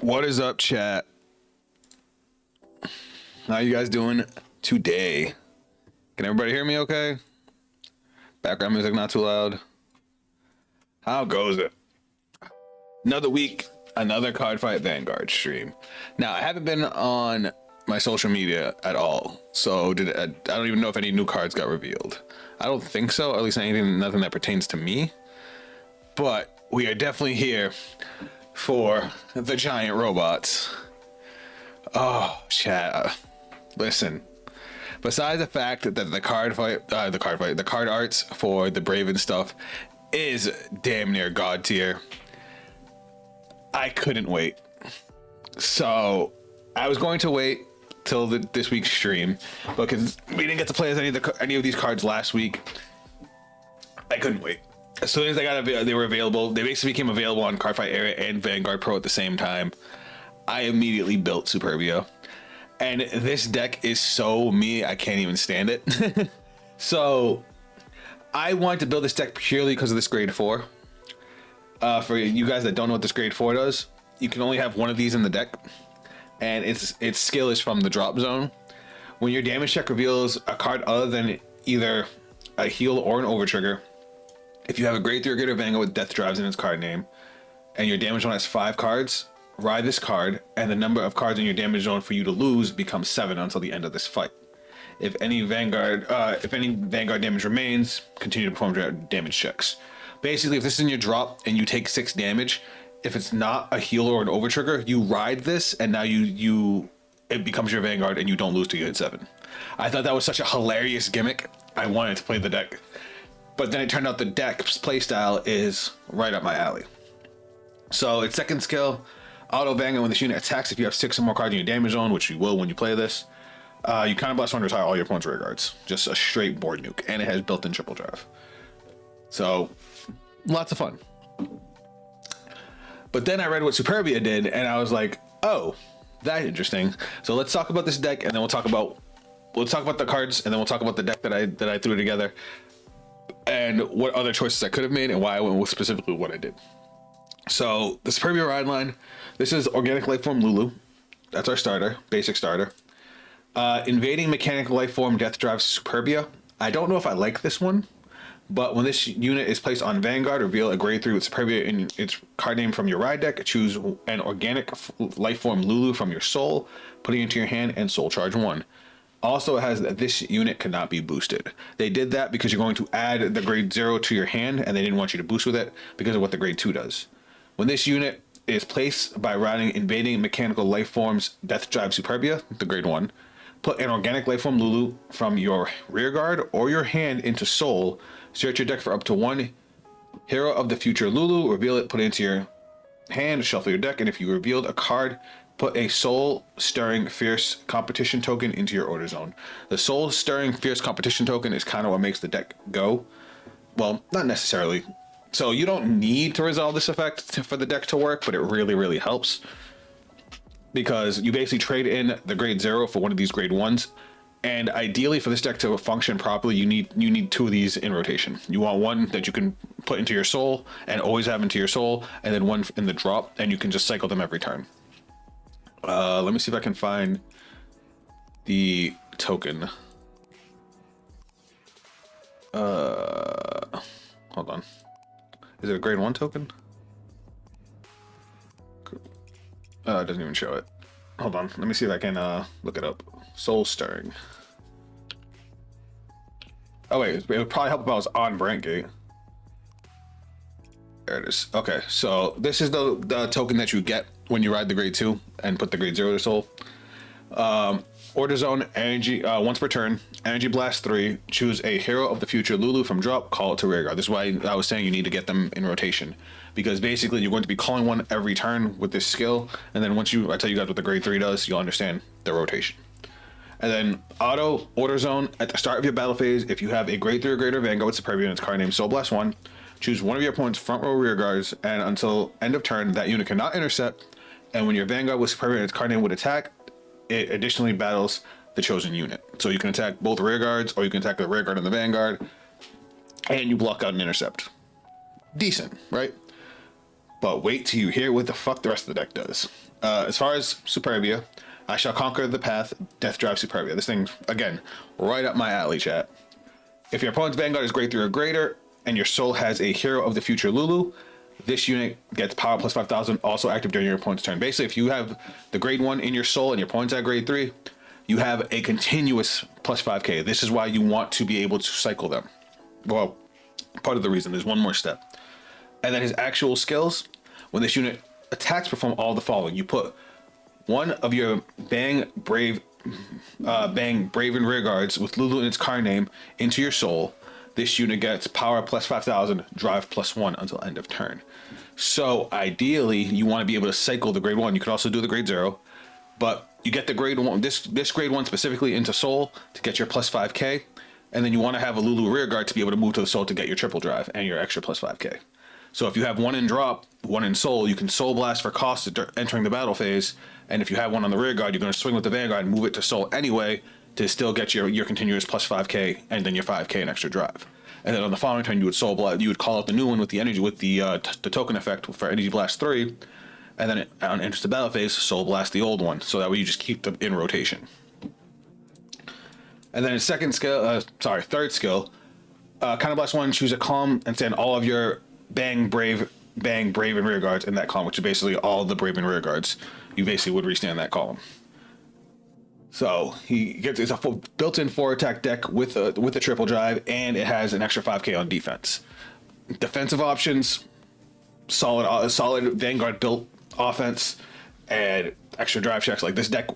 What is up, chat? How you guys doing today? Can everybody hear me okay? Background music not too loud. How goes it? Another week, another Cardfight Vanguard stream. Now, I haven't been on my social media at all, so I don't even know if any new cards got revealed. I don't think so, at least nothing that pertains to me. But we are definitely here for the giant robots. Oh, chat. Listen. Besides the fact that the card arts for the Braven stuff is damn near god tier, I couldn't wait. So I was going to wait till this week's stream, because we didn't get to play as any of these cards last week. I couldn't wait. as soon as they were available, they basically became available on Cardfight Area and Vanguard Pro at the same time. I immediately built Superbia, and this deck is so me, I can't even stand it. So I wanted to build this deck purely because of this grade 4. For you guys that don't know what this grade 4 does, you can only have one of these in the deck, and its skill is from the drop zone. When your damage check reveals a card other than either a heal or an overtrigger, if you have a grade 3 or greater Vanguard with death drives in its card name, and your damage zone has 5 cards, ride this card, and the number of cards in your damage zone for you to lose becomes 7 until the end of this fight. If any Vanguard damage remains, continue to perform damage checks. Basically, if this is in your drop and you take 6 damage, if it's not a heal or an overtrigger, you ride this, and now it becomes your Vanguard, and you don't lose till you hit 7. I thought that was such a hilarious gimmick. I wanted to play the deck. But then it turned out the deck's playstyle is right up my alley. So its second skill, auto Vanguard. When this unit attacks, if you have 6 or more cards in your damage zone, which you will when you play this, you kind of blast one to retire all your opponent's rear guards. Just a straight board nuke, and it has built-in triple drive. So lots of fun. But then I read what Superbia did, and I was like, oh, that's interesting. So let's talk about this deck, and then we'll talk about the cards, and then we'll talk about the deck that I threw together, and what other choices I could have made, and why I went with specifically what I did. So the Superbia ride line, this is Organic Lifeform Lulu. That's our starter, basic starter. Invading Mechanical Lifeform Death Drive Superbia. I don't know if I like this one, but when this unit is placed on Vanguard, reveal a grade 3 with Superbia in its card name from your ride deck. Choose an Organic Lifeform Lulu from your soul, putting it into your hand, and soul charge 1. Also, it has that this unit cannot be boosted. They did that because you're going to add the grade 0 to your hand, and they didn't want you to boost with it because of what the grade 2 does. When this unit is placed by riding Invading Mechanical Lifeforms Death Drive Superbia, the grade 1, put an Organic Lifeform Lulu from your rear guard or your hand into soul. Search your deck for up to 1 Hero of the Future Lulu, reveal it, put it into your hand, shuffle your deck, and if you revealed a card, put a Soul Stirring Fierce Competition token into your order zone. The Soul Stirring Fierce Competition token is kind of what makes the deck go. Well, not necessarily. So you don't need to resolve this effect for the deck to work, but it really, really helps. Because you basically trade in the grade 0 for one of these grade 1s. And ideally for this deck to function properly, you need 2 of these in rotation. You want one that you can put into your soul and always have into your soul, and then one in the drop, and you can just cycle them every turn. Let me see if I can find the token. Hold on. Is it a grade 1 token? It doesn't even show it. Hold on. Let me see if I can look it up. Soul Stirring. Oh wait, it would probably help if I was on Brand Gate. There it is. Okay, so this is the token that you get when you ride the grade 2 and put the grade 0 to soul. Order zone energy once per turn. Energy blast 3. Choose a Hero of the Future Lulu from drop. Call it to rear guard. This is why I was saying you need to get them in rotation, because basically you're going to be calling one every turn with this skill, and then once I tell you guys what the grade 3 does, you'll understand the rotation. And then auto order zone at the start of your battle phase. If you have a grade 3 or greater Vanguard with Superbia in its card name Soul Blast 1, choose one of your opponent's front row rear guards, and until end of turn, that unit cannot intercept. And when your Vanguard with Superbia in its card name would attack, it additionally battles the chosen unit. So you can attack both rear guards, or you can attack the rear guard and the Vanguard, and you block out an intercept. Decent, right? But wait till you hear what the fuck the rest of the deck does. As far as Superbia, I shall conquer the path, Death Drive Superbia. This thing's, again, right up my alley, chat. If your opponent's Vanguard is grade 3 or greater, and your soul has a Hero of the Future Lulu, this unit gets power plus 5,000, also active during your opponent's turn. Basically, if you have the grade 1 in your soul and your opponent's at grade 3, you have a continuous plus 5k. This is why you want to be able to cycle them. Well, part of the reason. There's one more step. And then his actual skills. When this unit attacks, perform all the following. You put one of your Bang, Braven rear guards with Lulu in its card name into your soul. This unit gets power plus 5,000, drive plus 1 until end of turn. So ideally, you want to be able to cycle the grade 1. You could also do the grade 0, but you get the grade 1, this grade 1 specifically into soul to get your plus 5k. And then you want to have a Lulu rearguard to be able to move to the soul to get your triple drive and your extra plus 5k. So if you have one in drop, one in soul, you can soul blast for cost entering the battle phase. And if you have one on the rearguard, you're going to swing with the Vanguard and move it to soul anyway to still get your continuous plus 5k and then your 5k in extra drive. And then on the following turn, you would soul blast. You would call out the new one with the energy, with the token effect for Energy Blast 3, and then on enters the battle phase, soul blast the old one. So that way you just keep them in rotation. And then in third skill, kind of blast one, choose a column and send all of your Bang, Brave, and rear guards in that column, which is basically all the Brave and rear guards. You basically would restand that column. So it's a built-in 4-attack deck with a triple drive, and it has an extra 5k on defense. Defensive options, solid Vanguard built offense, and extra drive checks. Like this deck,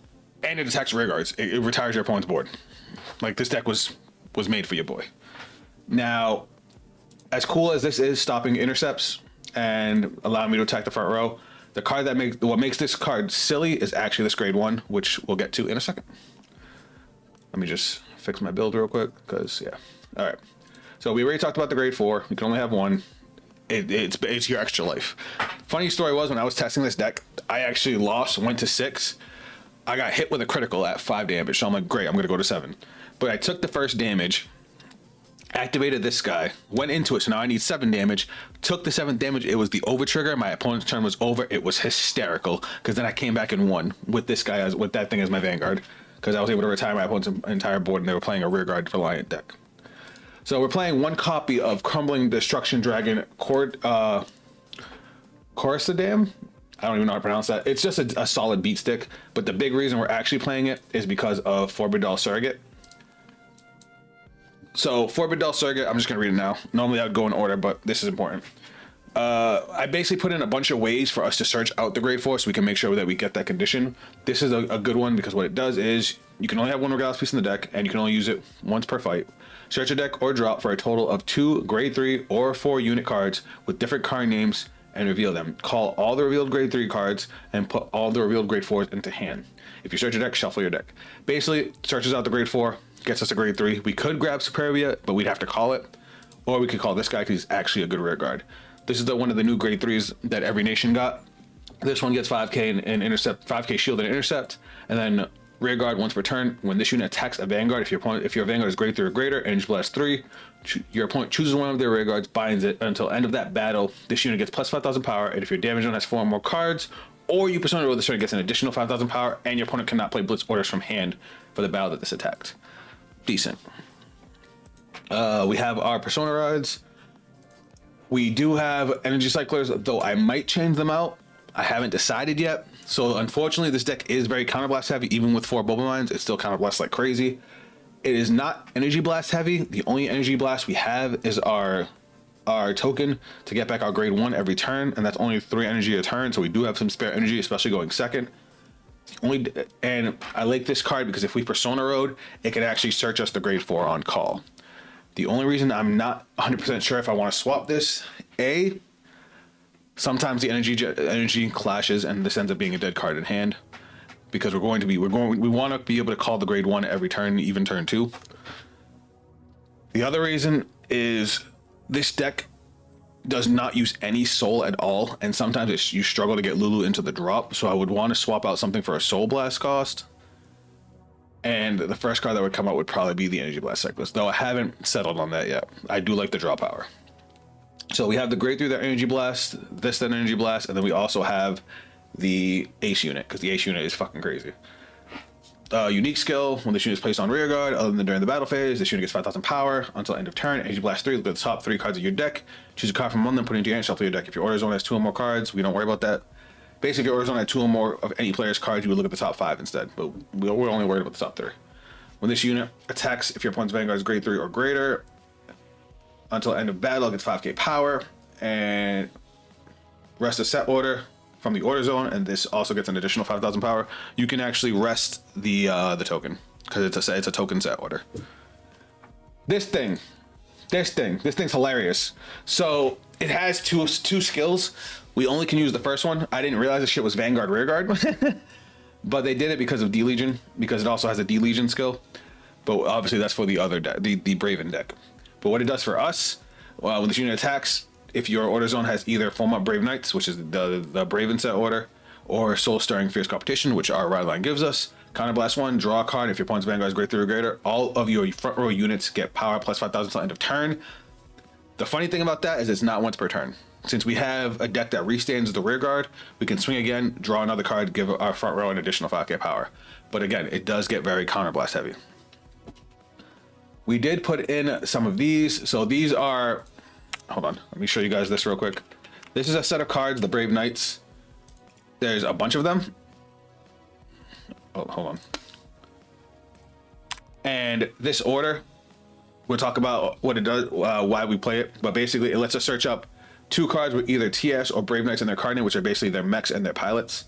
and it attacks rear guards. It retires your opponent's board. Like this deck was made for your boy. Now, as cool as this is, stopping intercepts and allowing me to attack the front row, the card what makes this card silly is actually this grade 1, which we'll get to in a second. Let me just fix my build real quick, because yeah. All right. So we already talked about the grade 4. You can only have one. It's your extra life. Funny story was, when I was testing this deck, I actually went to 6. I got hit with a critical at 5 damage, so I'm like, great, I'm gonna go to 7. But I took the first damage, activated this guy, went into it, so now I need 7 damage, took the 7th damage, it was the over trigger, my opponent's turn was over, it was hysterical, because then I came back and won with this guy, with that thing as my Vanguard, because I was able to retire my opponent's entire board, and they were playing a rearguard reliant deck. So we're playing one copy of Crumbling Destruction Dragon Corsadam. I don't even know how to pronounce that. It's just a solid beat stick, but the big reason we're actually playing it is because of Forbidal Surrogate. So Forbidal Surrogate, I'm just gonna read it now. Normally I would go in order, but this is important. I basically put in a bunch of ways for us to search out the grade 4 so we can make sure that we get that condition. This is a good one because what it does is you can only have one Regalis piece in the deck, and you can only use it once per fight. Search a deck or drop for a total of 2 grade 3 or 4 unit cards with different card names and reveal them. Call all the revealed grade 3 cards and put all the revealed grade 4s into hand. If you search a deck, shuffle your deck. Basically, searches out the grade 4, gets us a grade 3. We could grab Superbia, but we'd have to call it. Or we could call this guy because he's actually a good rear guard. This is one of the new grade 3s that every nation got. This one gets 5k and intercept, 5k shield and intercept, and then rear guard once per turn. When this unit attacks a Vanguard, if your Vanguard is grade 3 or greater, Energy Blast 3, your opponent chooses one of their rear guards, binds it until end of that battle. This unit gets plus 5,000 power, and if your damage zone has 4 or more cards, or you persona roll this turn, gets an additional 5,000 power, and your opponent cannot play Blitz orders from hand for the battle that this attacked. Decent. We have our persona rods. We do have energy cyclers, though I might change them out. I haven't decided yet. So unfortunately, this deck is very counterblast heavy. Even with 4 Boba Mines, it's still counterblast like crazy. It is not energy blast heavy. The only energy blast we have is our token to get back our grade 1 every turn, and that's only 3 energy a turn. So we do have some spare energy, especially going second. And I like this card because if we persona road, it can actually search us the grade 4 on call. The only reason I'm not 100% sure if I want to swap this, sometimes the energy clashes and this ends up being a dead card in hand, because we want to be able to call the grade 1 every turn, even turn 2. The other reason is this deck does not use any soul at all, and sometimes you struggle to get Lulu into the drop, so I would want to swap out something for a soul blast cost. And the first card that would come out would probably be the Energy Blast Cyclist, though I haven't settled on that yet. I do like the draw power. So we have the grade 3 that Energy Blast, this that Energy Blast, and then we also have the Ace unit, because the Ace unit is fucking crazy. Unique skill, when this unit is placed on rear guard, other than during the battle phase, this unit gets 5,000 power until end of turn. Energy Blast 3, look at the top 3 cards of your deck. Choose a card from among them, put it into your hand, shuffle your deck. If your order zone has 2 or more cards, we don't worry about that. Basically, if your order zone had 2 or more of any player's cards, you would look at the top 5 instead, but we're only worried about the top 3. When this unit attacks, if your opponent's Vanguard is grade 3 or greater, until end of battle, it gets 5k power, and rest a set order from the order zone, and this also gets an additional 5,000 power. You can actually rest the token, because it's a token set order. This thing's hilarious. So it has two skills. We only can use the first one. I didn't realize this shit was Vanguard Rearguard, but they did it because of D-Legion, because it also has a D-Legion skill. but obviously that's for the other deck, the Braven deck. But what it does for us, when this unit attacks, if your order zone has either Foam Up Brave Knights, which is the Braven set order, or Soul Stirring Fierce Competition, which our ride line gives us, Counterblast 1, draw a card. If your opponent's Vanguard is Grade 3 or greater, all of your front row units get power plus 5,000 until end of turn. The funny thing about that is it's not once per turn. Since we have a deck that restands the rear guard, we can swing again, draw another card, give our front row an additional 5k power. But again, it does get very Counterblast heavy. We did put in some of these. So these are, hold on, let me show you guys this real quick. This is a set of cards, the Brave Knights. There's a bunch of them. Oh, hold on. And this order, we'll talk about what it does, why we play it. But basically, it lets us search up 2 cards with either TS or Brave Knights in their card name, which are basically their mechs and their pilots.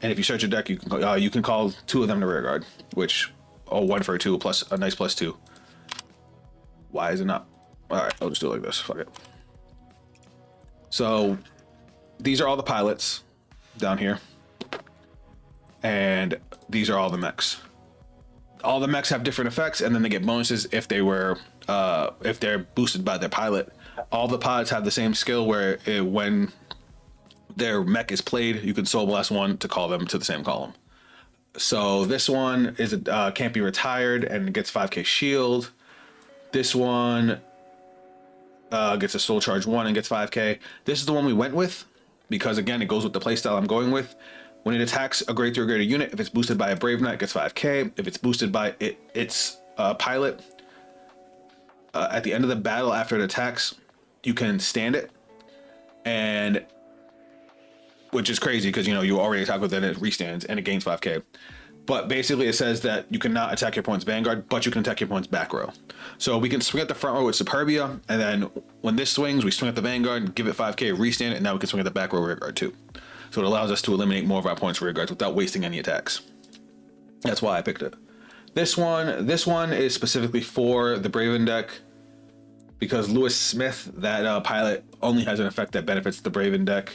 And if you search a deck, you can call 2 of them to rear guard, which, 1 for a 2 plus a nice +2. Why is it not? All right, I'll just do it like this. Fuck it. So these are all the pilots down here, and these are all the mechs. All the mechs have different effects, and then they get bonuses if they're boosted by their pilot. All the pilots have the same skill where when their mech is played, you can Soul Blast 1 to call them to the same column. So this one is can't be retired and gets 5k shield. This one gets a Soul Charge 1 and gets 5k. This is the one we went with because, again, it goes with the playstyle I'm going with. When it attacks a Grade 3 or greater unit, if it's boosted by a Brave Knight, it gets 5k. If it's boosted by its pilot, at the end of the battle after it attacks, you can stand it, and which is crazy because you already attack with it, and it restands and it gains 5k. But basically, it says that you cannot attack your opponent's Vanguard, but you can attack your opponent's back row. So we can swing at the front row with Superbia, and then when this swings, we swing at the Vanguard, give it 5k, restand it, and now we can swing at the back row rear guard too. So it allows us to eliminate more of our opponent's rear guards without wasting any attacks. That's why I picked it. This one is specifically for the Braven deck because Lewis Smith, that pilot, only has an effect that benefits the Braven deck.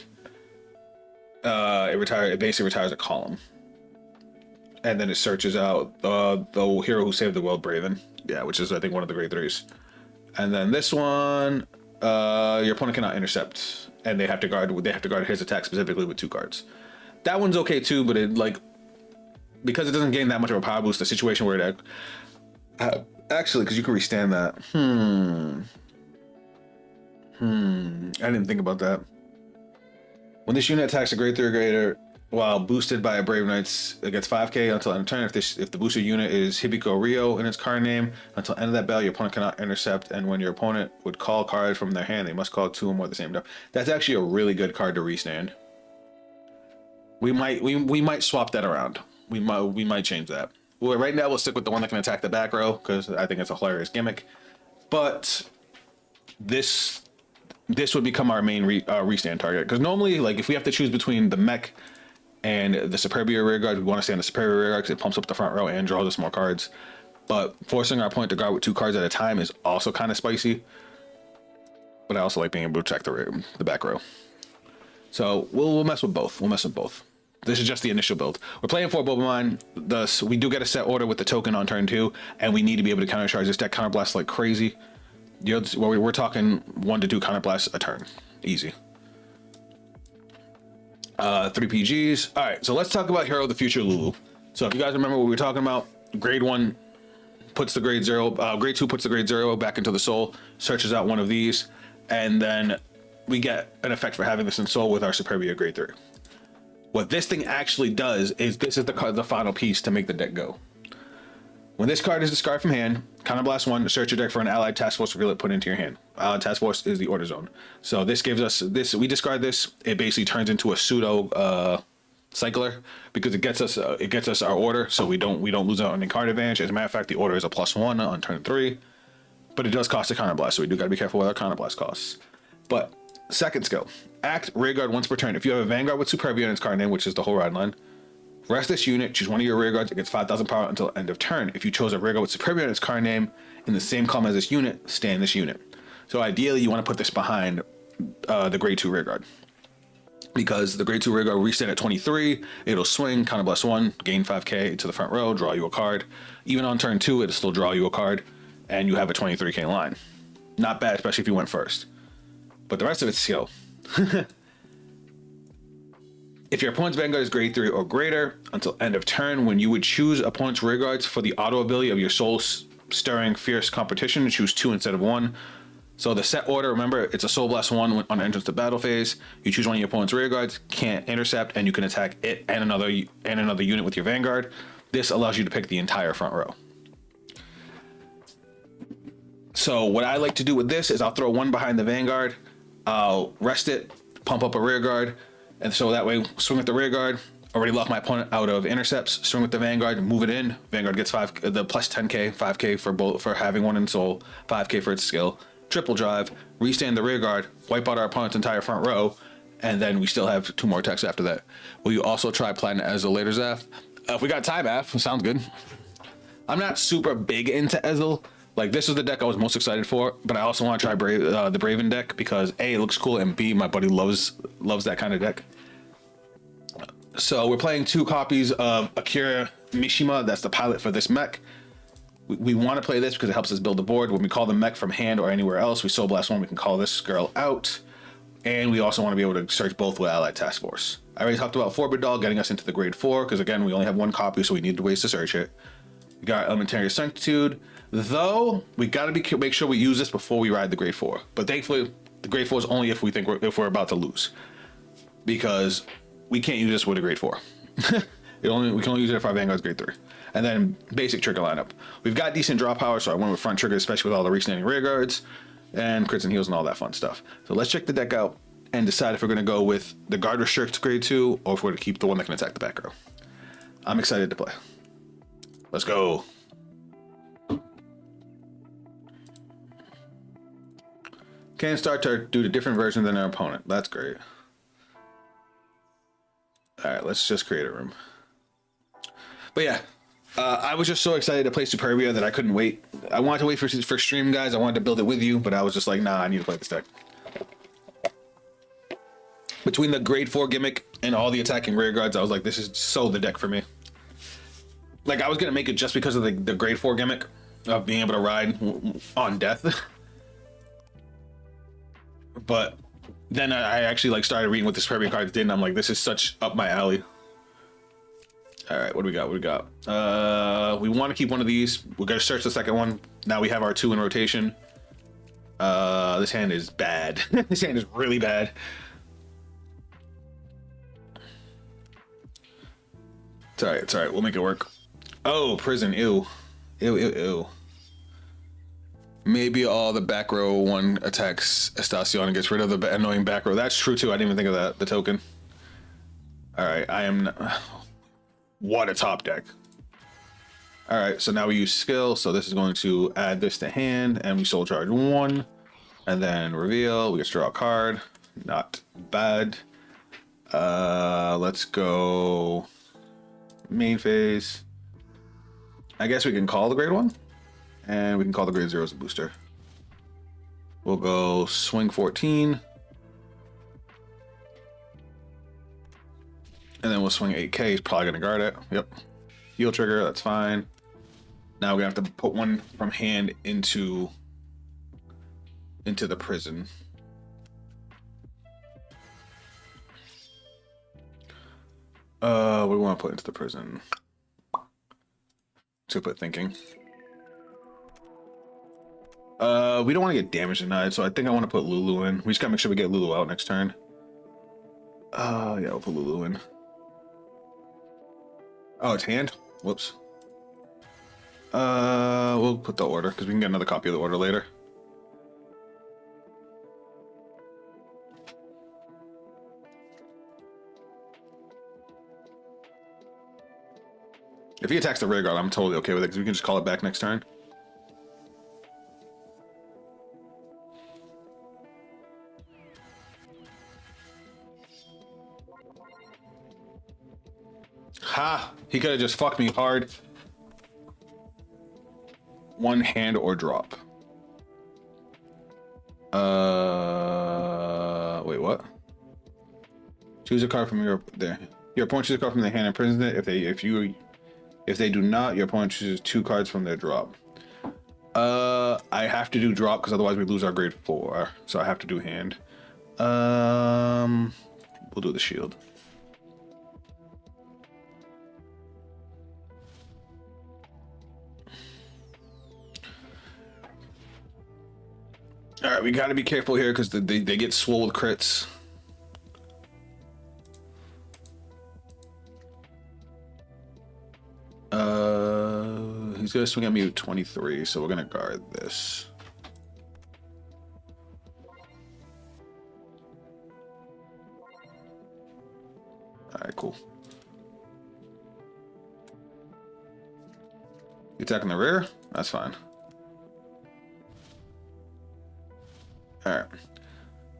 It basically retires a column. And then it searches out the hero who saved the world, Braven. Yeah, which is, I think, one of the Grade 3s. And then this one, your opponent cannot intercept, and they have to guard his attack specifically with 2 cards. That one's okay too, but because it doesn't gain that much of a power boost, the situation where it actually, because you can restand that. I didn't think about that. When this unit attacks a Grade 3 or greater, while boosted by a Brave Knights, it gets 5k until end of turn. If the booster unit is Hibiko Rio in its card name, until end of that battle, your opponent cannot intercept. And when your opponent would call cards from their hand, they must call 2 or more at the same time. That's actually a really good card to restand. We might swap that around. We might change that. Well, right now we'll stick with the one that can attack the back row because I think it's a hilarious gimmick. But this would become our main restand target, because normally, like, if we have to choose between the mech and the Superbia rear guard, we want to stay on the Superbia rear guard because it pumps up the front row and draws us more cards. But forcing our opponent to guard with 2 cards at a time is also kind of spicy. But I also like being able to attack the back row. So we'll mess with both. This is just the initial build. We're playing 4 Bobomine. Thus, we do get a set order with the token on turn 2, and we need to be able to countercharge this deck, counterblast like crazy. We're talking 1 to 2 counterblasts a turn, easy. 3 PGs. All right, so let's talk about Hero of the Future Lulu. So if you guys remember what we were talking about, Grade 1 puts the Grade 0, Grade 2 puts the Grade 0 back into the Soul, searches out one of these, and then we get an effect for having this in Soul with our Superbia Grade 3. What this thing actually does is this is the final piece to make the deck go. When this card is discarded from hand, counterblast 1, search your deck for an allied task force, reveal it, put it into your hand. Allied task force is the order zone. So this gives us this. We discard this. It basically turns into a pseudo cycler because it gets us our order, so we don't lose out on any card advantage. As a matter of fact, the order is a +1 on turn 3, but it does cost a counterblast, so we do got to be careful with our counterblast costs. But second skill, act rearguard once per turn. If you have a Vanguard with Superbia in its card name, which is the whole ride line, rest this unit, choose one of your rearguards, it gets 5,000 power until end of turn. If you chose a rearguard with Superbia in its card name in the same column as this unit, stand this unit. So ideally, you want to put this behind the Grade 2 rearguard. because the grade 2 rearguard will reset at 23. It'll swing, counter +1, gain 5k to the front row, draw you a card. Even on turn 2, it'll still draw you a card, and you have a 23k line. Not bad, especially if you went first. But the rest of it's skill. If your opponent's Vanguard is grade 3 or greater, until end of turn, when you would choose opponent's rearguards for the auto ability of your soul stirring fierce competition, choose 2 instead of 1. So the set order, remember, it's a Soul Blast 1 on entrance to battle phase. You choose one of your opponent's rearguards, can't intercept, and you can attack it and another unit with your Vanguard. This allows you to pick the entire front row. So what I like to do with this is I'll throw one behind the Vanguard, I'll rest it, pump up a rearguard, and so that way swing with the rearguard, already lock my opponent out of intercepts, swing with the Vanguard, move it in. Vanguard gets the plus 10k, 5k for having one in soul, 5k for its skill. Triple drive, restand the rearguard, wipe out our opponent's entire front row, and then we still have 2 more attacks after that. Will you also try playing Ezel later, Zaf? If we got time, Af, sounds good. I'm not super big into Ezel. Like, this is the deck I was most excited for, but I also want to try the Braven deck because A, it looks cool, and B, my buddy loves that kind of deck. So we're playing 2 copies of Akira Mishima. That's the pilot for this mech. We want to play this because it helps us build the board. When we call the mech from hand or anywhere else, we Soul Blast 1, we can call this girl out. And we also want to be able to search both with Allied Task Force. I already talked about Forbidal getting us into the grade 4, because again, we only have 1 copy, so we need ways to search it. We got Elementary Sanctitude, though we got to make sure we use this before we ride the grade 4. But thankfully, the grade 4 is only if we're about to lose, because we can't use this with a grade 4. We can only use it if our Vanguard's grade 3. And then basic trigger lineup. We've got decent draw power, so I went with front trigger, especially with all the restanding rear guards and crits and heals and all that fun stuff. So let's check the deck out and decide if we're going to go with the guard restricts grade 2 or if we're going to keep the one that can attack the back row. I'm excited to play. Let's go. Can start to do a different version than our opponent. That's great. All right, let's just create a room. But yeah, I was just so excited to play Superbia that I couldn't wait. I wanted to wait for stream, guys. I wanted to build it with you, but I was just like, nah, I need to play this deck. Between the grade 4 gimmick and all the attacking rear guards, I was like, this is so the deck for me. Like, I was going to make it just because of the grade 4 gimmick of being able to ride on death. But then I actually like started reading what the Superbia cards did, and I'm like, this is such up my alley. All right, what do we got? We want to keep one of these. We're gonna search the second one. Now we have our 2 in rotation. This hand is bad. This hand is really bad. It's all right. It's all right. We'll make it work. Oh, prison. Ew. Ew. Maybe all the back row one attacks Estacion and gets rid of the annoying back row. That's true too. I didn't even think of that. The token. All right. I am. What a top deck. All right. So now we use skill. So this is going to add this to hand, and we soul charge 1, and then reveal. We get to draw a card. Not bad. Let's go main phase. I guess we can call the grade 1. And we can call the grade 0 as a booster. We'll go swing 14. And then we'll swing 8k. He's probably going to guard it. Yep. Heal trigger. That's fine. Now we're going to have to put one from hand into the prison. What do we want to put into the prison? To put thinking. We don't want to get damaged tonight, so I think I want to put Lulu in. We just gotta make sure we get Lulu out next turn. Yeah, we'll put Lulu in. Oh, it's hand? Whoops. We'll put the order, because we can get another copy of the order later. If he attacks the rear guard, I'm totally okay with it, because we can just call it back next turn. Ha! He could have just fucked me hard. One hand or drop. Wait, what? Choose a card from your opponent chooses a card from their hand and imprisons it. If they do not, your opponent chooses 2 cards from their drop. I have to do drop because otherwise we lose our grade 4. So I have to do hand. We'll do the shield. All right, we got to be careful here because they get swole with crits. He's gonna swing at me with 23, so we're gonna guard this. All right, cool. You attacking the rear? That's fine. All right.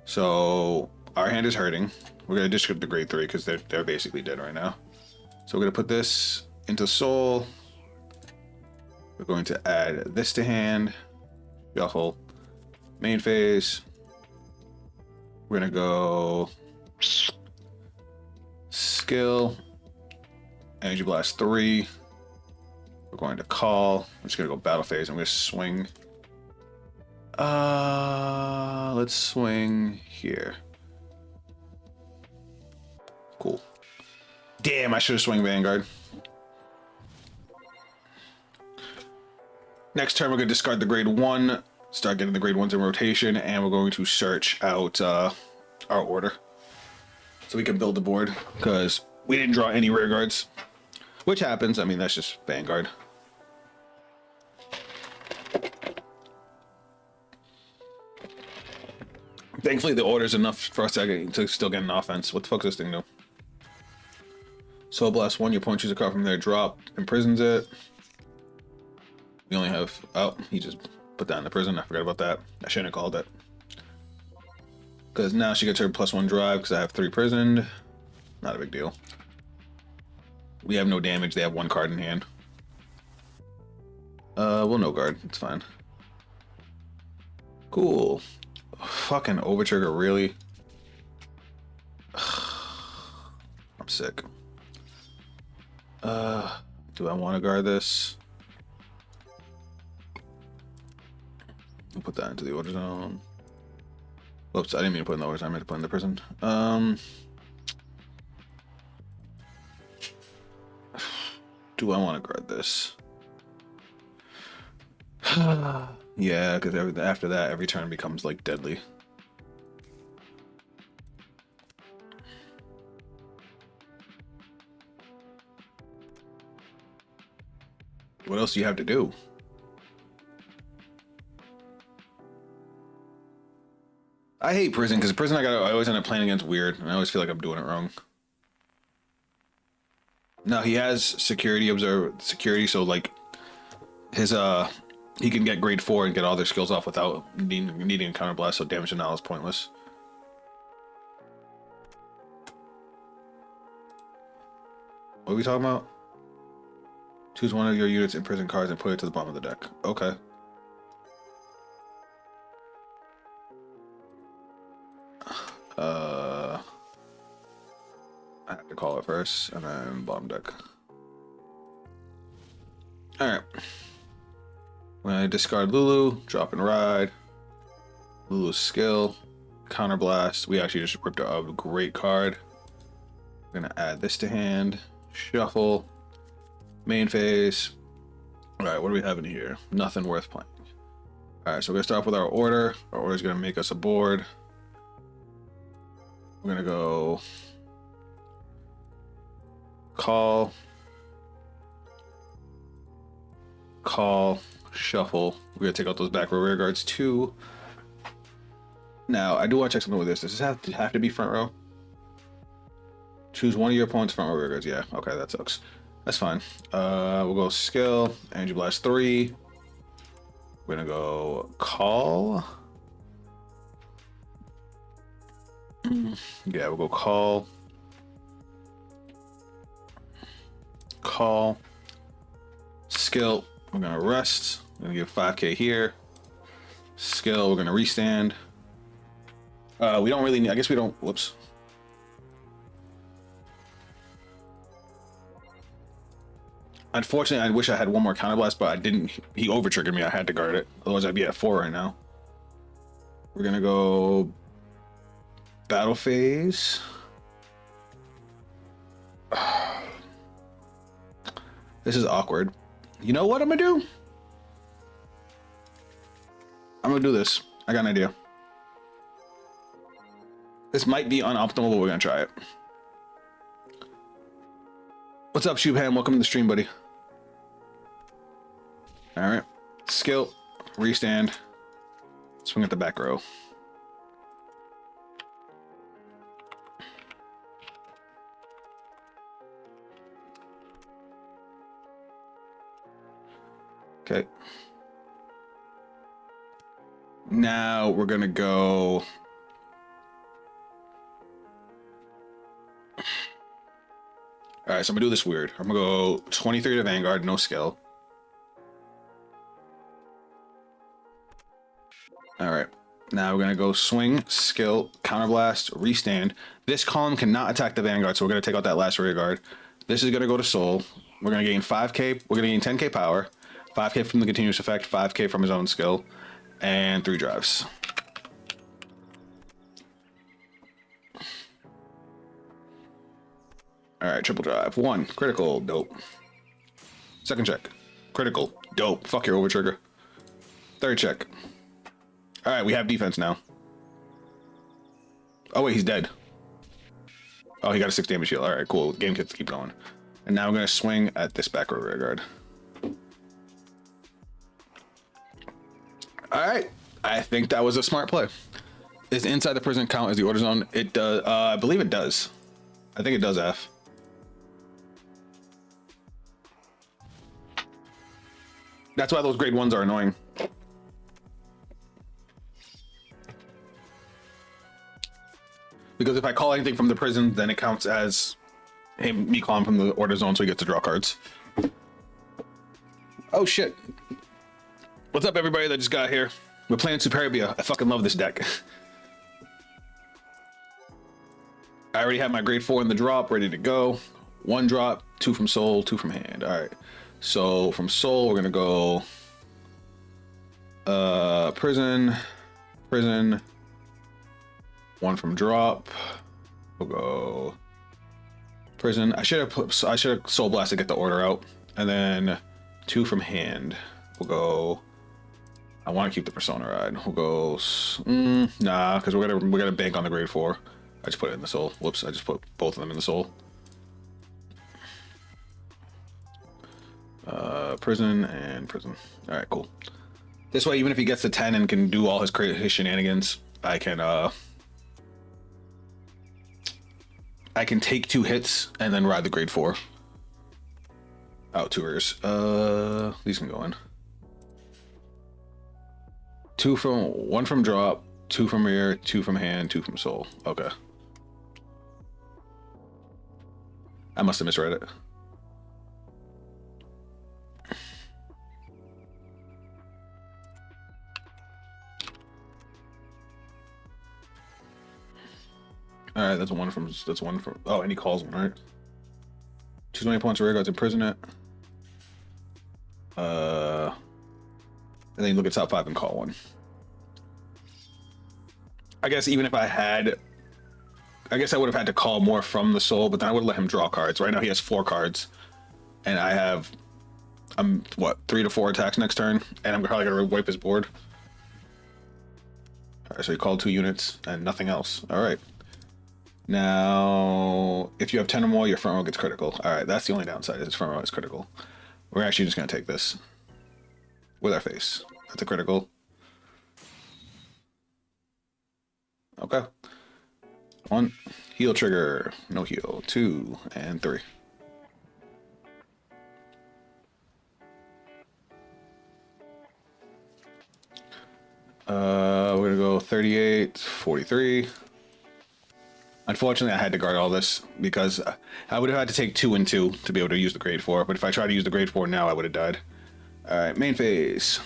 So our hand is hurting. We're gonna discard the grade 3 because they're basically dead right now. So we're gonna put this into soul. We're going to add this to hand. Shuffle. Main phase. We're gonna go skill. Energy blast 3. We're going to call. I'm just gonna go battle phase. I'm gonna swing. Let's swing here. Cool. Damn, I should have swung Vanguard. Next turn, we're going to discard the grade 1, start getting the grade 1s in rotation, and we're going to search out our order. So we can build the board, because we didn't draw any rear guards. Which happens, I mean, that's just Vanguard. Thankfully, the order is enough for us to still get an offense. What the fuck does this thing do? Soul Blast 1, your opponent chooses a card from their drop, imprisons it. We only have... Oh, he just put that in the prison. I forgot about that. I shouldn't have called it. Because now she gets her +1 drive because I have 3 prisoned. Not a big deal. We have no damage. They have 1 card in hand. We'll no guard. It's fine. Cool. Fucking overtrigger, really? I'm sick. Do I want to guard this? I'll put that into the order zone. Oops, I didn't mean to put in the order zone. I meant to put in the prison. Do I want to guard this? Yeah, because after that, every turn becomes like deadly. What else do you have to do? I hate prison because prison I always end up playing against weird, and I always feel like I'm doing it wrong. Now he has security so like his he can get grade 4 and get all their skills off without needing a counter blast, so damage denial is pointless. What are we talking about? Choose one of your units in prison cards and put it to the bottom of the deck. Okay. I have to call it first, and then bottom deck. Alright. When I discard Lulu, drop and ride. Lulu's skill, counter blast. We actually just ripped a great card. We're gonna add this to hand. Shuffle. Main phase. Alright, what do we have in here? Nothing worth playing. Alright, so we're gonna start off with our order. Our order is gonna make us a board. We're gonna go call, shuffle. We're gonna take out those back row rear guards too. Now, I do want to check something with this. Does this have to be front row? Choose one of your opponent's front row rear guards. Yeah, okay, that sucks. That's fine. We'll go skill, energy blast 3. We're gonna go call. Yeah, we'll go call, skill. We're gonna rest. We're gonna give 5k here. Skill. We're gonna restand. We don't really need. I guess we don't. Whoops. Unfortunately, I wish I had one more counterblast, but I didn't. He over triggered me. I had to guard it. Otherwise, I'd be at 4 right now. We're gonna go battle phase. This is awkward. You know what I'm gonna do? I'm gonna do this. I got an idea. This might be unoptimal, but we're gonna try it. What's up, Shubham? Welcome to the stream, buddy. All right. Skill, restand, swing at the back row. Okay. Now we're gonna go. All right, so I'm gonna do this weird. I'm gonna go 23 to Vanguard, no skill. All right, now we're gonna go swing, skill, counterblast, restand. This column cannot attack the Vanguard, so we're gonna take out that last rear guard. This is gonna go to soul. We're gonna gain 5k. We're gonna gain 10k power, 5k from the continuous effect, 5k from his own skill, and 3 drives. All right, triple drive. 1, critical, dope. Second check, critical, dope. Fuck your over trigger. Third check. All right, we have defense now. Oh wait, he's dead. Oh, he got a 6 damage heal. All right, cool. Game kits keep going. And now I'm gonna swing at this back row rear guard. All right, I think that was a smart play. Is inside the prison count as the order zone? It does. I believe it does. I think it does, F. That's why those grade 1s are annoying. Because if I call anything from the prison, then it counts as me calling from the order zone, so he gets to draw cards. Oh shit. What's up, everybody that just got here? We're playing Superbia. I fucking love this deck. I already have my grade 4 in the drop, ready to go. 1 drop, 2 from soul, 2 from hand. All right. So from soul, we're gonna go prison, 1 from drop. We'll go prison. I should have soul blast to get the order out, and then 2 from hand. We'll go. I want to keep the persona ride. We'll go. Nah, because we're gonna bank on the grade 4. I just put it in the soul. Whoops! I just put both of them in the soul. Prison and prison. All right, cool. This way, even if he gets to 10 and can do all his shenanigans, I can take 2 hits and then ride the grade 4. Out 2 rears. These can go in. 1 from drop, 2 from rear, 2 from hand, 2 from soul. Okay. I must have misread it. All right, that's one from. Oh, and he calls one, right? Choose 20 points rear guards, imprison it. And then you look at top 5 and call 1. I guess even if I guess I would have had to call more from the soul, but then I would have let him draw cards. Right now he has 4 cards, and I have, what, 3 to 4 attacks next turn, and I'm probably gonna wipe his board. All right, so he called 2 units and nothing else. All right. Now, if you have 10 or more, your front row gets critical. All right, that's the only downside, is his front row is critical. We're actually just gonna take this with our face. That's a critical. Okay. 1, heal trigger, no heal. 2 and 3. We're gonna go 38, 43. Unfortunately, I had to guard all this because I would have had to take 2 and 2 to be able to use the grade 4. But if I tried to use the grade 4 now, I would have died. All right, main phase.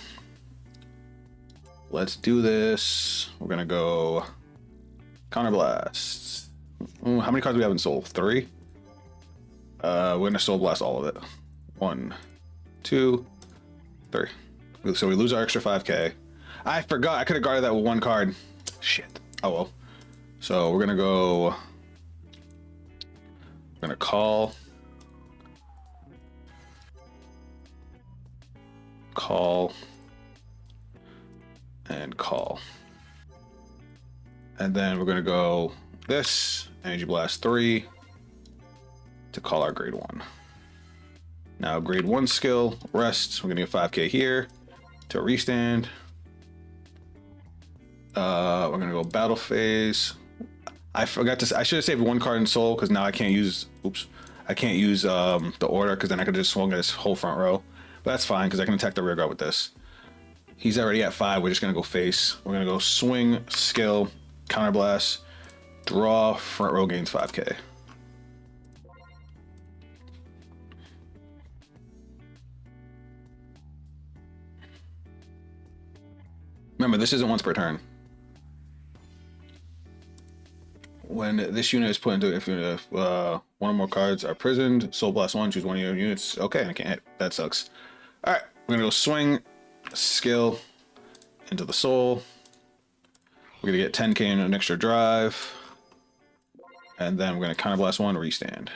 Let's do this. We're gonna go counterblast. How many cards do we have in soul? 3. We're gonna soul blast all of it. 1, 2, 3. So we lose our extra 5k. I forgot. I could have guarded that with one card. Shit. Oh well. So we're gonna go. We're gonna call. Call. And call. And then we're gonna go this Energy Blast 3 to call our grade 1. Now grade 1 skill rest. We're gonna get 5k here to restand. We're gonna go battle phase. I forgot to. I should have saved one card in soul because now I can't use. Oops, I can't use the order because then I could just swing this whole front row. But that's fine because I can attack the rear guard with this. He's already at 5. We're just gonna go face. We're gonna go swing, skill, counterblast, draw, front row gains 5k. Remember, this isn't once per turn. When this unit is put into, if one or more cards are prisoned, Soul Blast 1, choose one of your units. Okay, I can't hit. That sucks. All right, we're gonna go swing, skill, into the soul. We're gonna get 10k in an extra drive, and then we're gonna counterblast 1, restand.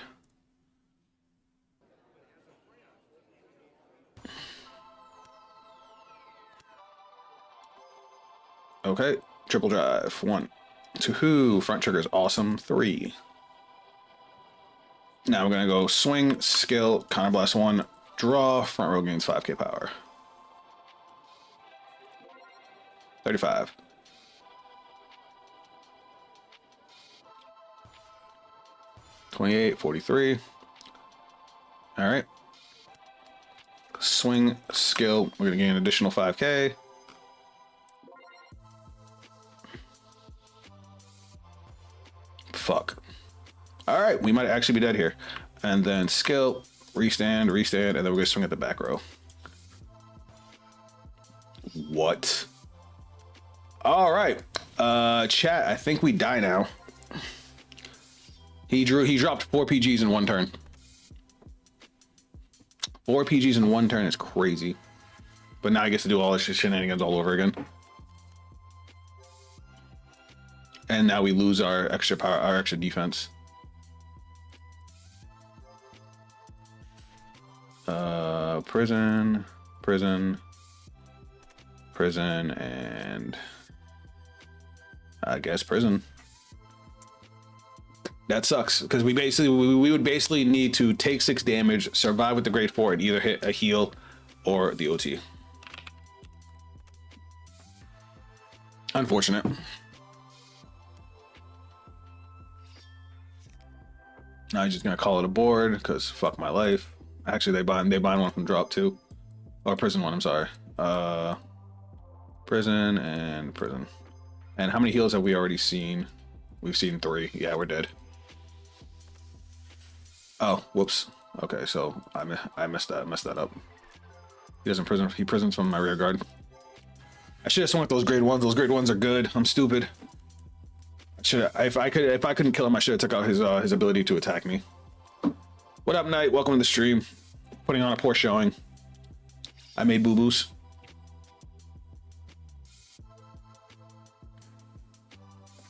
Okay, triple drive. 1, 2, front trigger is awesome. 3. Now we're gonna go swing, skill, counterblast 1, draw, front row gains 5k power. 35. $28, 43. All right. Swing, skill. We're gonna gain an additional 5k. Fuck. All right, we might actually be dead here. And then skill, restand, and then we're gonna swing at the back row. What? All right, chat. I think we die now. He dropped 4 PGs in one turn. 4 PGs in one turn is crazy. But now I get to do all this shenanigans all over again. And now we lose our extra power, our extra defense. Prison, and I guess prison. That sucks because we would basically need to take 6 damage, survive with the grade 4, and either hit a heal or the OT. Unfortunate. Now I'm just gonna call it a board because fuck my life. Actually, they bind one from drop too, or prison one. I'm sorry. Prison. And how many heals have we already seen? We've seen 3. Yeah, we're dead. Oh, whoops. Okay, so I messed that up. He doesn't prison. He prisons from my rear guard. I should have swung with those grade 1s. Those grade 1s are good. I'm stupid. If I couldn't kill him, I should have took out his ability to attack me. What up, Knight? Welcome to the stream. Putting on a poor showing. I made boo-boos.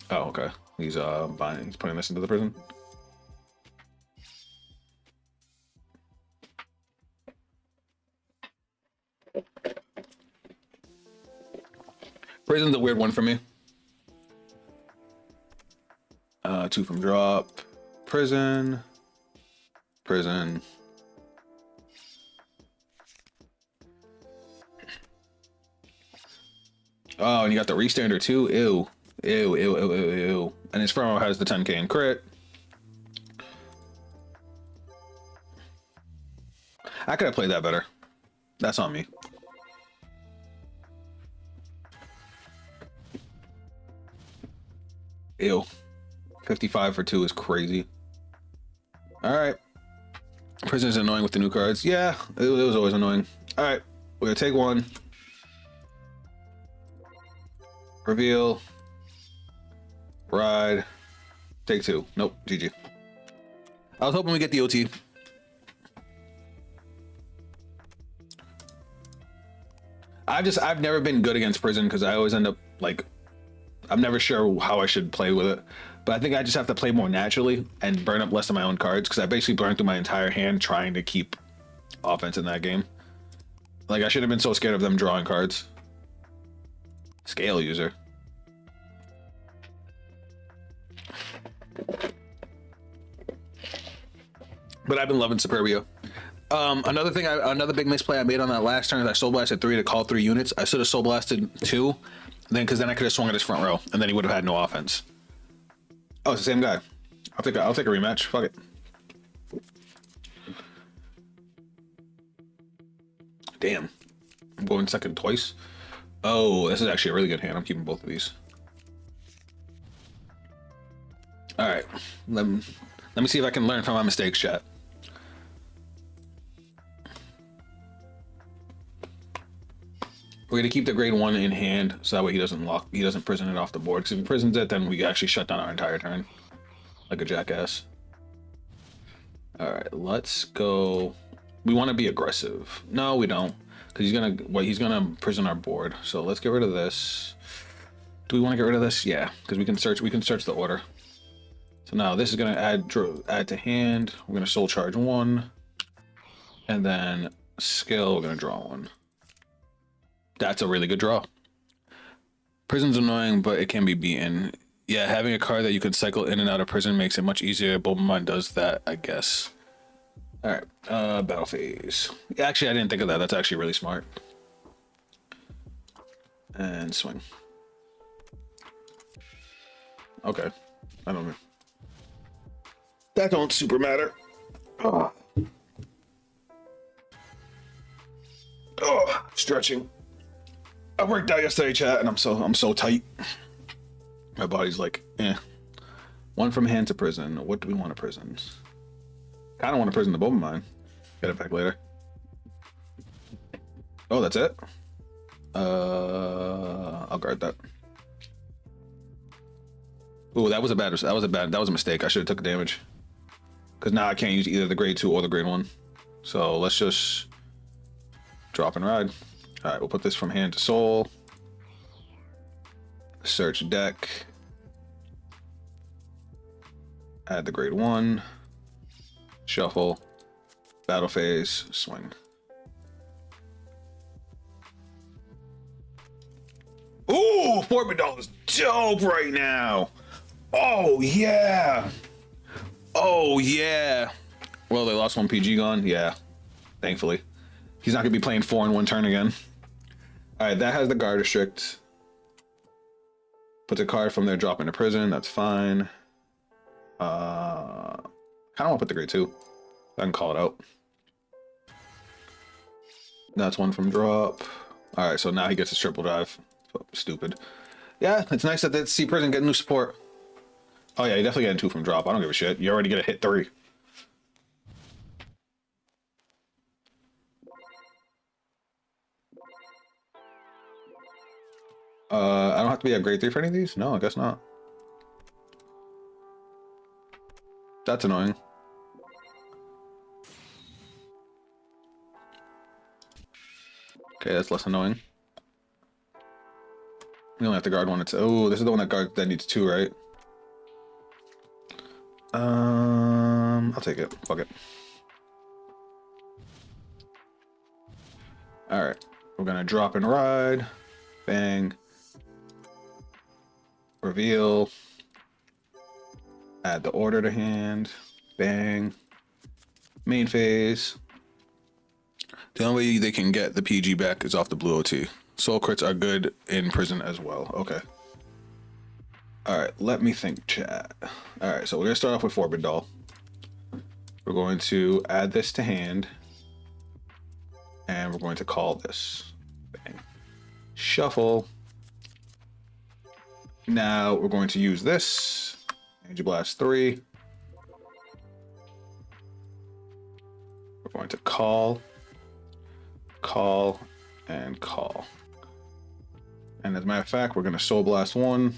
Oh, okay. He's putting this into the prison. Prison's a weird one for me. 2 from drop. Prison. Oh, and you got the restander too? Ew. And his front row has the 10k in crit. I could have played that better. That's on me. Ew. 55 for 2 is crazy. Alright. Prison is annoying with the new cards. Yeah, it was always annoying. Alright, we're gonna take 1. Reveal. Ride. Take 2. Nope, GG. I was hoping we get the OT. I've never been good against prison because I always end up like, I'm never sure how I should play with it. But I think I just have to play more naturally and burn up less of my own cards because I basically burned through my entire hand trying to keep offense in that game. Like, I shouldn't have been so scared of them drawing cards. Scale user. But I've been loving Superbia. Another big misplay I made on that last turn is I soul blasted 3 to call 3 units. I should have soul blasted 2, because then I could have swung at his front row, and then he would have had no offense. Oh, it's the same guy. I'll take a rematch. Fuck it. Damn, I'm going second twice. Oh, this is actually a really good hand. I'm keeping both of these. All right, let me see if I can learn from my mistakes, chat. We're gonna keep the grade 1 in hand, so that way he doesn't prison it off the board. Because if he prisons it, then we actually shut down our entire turn, like a jackass. All right, let's go. We want to be aggressive. No, we don't, because he's gonna prison our board. So let's get rid of this. Do we want to get rid of this? Yeah, because we can search the order. So now this is gonna add to hand. We're gonna soul charge 1, and then skill. We're gonna draw 1. That's a really good draw. Prison's annoying, but it can be beaten. Yeah, having a card that you can cycle in and out of prison makes it much easier. Bulbaman does that, I guess. All right, battle phase. Yeah, actually, I didn't think of that. That's actually really smart. And swing. Okay, I don't know. That don't super matter. Oh, stretching. I worked out yesterday, chat, and I'm so tight. My body's like, eh. 1 from hand to prison. What do we want to prison? Kind of want to prison the Bulbaman. Get it back later. Oh, that's it. I'll guard that. Ooh, that was a mistake. I should have took damage. Because now I can't use either the grade 2 or the grade 1. So let's just drop and ride. All right, we'll put this from hand to soul. Search deck. Add the grade 1. Shuffle. Battle phase. Swing. Ooh, $4 is dope right now. Oh yeah. Oh yeah. Well, they lost 1 PG gone. Yeah, thankfully. He's not gonna be playing 4 in 1 turn again. All right, that has the guard restrict. Puts a card from there, drop into prison. That's fine. Kind of want to put the grade 2. I can call it out. That's 1 from drop. All right, so now he gets his triple drive. Stupid. Yeah, it's nice that the C prison getting new support. Oh yeah, you definitely getting 2 from drop. I don't give a shit. You already get a hit 3. I don't have to be a grade 3 for any of these? No, I guess not. That's annoying. Okay, that's less annoying. We only have to guard 1. It's oh, this is the one that needs 2, right? I'll take it. Fuck it. All right, we're gonna drop and ride. Bang. Reveal. Add the order to hand. Bang. Main phase. The only way they can get the PG back is off the blue OT. Soul crits are good in prison as well. Okay. All right, let me think, chat. All right, so we're gonna start off with Forbid Doll. We're going to add this to hand. And we're going to call this. Bang. Shuffle. Now we're going to use this. Energy Blast 3. We're going to call, and call. And as a matter of fact, we're going to Soul Blast 1.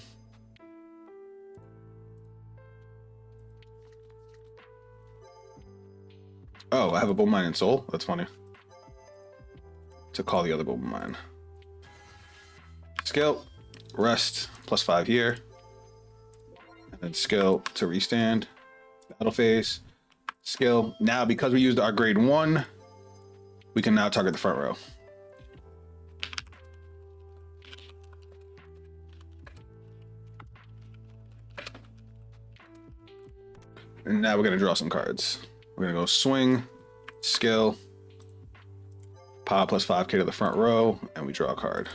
Oh, I have a Bulbaman in Soul? That's funny. To call the other Bulbaman. Skill, rest, +5 here. And then skill to restand. Battle phase. Skill. Now, because we used our grade 1, we can now target the front row. And now we're going to draw some cards. We're going to go swing, skill, power +5k to the front row, and we draw a card.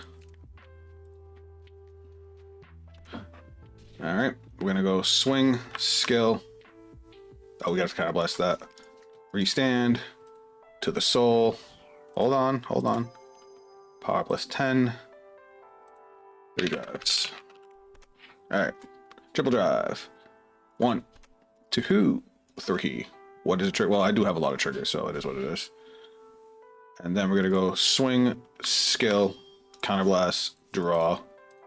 All right, we're going to go swing, skill. Oh, we got to kind of bless that. Restand to the soul. Hold on. Power +10. 3 drives. All right, triple drive. 1, 2, 3. What is a trigger? Well, I do have a lot of triggers, so it is what it is. And then we're gonna go swing, skill, counterblast, draw,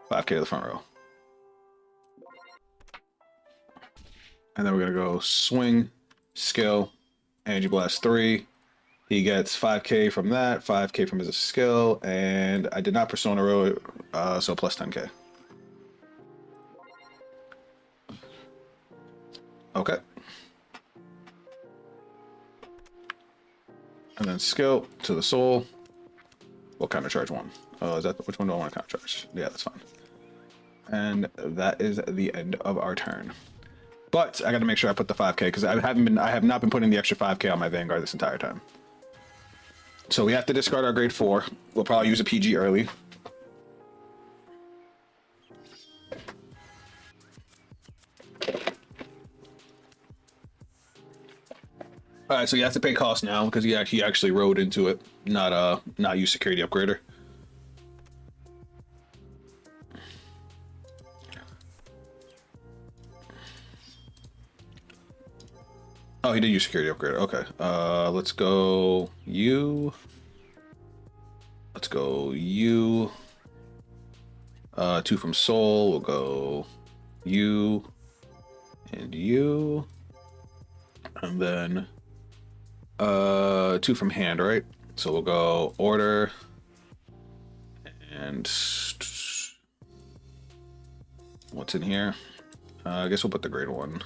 5k to the front row. And then we're gonna go swing, skill, energy blast 3. He gets 5k from that, 5k from his skill, and I did not persona row, so +10k. Okay. And then skill to the soul. We'll counter charge 1. Is that which one do I want to counter charge? Yeah, that's fine. And that is the end of our turn. But I got to make sure I put the 5k because I have not been putting the extra 5k on my Vanguard this entire time. So we have to discard our grade 4. We'll probably use a PG early. All right, so you have to pay cost now because he actually rode into it, not use security upgrader. Oh, he did use security upgrader. Okay, let's go you. Let's go you. 2 from soul. We'll go you and you, and then 2 from hand, right? So we'll go order and what's in here? I guess we'll put the grade 1.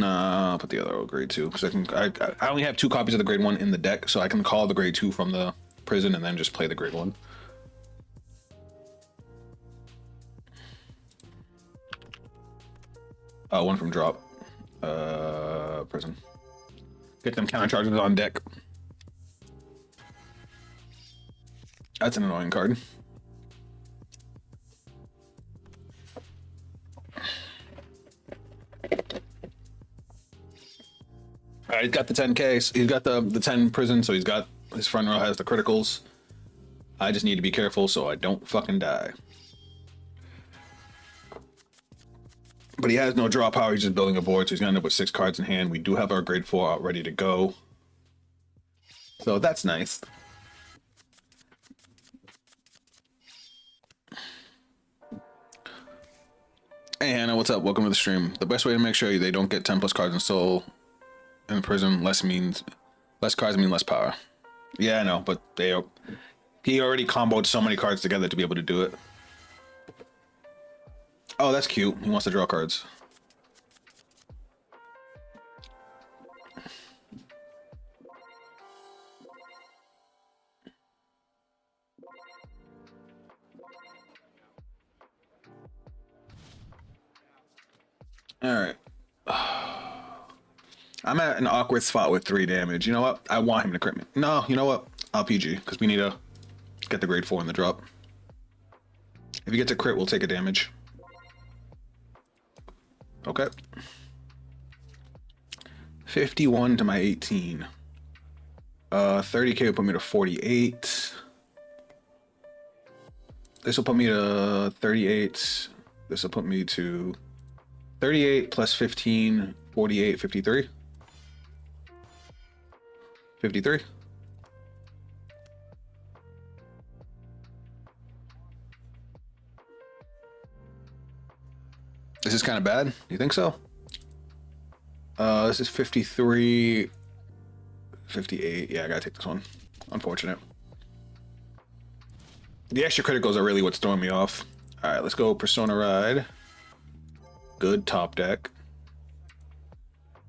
I'll put the other grade 2 because I only have 2 copies of the grade 1 in the deck, so I can call the grade 2 from the prison and then just play the grade 1. Oh, 1 from drop. Prison. Get them counter charges on deck. That's an annoying card. Alright, he's got the 10k. He's got the 10 prison, so he's got his front row has the criticals. I just need to be careful so I don't fucking die. But he has no draw power, he's just building a board, so he's gonna end up with 6 cards in hand. We do have our grade 4 out ready to go. So that's nice. Hey Hannah, what's up? Welcome to the stream. The best way to make sure they don't get 10 plus cards in soul in prison, less cards mean less power. Yeah, I know, but he already comboed so many cards together to be able to do it. Oh, that's cute. He wants to draw cards. All right. I'm at an awkward spot with 3 damage. You know what? I want him to crit me. No, you know what? I'll PG because we need to get the grade 4 in the drop. If he gets a crit, we'll take a damage. Okay. 51 to my 18. 30k will put me to 48. This will put me to 38. This will put me to 38 plus 15, 48, 53. 53. This is kind of bad. You think so? This is 53, 58. Yeah, I gotta take this one. Unfortunate. The extra criticals are really what's throwing me off. All right, let's go Persona Ride. Good top deck.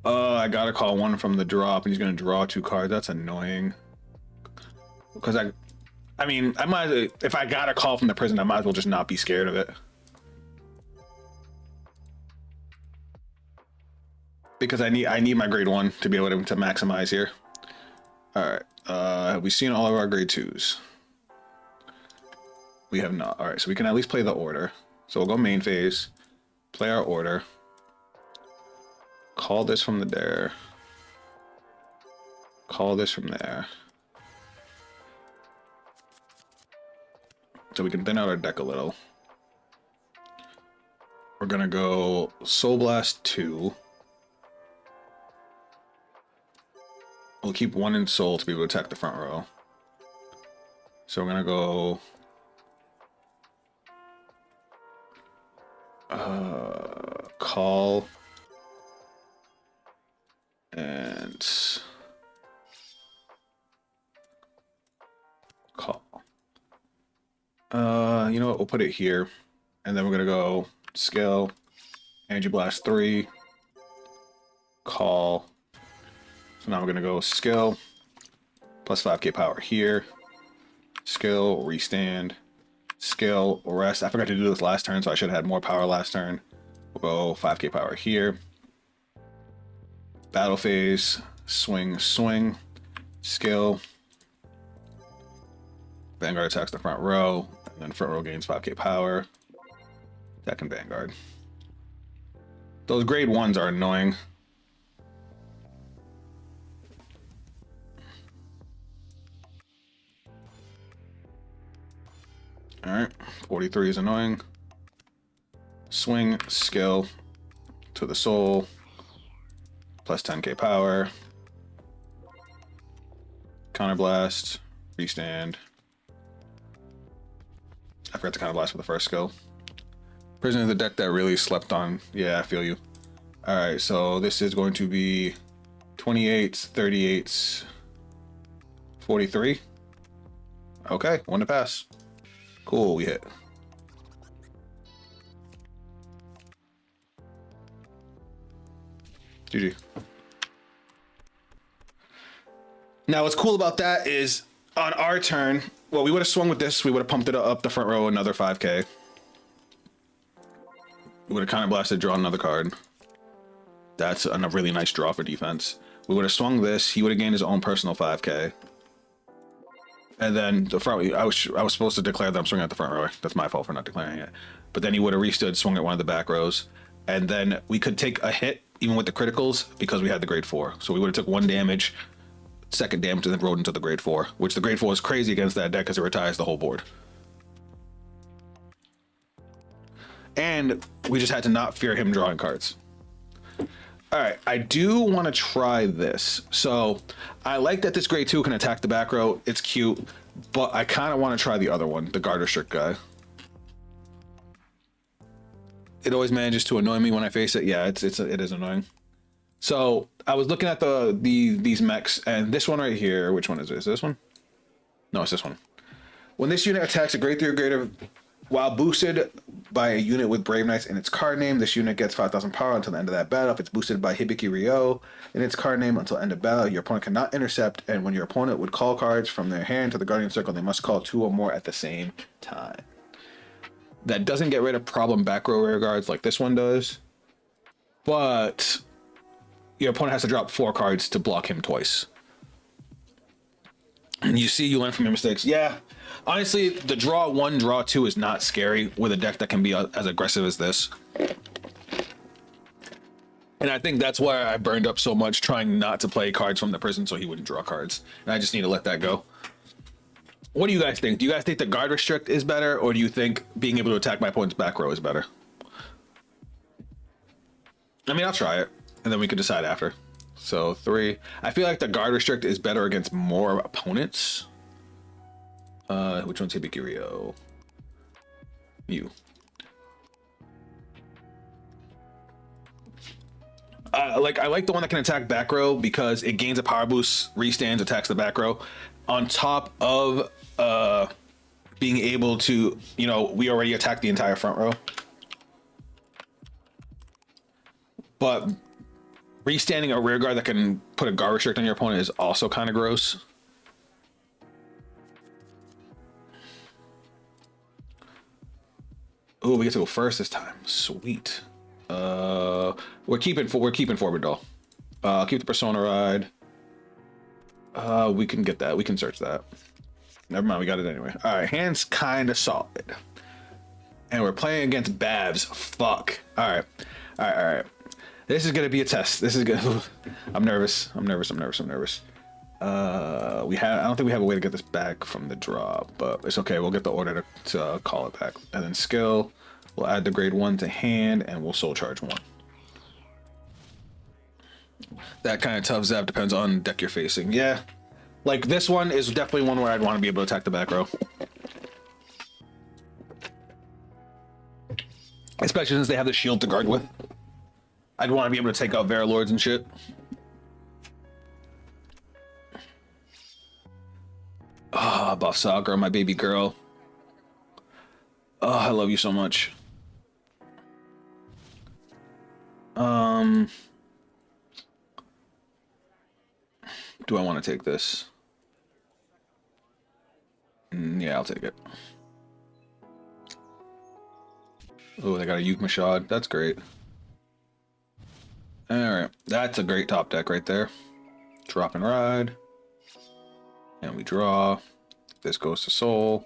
I gotta call one from the drop, and he's gonna draw 2 cards. That's annoying. Because I mean, I might, if I got a call from the prison, I might as well just not be scared of it. Because I need my grade 1 to be able to maximize here. All right, have we seen all of our grade 2s? We have not. All right, so we can at least play the order. So we'll go main phase, play our order, call this from there, call this from there. So we can thin out our deck a little. We're gonna go Soul Blast 2. We'll keep 1 in Soul to be able to attack the front row. So we're gonna go call and call. You know what? We'll put it here, and then we're gonna go skill, Energy Blast 3, call. So now we're gonna go skill plus 5k power here, skill, restand, skill, rest. I forgot to do this last turn, so I should have had more power last turn. We'll go 5k power here. Battle phase, swing, swing, skill. Vanguard attacks the front row, and then front row gains 5k power. Second Vanguard. Those grade 1s are annoying. Alright, 43 is annoying. Swing, skill to the soul, plus 10k power. Counterblast, restand. I forgot to counterblast for the first skill. Prison is the deck that really slept on. Yeah, I feel you. Alright, so this is going to be 28s, 38s, 43. Okay, 1 to pass. Cool, we hit. GG. Now, what's cool about that is on our turn, well, we would have swung with this. We would have pumped it up the front row another 5k. We would have counter blasted, draw another card. That's a really nice draw for defense. We would have swung this. He would have gained his own personal 5k. And then the front, I was supposed to declare that I'm swinging at the front row. That's my fault for not declaring it. But then he would have restood, swung at one of the back rows. And then we could take a hit, even with the criticals, because we had the grade 4. So we would have took 1 damage, second damage, and then rode into the grade 4. Which the grade 4 is crazy against that deck because it retires the whole board. And we just had to not fear him drawing cards. All right, I do want to try this. So I like that this grade 2 can attack the back row. It's cute, but I kind of want to try the other one, the guard restrict guy. It always manages to annoy me when I face it. Yeah, it is annoying. So I was looking at these mechs, and this one right here. Which one is it? Is this one? No, it's this one. When this unit attacks a grade 3 or greater, while boosted by a unit with Brave Knights in its card name, this unit gets 5,000 power until the end of that battle. If it's boosted by Hibiki Ryo in its card name until end of battle, your opponent cannot intercept, and when your opponent would call cards from their hand to the Guardian Circle, they must call 2 or more at the same time. That doesn't get rid of problem back row rear guards like this one does, but your opponent has to drop 4 cards to block him twice. And you see, you learn from your mistakes. Yeah. Honestly, the draw 1, draw 2 is not scary with a deck that can be as aggressive as this. And I think that's why I burned up so much trying not to play cards from the prison so he wouldn't draw cards. And I just need to let that go. What do you guys think? Do you guys think the guard restrict is better, or do you think being able to attack my opponent's back row is better? I mean, I'll try it, and then we can decide after. So 3. I feel like the guard restrict is better against more opponents. Which one's Hibiki Ryo? You. I like the one that can attack back row because it gains a power boost, restands, attacks the back row, on top of being able to, you know, we already attacked the entire front row. But restanding a rear guard that can put a guard restrict on your opponent is also kind of gross. Oh, we get to go first this time. Sweet. We're keeping forward doll. Keep the persona ride. We can get that. We can search that. Never mind, we got it anyway. All right, hand's kind of solid. And we're playing against Babs. Fuck. All right. This is gonna be a test. This is gonna. I'm nervous. I don't think we have a way to get this back from the drop, but it's okay. We'll get the order to call it back, and then skill. We'll add the grade 1 to hand, and we'll soul charge 1. That kind of tough zap depends on deck you're facing. Yeah, like this one is definitely one where I'd want to be able to attack the back row, especially since they have the shield to guard with. I'd want to be able to take out Varalords and shit. Ah, Buff Sakura, my baby girl. Oh, I love you so much. Do I want to take this? Yeah, I'll take it. Oh, they got a Yukma Shad. That's great. Alright, that's a great top deck right there. Drop and ride. And we draw. This goes to soul.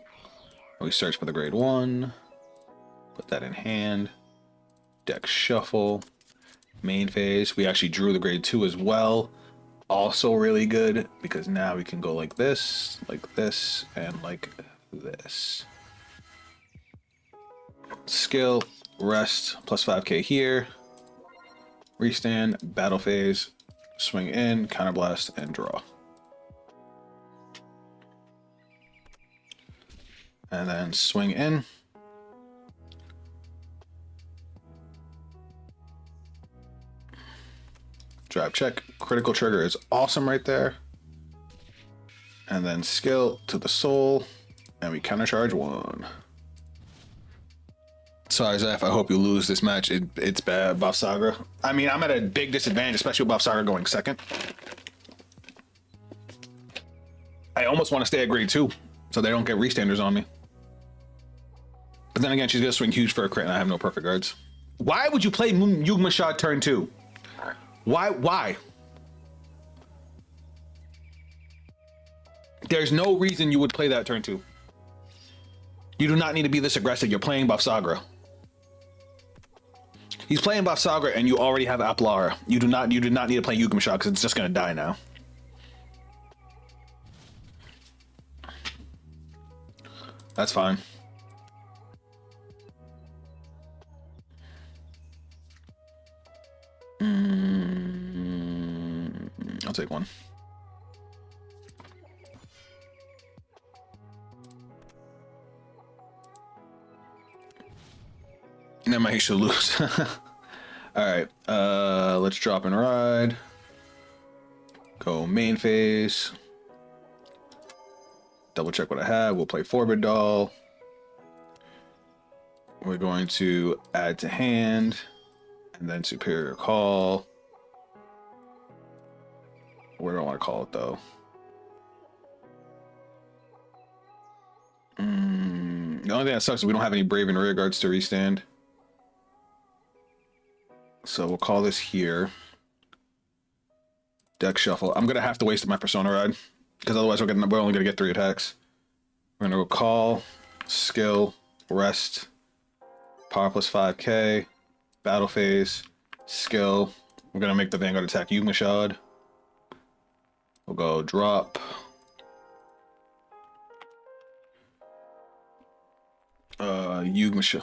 We search for the grade 1. Put that in hand. Deck shuffle. Main phase. We actually drew the grade 2 as well. Also really good because now we can go like this, and like this. Skill, rest, plus 5k here. Restand, battle phase, swing in, counterblast, and draw. And then swing in. Drive check. Critical trigger is awesome right there. And then skill to the soul. And we countercharge 1. Sorry, Zeph. I hope you lose this match. It's bad, Buff Saga. I mean, I'm at a big disadvantage, especially with Buff Saga going second. I almost want to stay at grade 2 so they don't get restanders on me. But then again, she's going to swing huge for a crit and I have no perfect guards. Why would you play Yugma Shad turn 2? Why? There's no reason you would play that turn 2. You do not need to be this aggressive. You're playing Buff Sagra. He's playing Buff Sagra and you already have Aplara. You do not need to play Yugma Shad because it's just gonna die now. That's fine. I'll take 1. Never mind, he should lose. Alright, let's drop and ride. Go main phase. Double check what I have. We'll play Forward Doll. We're going to add to hand. And then Superior Call. Where do I want to call it though? The only thing that sucks is we don't have any Braven rear guards to restand. So we'll call this here. Deck shuffle. I'm gonna have to waste my persona ride because otherwise we're only gonna get 3 attacks. We're gonna go call, skill, rest, power plus 5k, battle phase, skill. We're gonna make the Vanguard attack Yugma Shad. We'll go drop. Yugma Shad.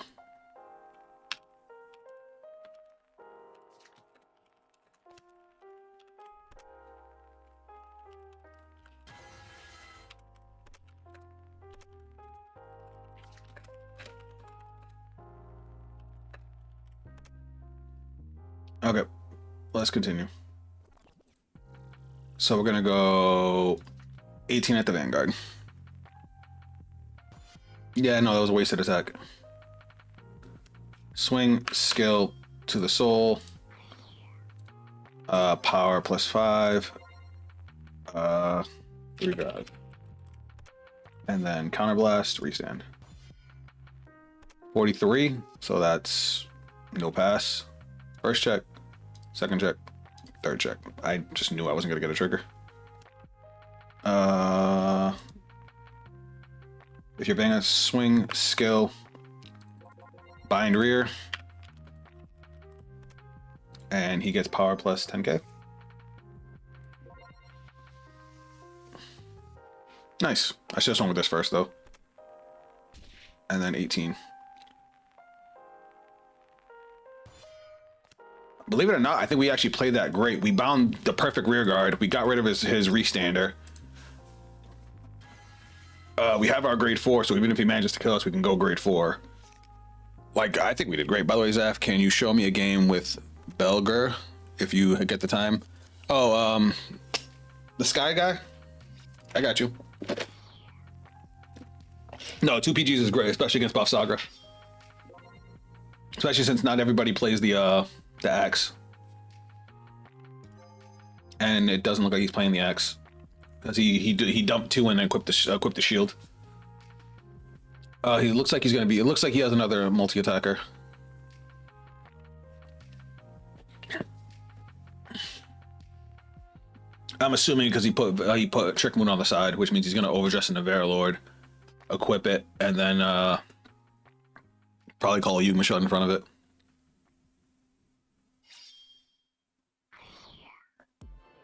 Okay, let's continue. So we're gonna go 18 at the Vanguard. Yeah, no, that was a wasted attack. Swing, skill to the soul. Power +5. 3 drive. And then counterblast, restand. 43, so that's no pass. First check, second check, third check. I just knew I wasn't gonna get a trigger. If you're banging a swing, skill, bind rear, and he gets power plus 10k. Nice. I should have swung with this first though. And then 18. Believe it or not, I think we actually played that great. We bound the perfect rear guard. We got rid of his restander. We have our grade 4, so even if he manages to kill us, we can go grade 4. Like, I think we did great. By the way, Zaf, can you show me a game with Belger if you get the time? Oh, the Sky guy? I got you. No, 2 PGs is great, especially against Buff Sagra. Especially since not everybody plays the axe. And it doesn't look like he's playing the axe. Because he dumped 2 and then equipped the shield. He looks like he's gonna be. It looks like he has another multi-attacker. I'm assuming because he put Trick Moon on the side, which means he's gonna overdress into Verilord, equip it, and then probably call a Yugma shot in front of it.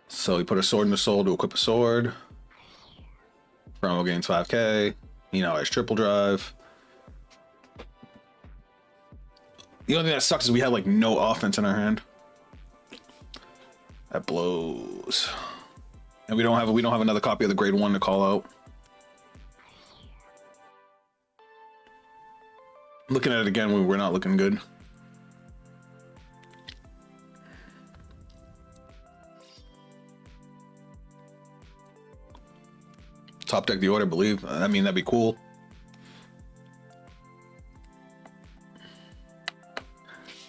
So he put a sword in the soul to equip a sword. Promo gains 5k. He now has triple drive. The only thing that sucks is we have like no offense in our hand. That blows. And we don't have another copy of the grade 1 to call out. Looking at it again, we're not looking good. Top deck the order, believe. I mean, that'd be cool.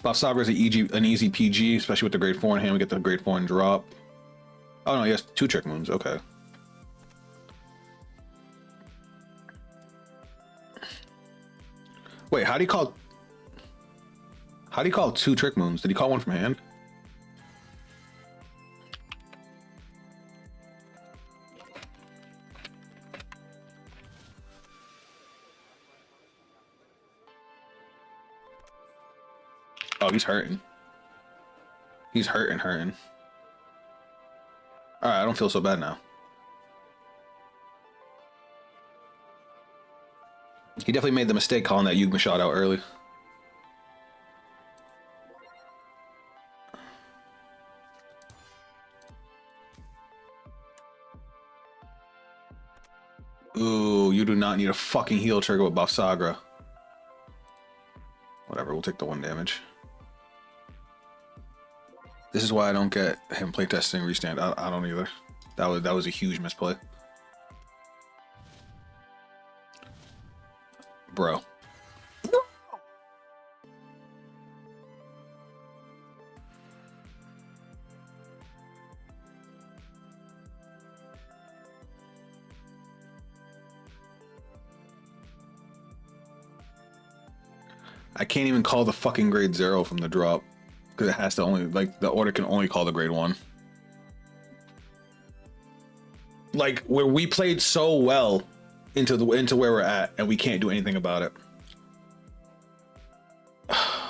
Buff Saga is an easy PG, especially with the grade 4 in hand. We get the grade 4 and drop. Oh no, he has 2 trick moons. Okay. Wait, how do you call 2 trick moons? Did he call one from hand? Oh, he's hurting. He's hurting. Alright, I don't feel so bad now. He definitely made the mistake calling that Yugma shot out early. Ooh, you do not need a fucking heal trigger with Buff Sagra. Whatever, we'll take the 1 damage. This is why I don't get him playtesting restand. I don't either. That was a huge misplay. Bro. I can't even call the fucking grade 0 from the drop. Because it has to only, like, the order can only call the grade 1. Like, where we played so well into where we're at, and we can't do anything about it.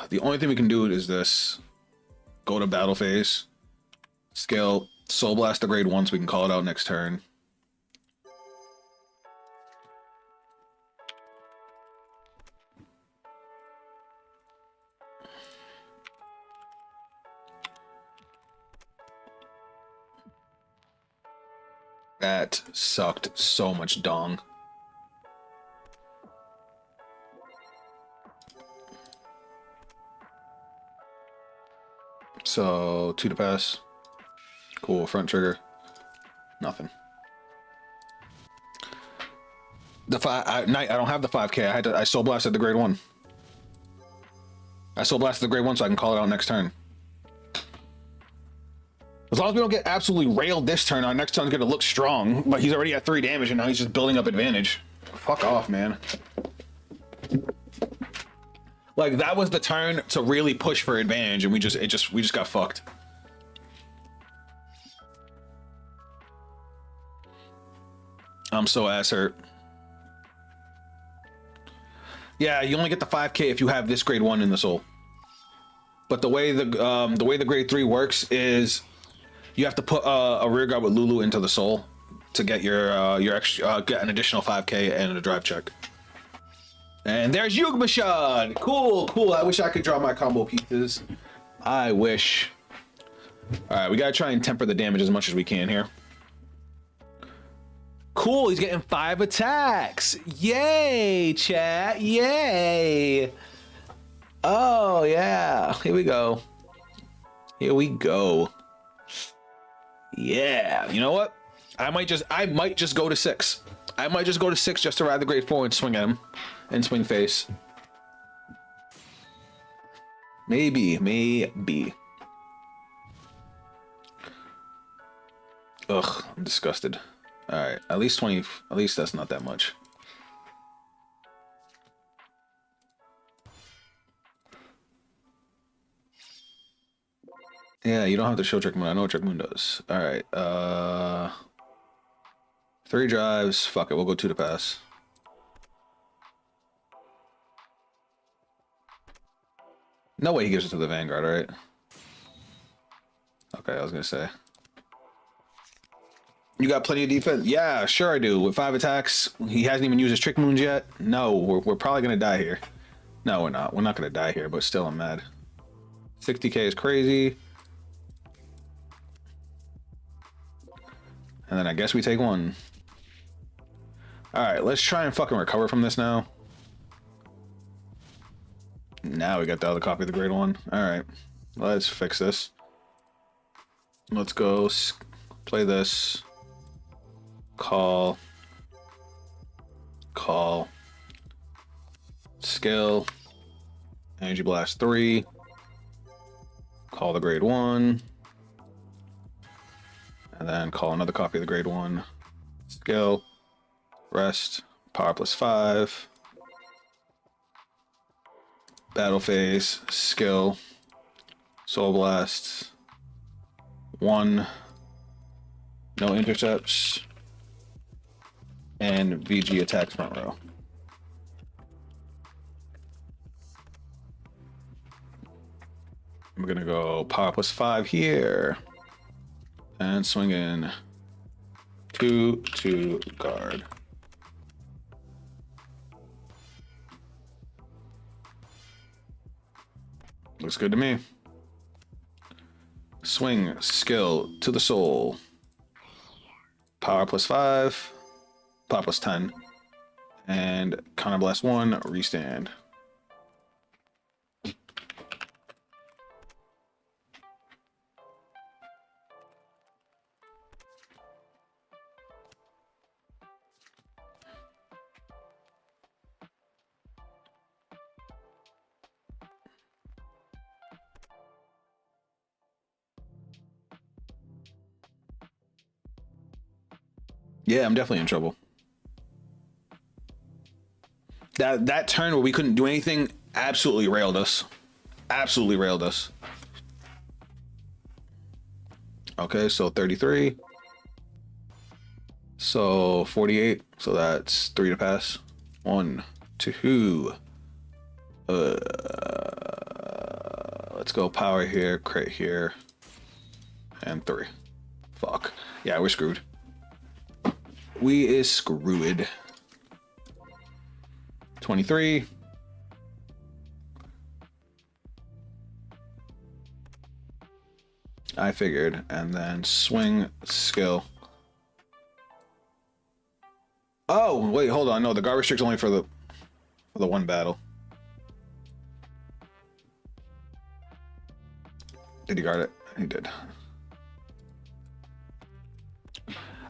The only thing we can do is this. Go to battle phase. Scale Soul Blast to grade 1 so we can call it out next turn. That sucked so much dong. So 2 to pass. Cool, front trigger. Nothing. I don't have the 5K. I soul blasted the grade 1. I soul blasted the grade 1 so I can call it out next turn. As long as we don't get absolutely railed this turn, our next turn's gonna look strong. But he's already at 3 damage and now he's just building up advantage. Fuck off, man. Like, that was the turn to really push for advantage, and we just got fucked. I'm so ass hurt. Yeah, you only get the 5K if you have this grade 1 in the soul. But the way the grade 3 works is you have to put a rear guard with Lulu into the soul to get your extra get an additional 5K and a drive check. And there's Yugmashad. Cool. I wish I could draw my combo pieces. I wish. All right, we gotta try and temper the damage as much as we can here. Cool, he's getting 5 attacks. Yay, chat. Yay. Oh yeah. Here we go. Yeah. You know what? I might just go to 6. I might just go to 6 just to ride the grade 4 and swing at him. And swing face. Maybe. Ugh, I'm disgusted. Alright, at least 20, at least that's not that much. Yeah, you don't have to show Trick Moon. I know what Trick Moon does. Alright, 3 drives. Fuck it, we'll go 2 to pass. No way he gives it to the Vanguard, right? Okay, I was gonna say. You got plenty of defense? Yeah, sure I do. With 5 attacks, he hasn't even used his Trick Moons yet. No, we're probably gonna die here. No, we're not. We're not gonna die here, but still I'm mad. 60k is crazy. And then I guess we take 1. Alright, let's try and fucking recover from this now. Now we got the other copy of the grade 1. Alright, let's fix this. Let's go play this. Call. Skill. Energy Blast 3. Call the grade 1. And then call another copy of the grade 1. Skill. Rest. Power plus 5. Battle phase, skill, soul blast, 1, no intercepts, and VG attack front row. I'm gonna go power plus 5 here, and swing in 2 to guard. Looks good to me. Swing, skill, to the soul. Power plus 5. Power plus 10. And counter blast 1, restand. Yeah, I'm definitely in trouble. That turn where we couldn't do anything absolutely railed us. Absolutely railed us. Okay, so 33. So 48. So that's 3 to pass. 1, 2. Let's go power here, crit here, and 3. Fuck. Yeah, we're screwed. We is screwed. 23. I figured. And then swing, skill. Oh, wait, hold on. No, the guard restrict's only for the 1 battle. Did he guard it? He did.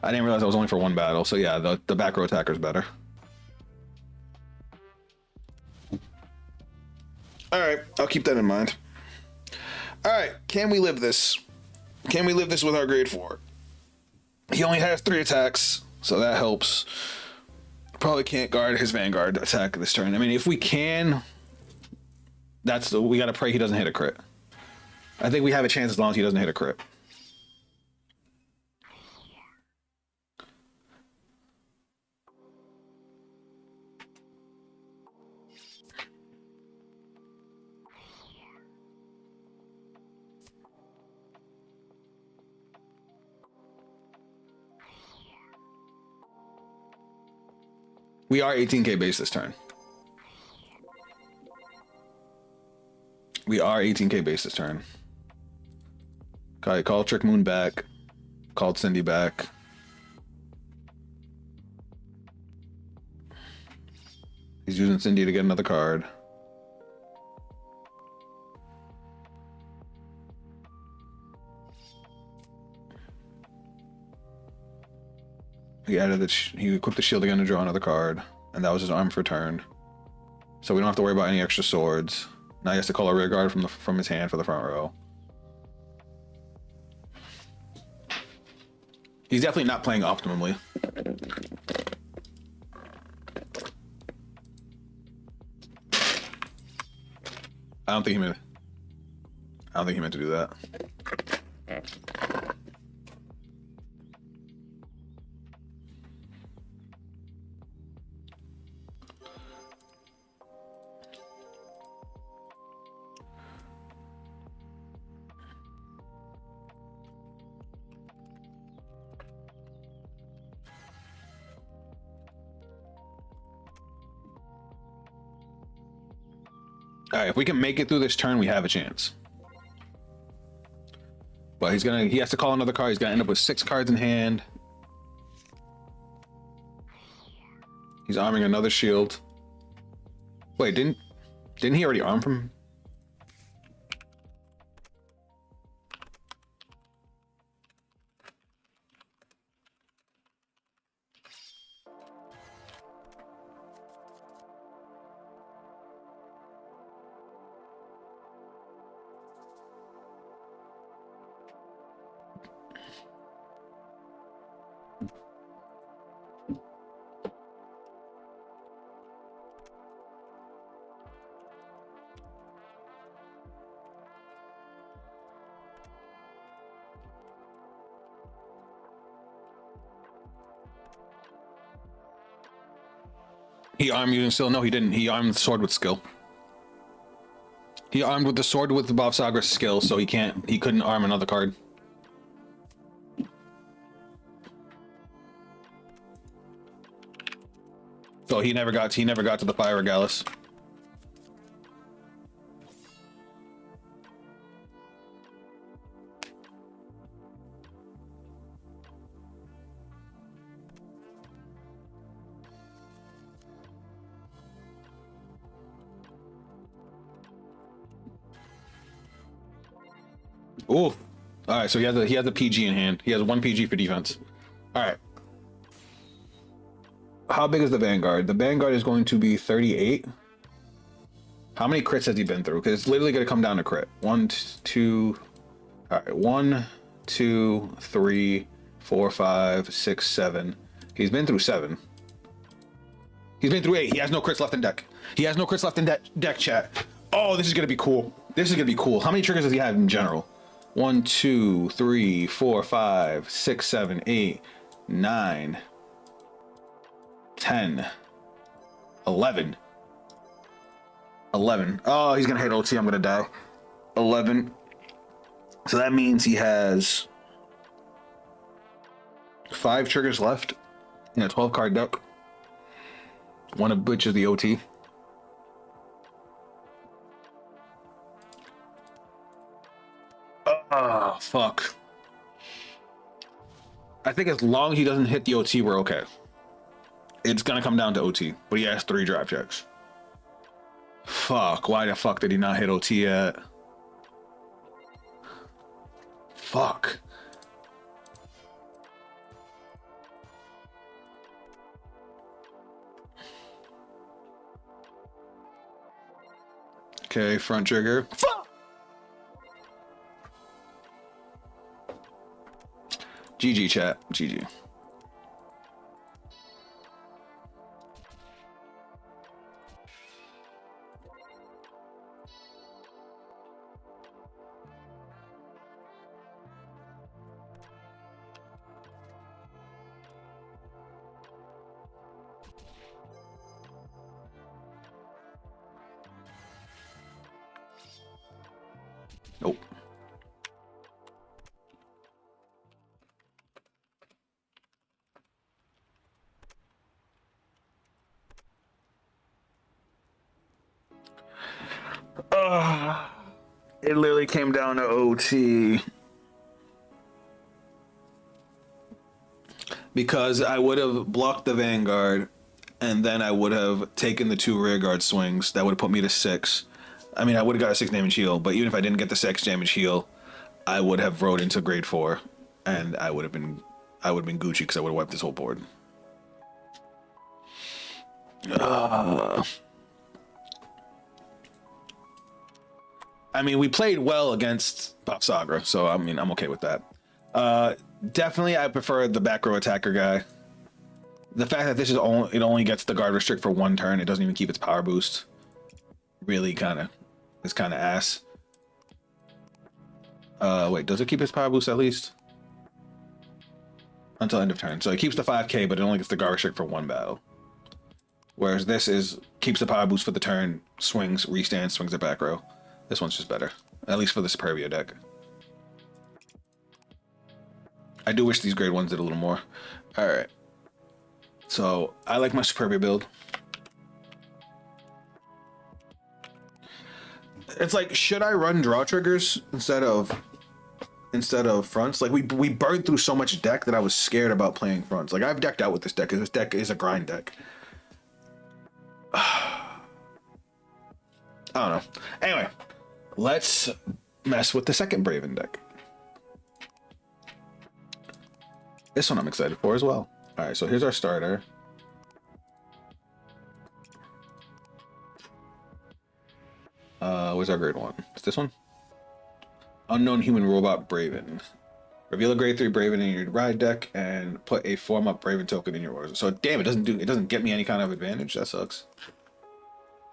I didn't realize that was only for 1 battle. So yeah, the back row attacker's better. All right, I'll keep that in mind. All right, can we live this? Can we live this with our grade 4? He only has 3 attacks, so that helps. Probably can't guard his Vanguard attack this turn. I mean, if we can, we gotta pray he doesn't hit a crit. I think we have a chance as long as he doesn't hit a crit. We are 18k base this turn. We are 18k base this turn. Okay, call Trick Moon back. Called Cindy back. He's using Cindy to get another card. He equipped the shield again to draw another card, and that was his arm for turn. So we don't have to worry about any extra swords. Now he has to call a rear guard from his hand for the front row. He's definitely not playing optimally. I don't think he meant to do that. All right, if we can make it through this turn, we have a chance. But he has to call another card. He's gonna end up with 6 cards in hand. He's arming another shield. Wait, didn't he already arm from? He armed using skill? No, he didn't. He armed the sword with skill. He armed with the sword with the Bob Sagra's skill, so he couldn't arm another card. So he never got to the Fire Regalis. Ooh. All right, so he has a PG in hand. He has 1 PG for defense. All right. How big is the Vanguard? The Vanguard is going to be 38. How many crits has he been through? Because it's literally going to come down to crit. 1, 2. All right. 1, 2, 3, 4, 5, 6, 7. He's been through 7. He's been through 8. He has no crits left in deck. He has no crits left in deck, chat. Oh, this is going to be cool. This is going to be cool. How many triggers does he have in general? 1, 2, 3, 4, 5, 6, 7, 8, 9, 10, 11. 11. Oh, he's going to hit OT. I'm going to die. 11. So that means he has 5 triggers left in a 12 card deck. One of which is the OT. Oh, fuck. I think as long as he doesn't hit the OT, we're okay. It's gonna come down to OT, but he has 3 drop checks. Fuck, why the fuck did he not hit OT yet? Fuck. Okay, front trigger. Fuck! GG, chat. GG. Nope. It literally came down to OT. Because I would have blocked the Vanguard, and then I would have taken the 2 rearguard swings. That would have put me to 6. I mean, I would have got a 6 damage heal, but even if I didn't get the 6 damage heal, I would have rode into grade 4, and I would have been Gucci because I would have wiped this whole board. I mean, we played well against Pop Sagra, so I mean, I'm okay with that. Definitely, I prefer the back row attacker guy. The fact that this is only gets the guard restrict for 1 turn, it doesn't even keep its power boost. Really is kind of ass. Wait, does it keep its power boost at least? Until end of turn. So it keeps the 5k, but it only gets the guard restrict for 1 battle. Whereas this keeps the power boost for the turn, swings, restands, swings at back row. This one's just better. At least for the Superbia deck. I do wish these grade 1s did a little more. Alright. So, I like my Superbia build. It's like, should I run draw triggers instead of fronts? Like, we burned through so much deck that I was scared about playing fronts. Like, I've decked out with this deck, because this deck is a grind deck. I don't know. Anyway, let's mess with the second Braven deck. This one I'm excited for as well. All right, so here's our starter. Where's our grade 1? It's this one? Unknown Human Robot Braven. Reveal a grade 3 Braven in your ride deck and put a form up Braven token in your orders. So damn, it doesn't get me any kind of advantage. That sucks.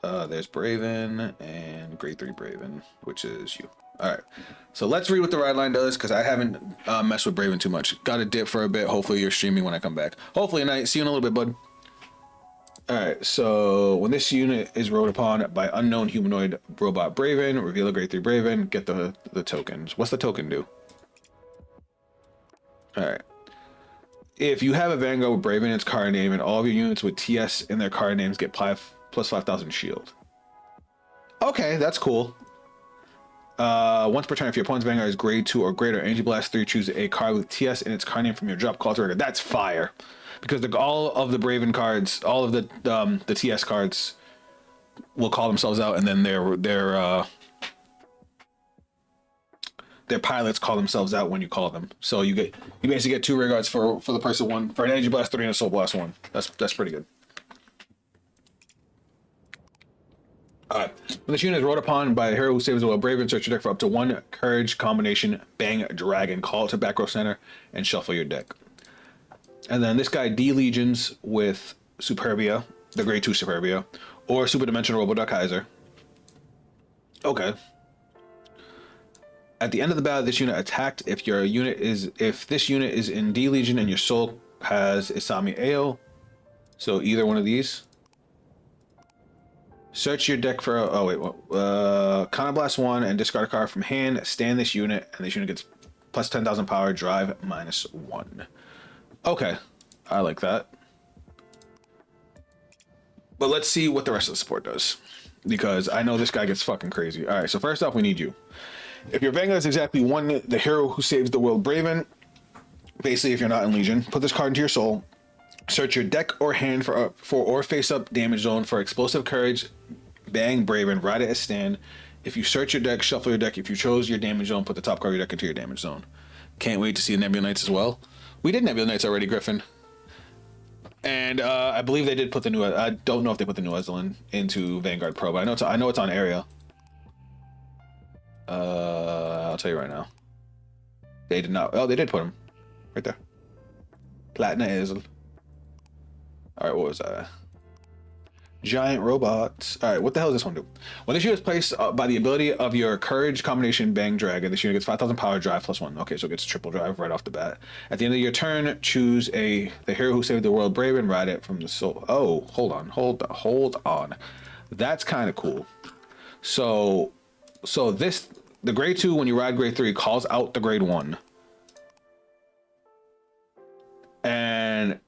There's Braven and grade 3 Braven, which is you. All right, so let's read what the ride line does, because I haven't messed with Braven too much. Got to dip for a bit. Hopefully you're streaming when I come back. Hopefully tonight. See you in a little bit, bud. All right, so when this unit is rode upon by unknown humanoid robot Braven, reveal a grade 3 Braven, get the tokens. What's the token do? All right. If you have a Vanguard with Braven in its card name, and all of your units with TS in their card names get plus 5,000 shield. Okay, that's cool. Once per turn, if your opponent's Vanguard is grade 2 or greater, Energy Blast 3, choose a card with TS in its card name from your drop call trigger. That's fire. Because all of the Braven cards, all of the TS cards will call themselves out, and then their pilots call themselves out when you call them. So you basically get 2 rear guards for the person 1, for an Energy Blast 3 and a Soul Blast 1. That's pretty good. Alright, when this unit is rode upon by a hero who saves the world Braven, search your deck for up to 1 courage combination, bang dragon, call it to back row center, and shuffle your deck. And then this guy D-Legions with Superbia, the grade 2 Superbia, or Super Dimensional Roboduck Kaiser. Okay. At the end of the battle, this unit attacked if this unit is in D-Legion and your soul has Isami Ao. So either one of these. Search your deck for Counterblast 1 and discard a card from hand. Stand this unit, and this unit gets plus 10,000 power, drive -1. Okay, I like that. But let's see what the rest of the support does, because I know this guy gets fucking crazy. All right, so first off, we need you. If your Vanguard is exactly 1, the hero who saves the world Braven, basically if you're not in Legion, put this card into your soul. Search your deck or hand for or face-up damage zone for explosive courage, bang Braven, ride it as stand. If you search your deck, shuffle your deck. If you chose your damage zone, put the top card of your deck into your damage zone. Can't wait to see Nebula Knights as well. We did Nebula Knights already, Griffin. And I believe they did put the new. I don't know if they put the new Ezelin into Vanguard Pro, but I know it's on area. I'll tell you right now. They did not. Oh, they did put him right there. Platinum Isle. All right, what was that? Giant robots. All right, what the hell does this one do? When this unit is placed by the ability of your courage combination bang dragon, this unit gets 5,000 power, drive +1. Okay, so it gets triple drive right off the bat. At the end of your turn, choose the hero who saved the world brave and ride it from the soul. Oh, hold on. That's kind of cool. So this, the grade 2, when you ride grade 3, calls out the grade 1. And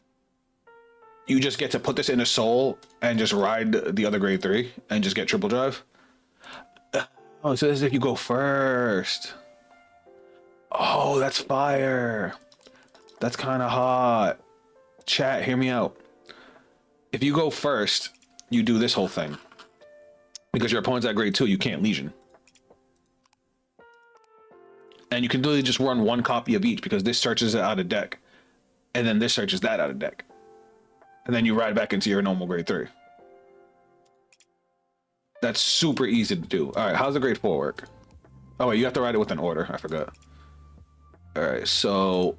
you just get to put this in a soul and just ride the other grade 3 and just get triple drive. Oh, so this is if you go first. Oh, that's fire. That's kind of hot. Chat, hear me out. If you go first, you do this whole thing. Because your opponent's at grade 2, you can't Legion. And you can literally just run one copy of each because this searches it out of deck. And then this searches that out of deck. And then you ride back into your normal grade 3. That's super easy to do. All right, how's the grade 4 work? Oh wait, you have to ride it with an order. I forgot. All right, so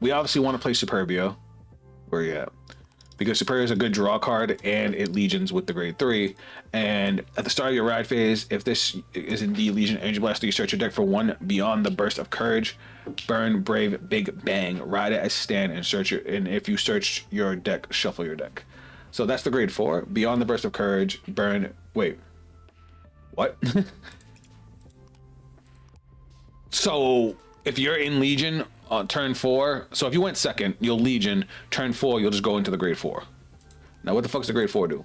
we obviously want to play Superbia. Where you at? Because Superbia is a good draw card and it legions with the grade 3. And at the start of your ride phase, if this is indeed Legion Energy Blast, you search your deck for 1 beyond the burst of courage. Burn, brave, big bang, ride it as stand, and search your. And if you search your deck, shuffle your deck. So that's the grade 4. Beyond the burst of courage, burn. Wait, what? So if you're in Legion on turn 4, so if you went second, you'll Legion. Turn 4, you'll just go into the grade 4. Now, what the fuck's the grade 4 do?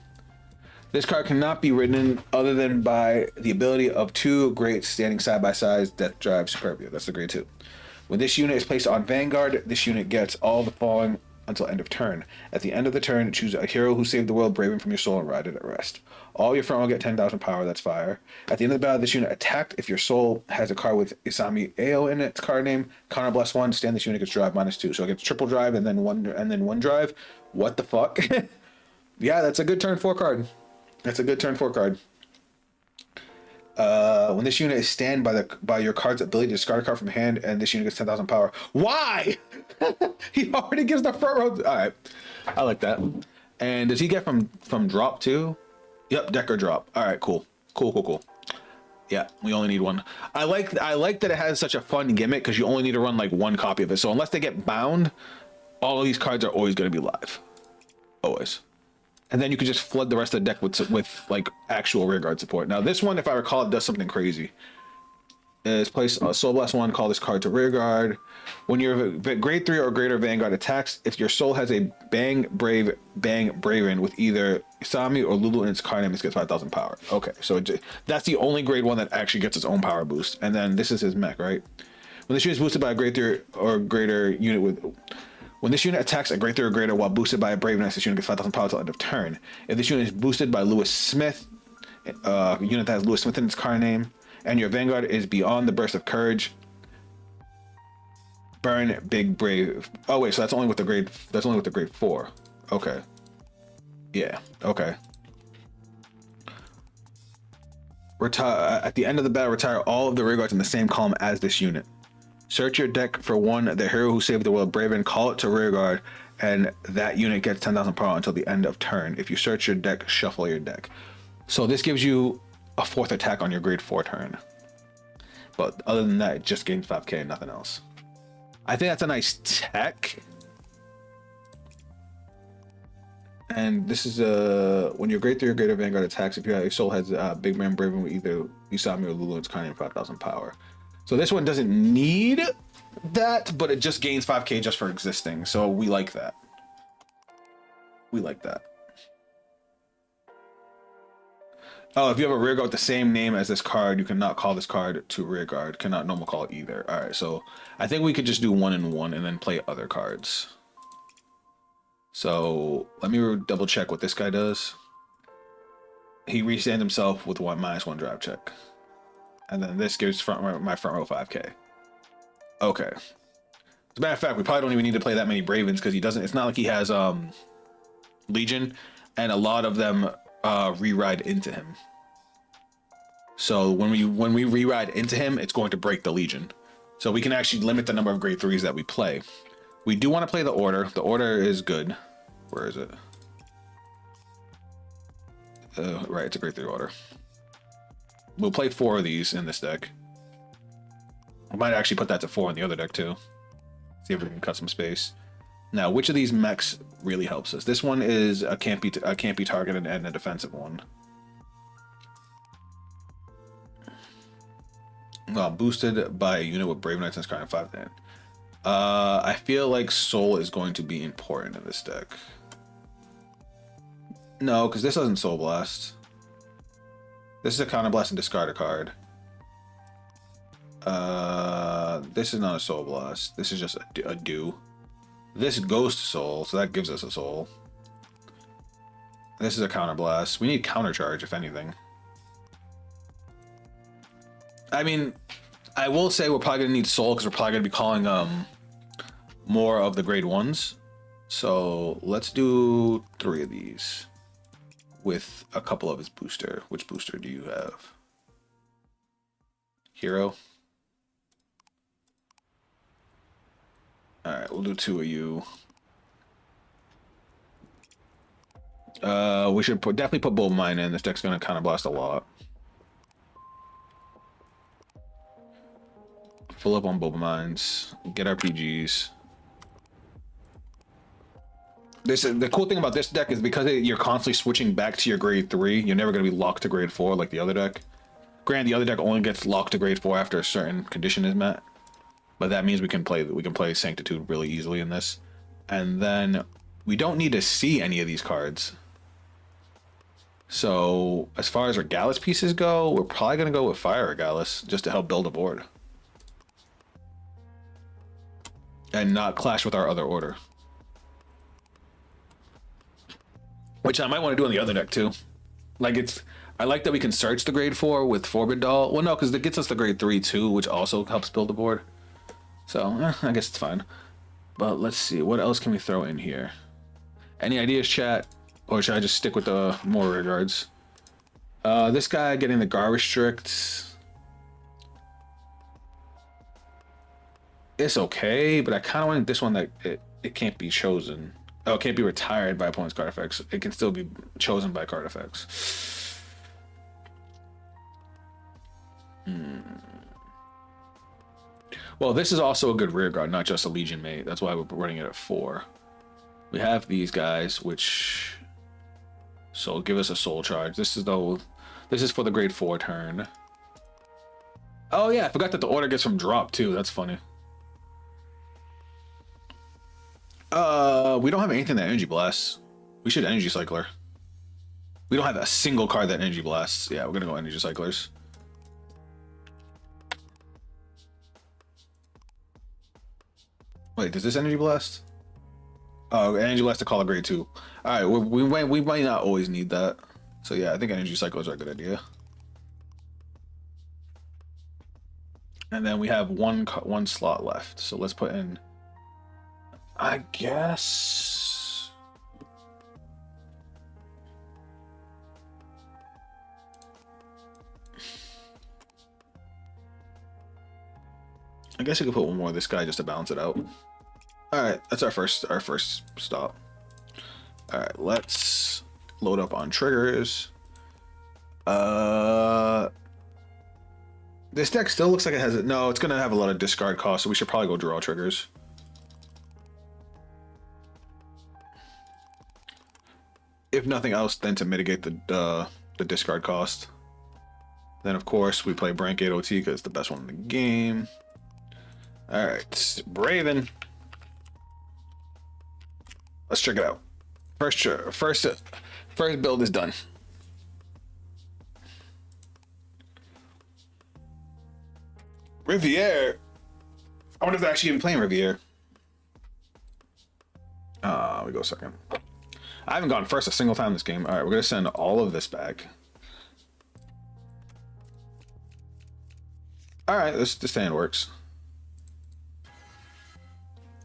This card cannot be written other than by the ability of 2 greats standing side by side that drive Superbia. That's the grade 2. When this unit is placed on Vanguard, this unit gets all the following until end of turn. At the end of the turn, choose a hero who saved the world Braven from your soul and ride it at rest. All your front will get 10,000 power, that's fire. At the end of the battle, this unit attacked if your soul has a card with Isami Ao in its card name. Counter +1, stand this unit gets drive -2. So it gets triple drive and then one drive. What the fuck? Yeah, that's a good turn 4 card. That's a good turn 4 card. When this unit is stand by your card's ability to discard a card from hand, and this unit gets 10,000 power. Why? He already gives the front row. All right, I like that. And does he get from drop too? Yep, deck or drop. All right, cool. Yeah, we only need 1. I like that it has such a fun gimmick because you only need to run like 1 copy of it. So unless they get bound, all of these cards are always going to be live, always. And then you can just flood the rest of the deck with like actual rearguard support. Now this one, if I recall, it does something crazy. It's place Soul Blast 1, call this card to rearguard. When your grade 3 or greater Vanguard attacks, if your soul has a bang Braven with either Isami or Lulu in its card name, it gets 5,000 power. Okay, so that's the only grade 1 that actually gets its own power boost. And then this is his mech, right? When this unit is boosted by a grade 3 or greater unit with... When this unit attacks a grade 3 or greater while boosted by a Braveness, this unit gets 5,000 power until end of turn. If this unit is boosted by Lewis Smith, a unit that has Lewis Smith in its card name, and your Vanguard is beyond the burst of courage, burn big brave. Oh wait, so that's only with the grade. That's only with the grade 4. Okay. Yeah. Okay. Retire at the end of the battle. Retire all of the rearguards in the same column as this unit. Search your deck for 1, the hero who saved the world Braven, call it to rearguard, and that unit gets 10,000 power until the end of turn. If you search your deck, shuffle your deck. So this gives you a 4th attack on your grade 4 turn. But other than that, it just gains 5k and nothing else. I think that's a nice tech. And this is when your grade 3 or greater Vanguard attacks, if your soul has Big Man Braven with either Isami or Lulu, it's kind of 5,000 power. So this one doesn't need that, but it just gains 5k just for existing. So we like that. We like that. Oh, if you have a rearguard with the same name as this card, you cannot call this card to rearguard. Cannot normal call it either. All right, so I think we could just do 1 and 1 and then play other cards. So let me double check what this guy does. He restands himself with -1 drive check. And then this gives my front row 5k. Okay. As a matter of fact, we probably don't even need to play that many Bravens because he doesn't. It's not like he has Legion, and a lot of them re-ride into him. So when we re-ride into him, it's going to break the Legion. So we can actually limit the number of grade 3s that we play. We do want to play the Order. The Order is good. Where is it? Right, it's a grade 3 Order. We'll play 4 of these in this deck. I might actually put that to 4 in the other deck too. See if we can cut some space. Now, which of these mechs really helps us? This one is a can't be targeted and a defensive one. Boosted by a unit with Brave Knights and Scarlet 5 then. I feel like Soul is going to be important in this deck. No, because this doesn't Soul Blast. This is a Counter Blast and discard a card. This is not a Soul Blast. This is just a do. This goes to Soul, so that gives us a Soul. This is a Counter Blast. We need Counter Charge, if anything. I mean, I will say we're probably gonna need Soul because we're probably gonna be calling more of the grade 1s. So let's do 3 of these with a couple of his booster. Which booster do you have? Hero. All right, we'll do 2 of you. We should definitely put Bulb Mine in. This deck's gonna kind of blast a lot. Fill up on Bulb Mines. Get RPGs. The cool thing about this deck is because you're constantly switching back to your grade 3, you're never going to be locked to grade 4 like the other deck. Granted, the other deck only gets locked to grade 4 after a certain condition is met, but that means we can play Sanctitude really easily in this. And then we don't need to see any of these cards. So as far as Regalis pieces go, we're probably going to go with Fire Regalis just to help build a board and not clash with our other order. Which I might want to do on the other deck too. Like I like that we can search the grade 4 with Forbid Doll. Well, no, because it gets us the grade 3 too, which also helps build the board. So I guess it's fine. But let's see, what else can we throw in here? Any ideas, chat? Or should I just stick with the more rear guards? This guy getting the Gar Restrict. It's okay, but I kind of want this one that it can't be chosen. Oh, it can't be retired by opponent's card effects. It can still be chosen by card effects. Well, this is also a good rear guard, not just a Legion mate. That's why we're running it at 4. We have these guys, which so give us a soul charge. This is for the grade 4 turn. Oh yeah, I forgot that the order gets from drop too. That's funny. We don't have anything that energy blasts. We should energy cycler. We don't have a single card that energy blasts. Yeah, we're gonna go energy cyclers. Wait, does this energy blast? Oh, energy blast to call a grade 2. All right, we might not always need that. So yeah, I think energy cyclers are a good idea. And then we have one slot left. So let's put in, I guess. I guess I could put one more of this guy just to balance it out. All right, that's our first stop. All right, let's load up on triggers. This deck still looks like it has it. No, it's gonna have a lot of discard costs, so we should probably go draw triggers. If nothing else, then to mitigate the discard cost. Then of course we play Brank 8 OT because it's the best one in the game. All right, Braven. Let's check it out. First build is done. Riviere. I wonder if they're actually even playing Riviere. We go second. I haven't gone first a single time this game. All right, we're gonna send all of this back. All right, this hand works.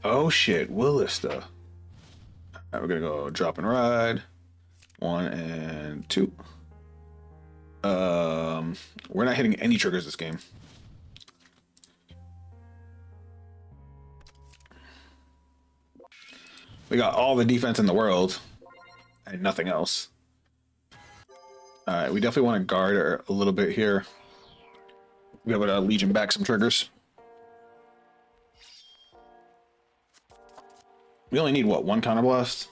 Oh shit, Willista. All right, we're gonna go drop and ride. 1 and 2. We're not hitting any triggers this game. We got all the defense in the world and nothing else. All right, we definitely want to guard a little bit here. Be able to Legion back some triggers. We only need what, one counterblast?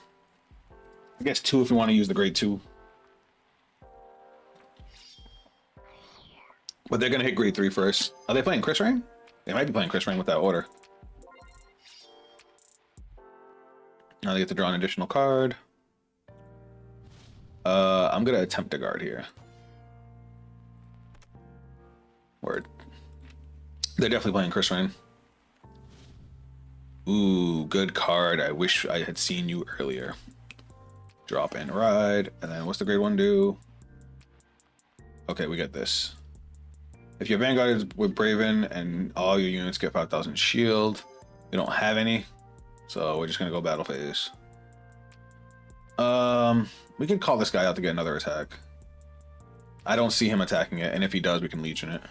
I guess two if we want to use the grade 2. But they're gonna hit grade 3 first. Are they playing Chris Rain? They might be playing Chris Rain with that order. Now they get to draw an additional card. I'm gonna attempt to guard here. Word. They're definitely playing Chris Rain. Ooh, good card. I wish I had seen you earlier. Drop and ride. And then what's the grade 1 do? Okay, we get this. If your Vanguard is with Braven and all your units get 5,000 shield, we don't have any. So we're just gonna go battle phase. We could call this guy out to get another attack. I don't see him attacking it, and if he does, we can Legion it.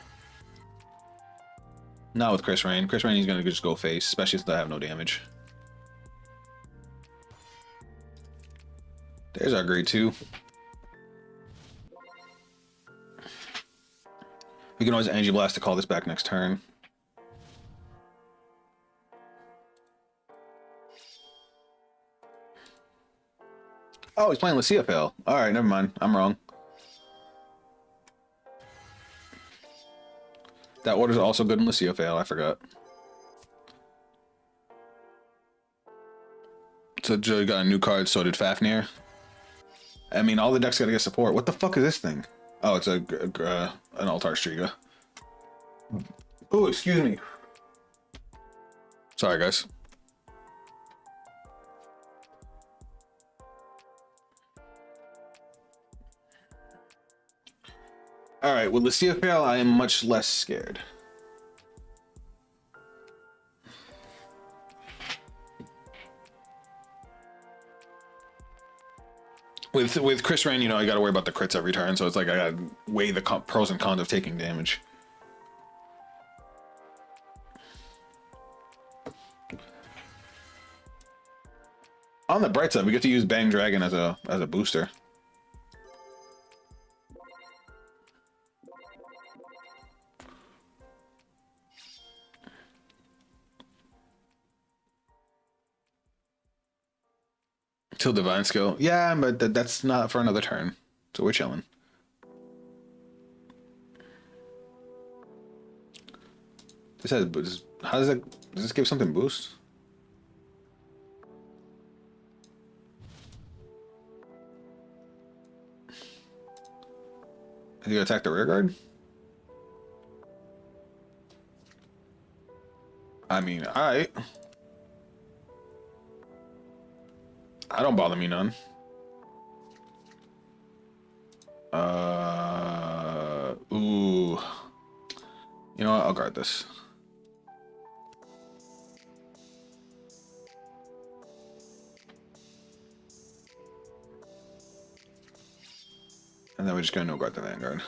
Not with Chris Rain. Chris Rain, he's gonna just go face, especially since I have no damage. There's our grade 2. We can always Energy Blast to call this back next turn. Oh, he's playing Lucia Fail. Alright, never mind. I'm wrong. That order's also good in Lucia Fail, I forgot. So Joey got a new card, so did Fafnir. I mean, all the decks gotta get support. What the fuck is this thing? Oh, it's an Altar Striga. Oh, excuse me. Sorry, guys. Alright, with Lucia Fail, I am much less scared. With Chris Rain, you know, I gotta worry about the crits every turn, so it's like I gotta weigh the pros and cons of taking damage. On the bright side, we get to use Bang Dragon as a booster. Till Divine Skill. Yeah, but that's not for another turn. So we're chilling. This has... How does that... Does this give something boost? Is he gonna attack the rear guard? I mean, alright. I don't bother me none. Ooh. You know what? I'll guard this. And then we're just gonna no guard the Vanguard.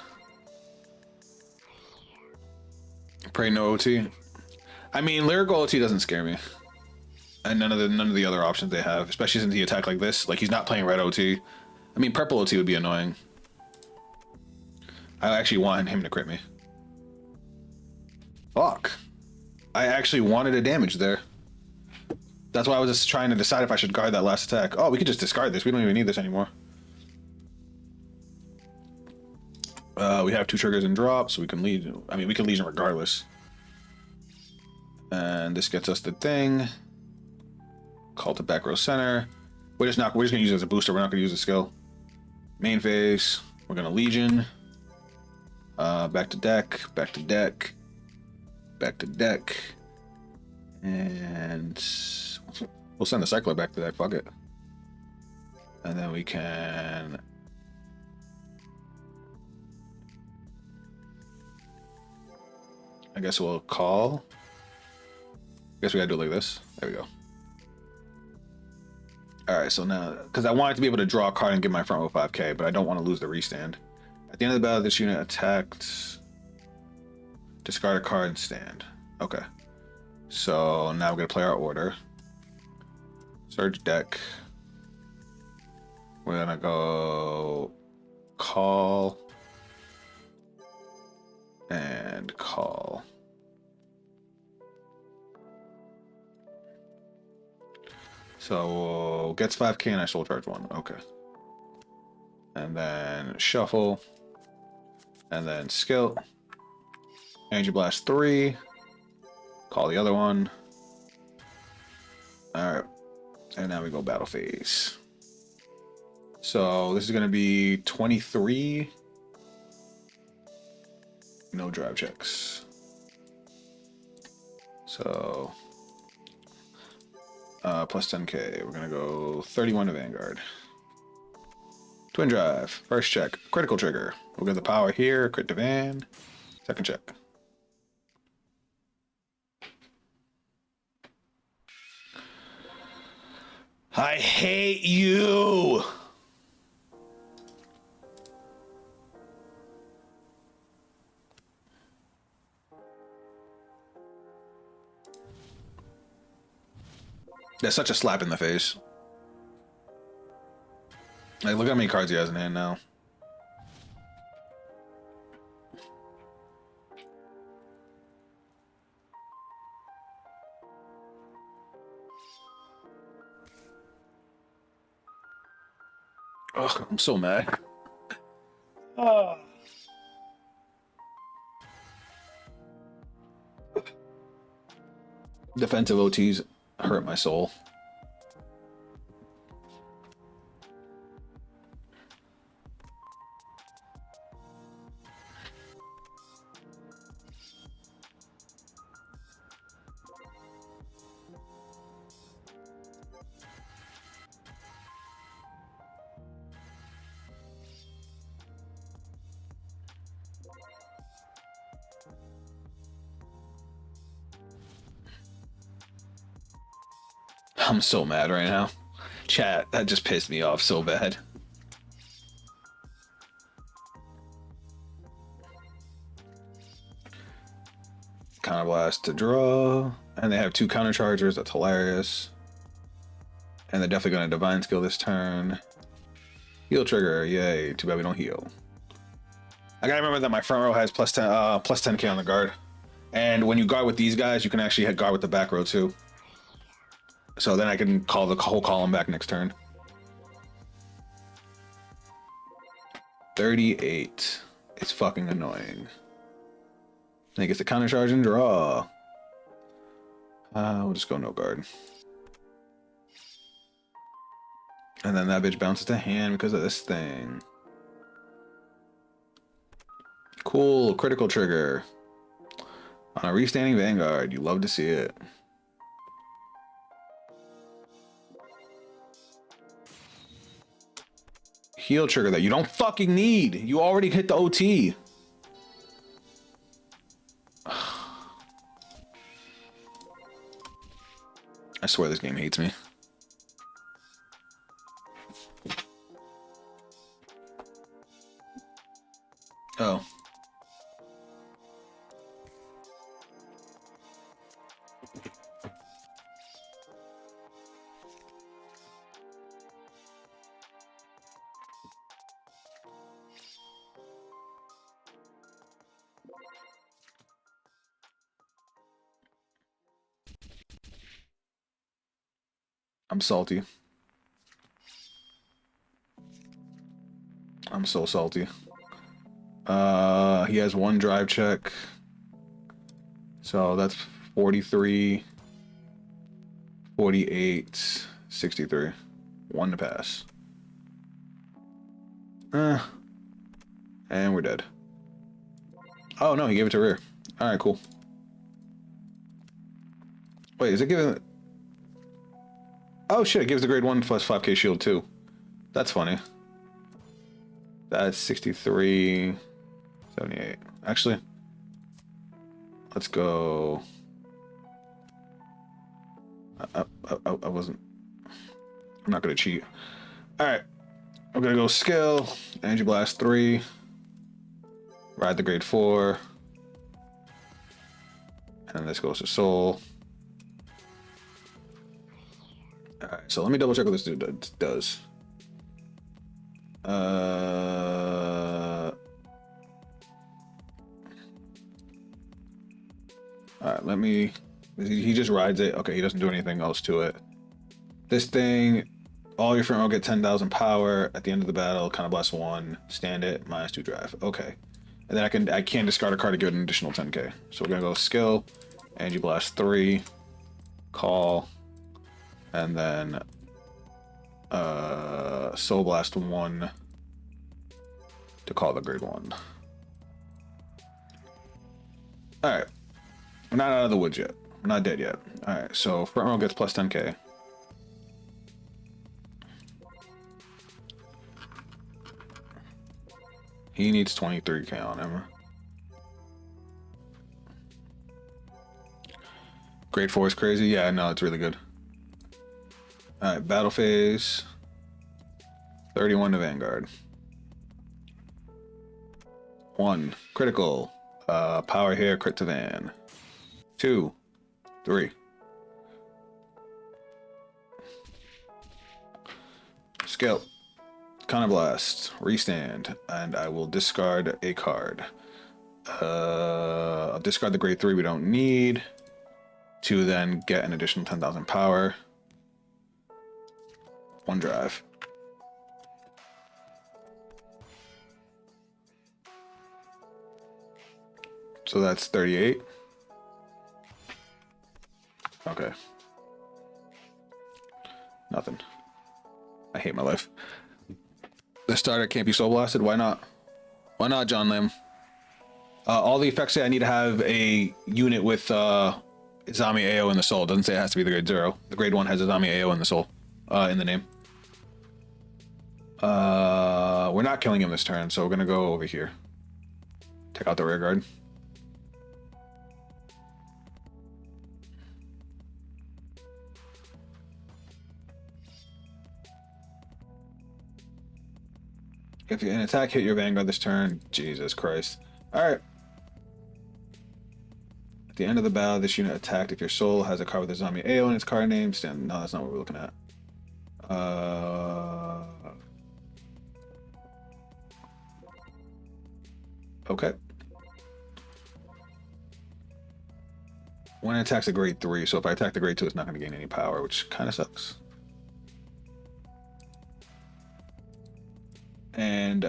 Pray no OT. I mean, lyrical OT doesn't scare me. And none of the other options they have, especially since he attacked like this. Like, he's not playing red OT. I mean, purple OT would be annoying. I actually want him to crit me. Fuck. I actually wanted a damage there. That's why I was just trying to decide if I should guard that last attack. Oh, we could just discard this. We don't even need this anymore. We have 2 triggers and drops, so we can Legion. I mean, we can Legion regardless. And this gets us the thing. Call to back row center. We're just gonna use it as a booster. We're not gonna use a skill. Main phase. We're gonna Legion. Back to deck. Back to deck. Back to deck. And we'll send the cycler back to deck. Fuck it. And then we can. I guess we'll call. I guess we gotta do it like this. There we go. Alright, so now, because I wanted to be able to draw a card and get my front row 5k, but I don't want to lose the restand. At the end of the battle, this unit attacked. Discard a card and stand. Okay. So now we're gonna play our order. Search deck. We're gonna go call and call. So gets 5k and I soul charge 1. Okay. And then shuffle. And then skill. Energy blast 3. Call the other one. Alright. And now we go battle phase. So this is gonna be 23. No drive checks. So plus 10k. We're gonna go 31 to Vanguard. Twin drive. First check. Critical trigger. We'll get the power here. Crit to Van. Second check. I hate you. That's such a slap in the face. Like, look how many cards he has in hand now. Ugh, I'm so mad. Oh. Defensive OTs hurt my soul. I'm so mad right now. Chat, that just pissed me off so bad. Counter blast to draw. And they have 2 counter chargers. That's hilarious. And they're definitely going to divine skill this turn. Heal trigger. Yay. Too bad we don't heal. I gotta remember that my front row has plus 10k on the guard. And when you guard with these guys, you can actually guard with the back row too. So then I can call the whole column back next turn. 38. It's fucking annoying. Then he gets the counter charge and draw. We'll just go no guard. And then that bitch bounces to hand because of this thing. Cool, critical trigger. On a restanding Vanguard, you love to see it. Heal trigger that you don't fucking need. You already hit the OT. I swear this game hates me. Oh. I'm salty. I'm so salty. He has 1 drive check. So that's 43, 48, 63. 1 to pass. And we're dead. Oh no, he gave it to rear. Alright, cool. Wait, is it giving... Oh shit, it gives the grade 1 plus 5k shield too. That's funny. That's 63, 78. Actually, let's go. I wasn't. I'm not gonna cheat. All right, I'm gonna go skill. Energy blast 3. Ride the grade 4. And then this goes to soul. Alright, so let me double check what this dude does. Alright, let me... He just rides it. Okay, he doesn't do anything else to it. This thing, all your friends will get 10,000 power at the end of the battle. Kind of blast 1. Stand it. -2 drive. Okay. And then I can discard a card to give it an additional 10k. So we're gonna go skill, energy blast 3, call, and then soul blast 1 to call the grade 1. All right, we're not out of the woods yet. We're not dead yet. All right, so front row gets plus 10k. He needs 23k on him. Grade 4 is crazy. Yeah, no, it's really good. All right, battle phase. 31 to Vanguard. 1 critical. Power here, crit to Van. 2, 3. Skill. Counterblast, restand, and I will discard a card. I'll discard the grade 3 we don't need to then get an additional 10,000 power. 1 drive. So that's 38. Okay. Nothing. I hate my life. The starter can't be soul blasted. Why not? Why not, John Lim? All the effects say I need to have a unit with Izami AO in the soul. It doesn't say it has to be the grade 0. The grade 1 has Izami AO in the soul, in the name. We're not killing him this turn, so we're gonna go over here. Take out the rear guard. If an attack hit your Vanguard this turn, Jesus Christ. Alright. At the end of the battle, this unit attacked if your soul has a card with a zombie AO in its card name. No, that's not what we're looking at. Okay. When it attacks a grade 3, so if I attack the grade 2, it's not going to gain any power, which kind of sucks. And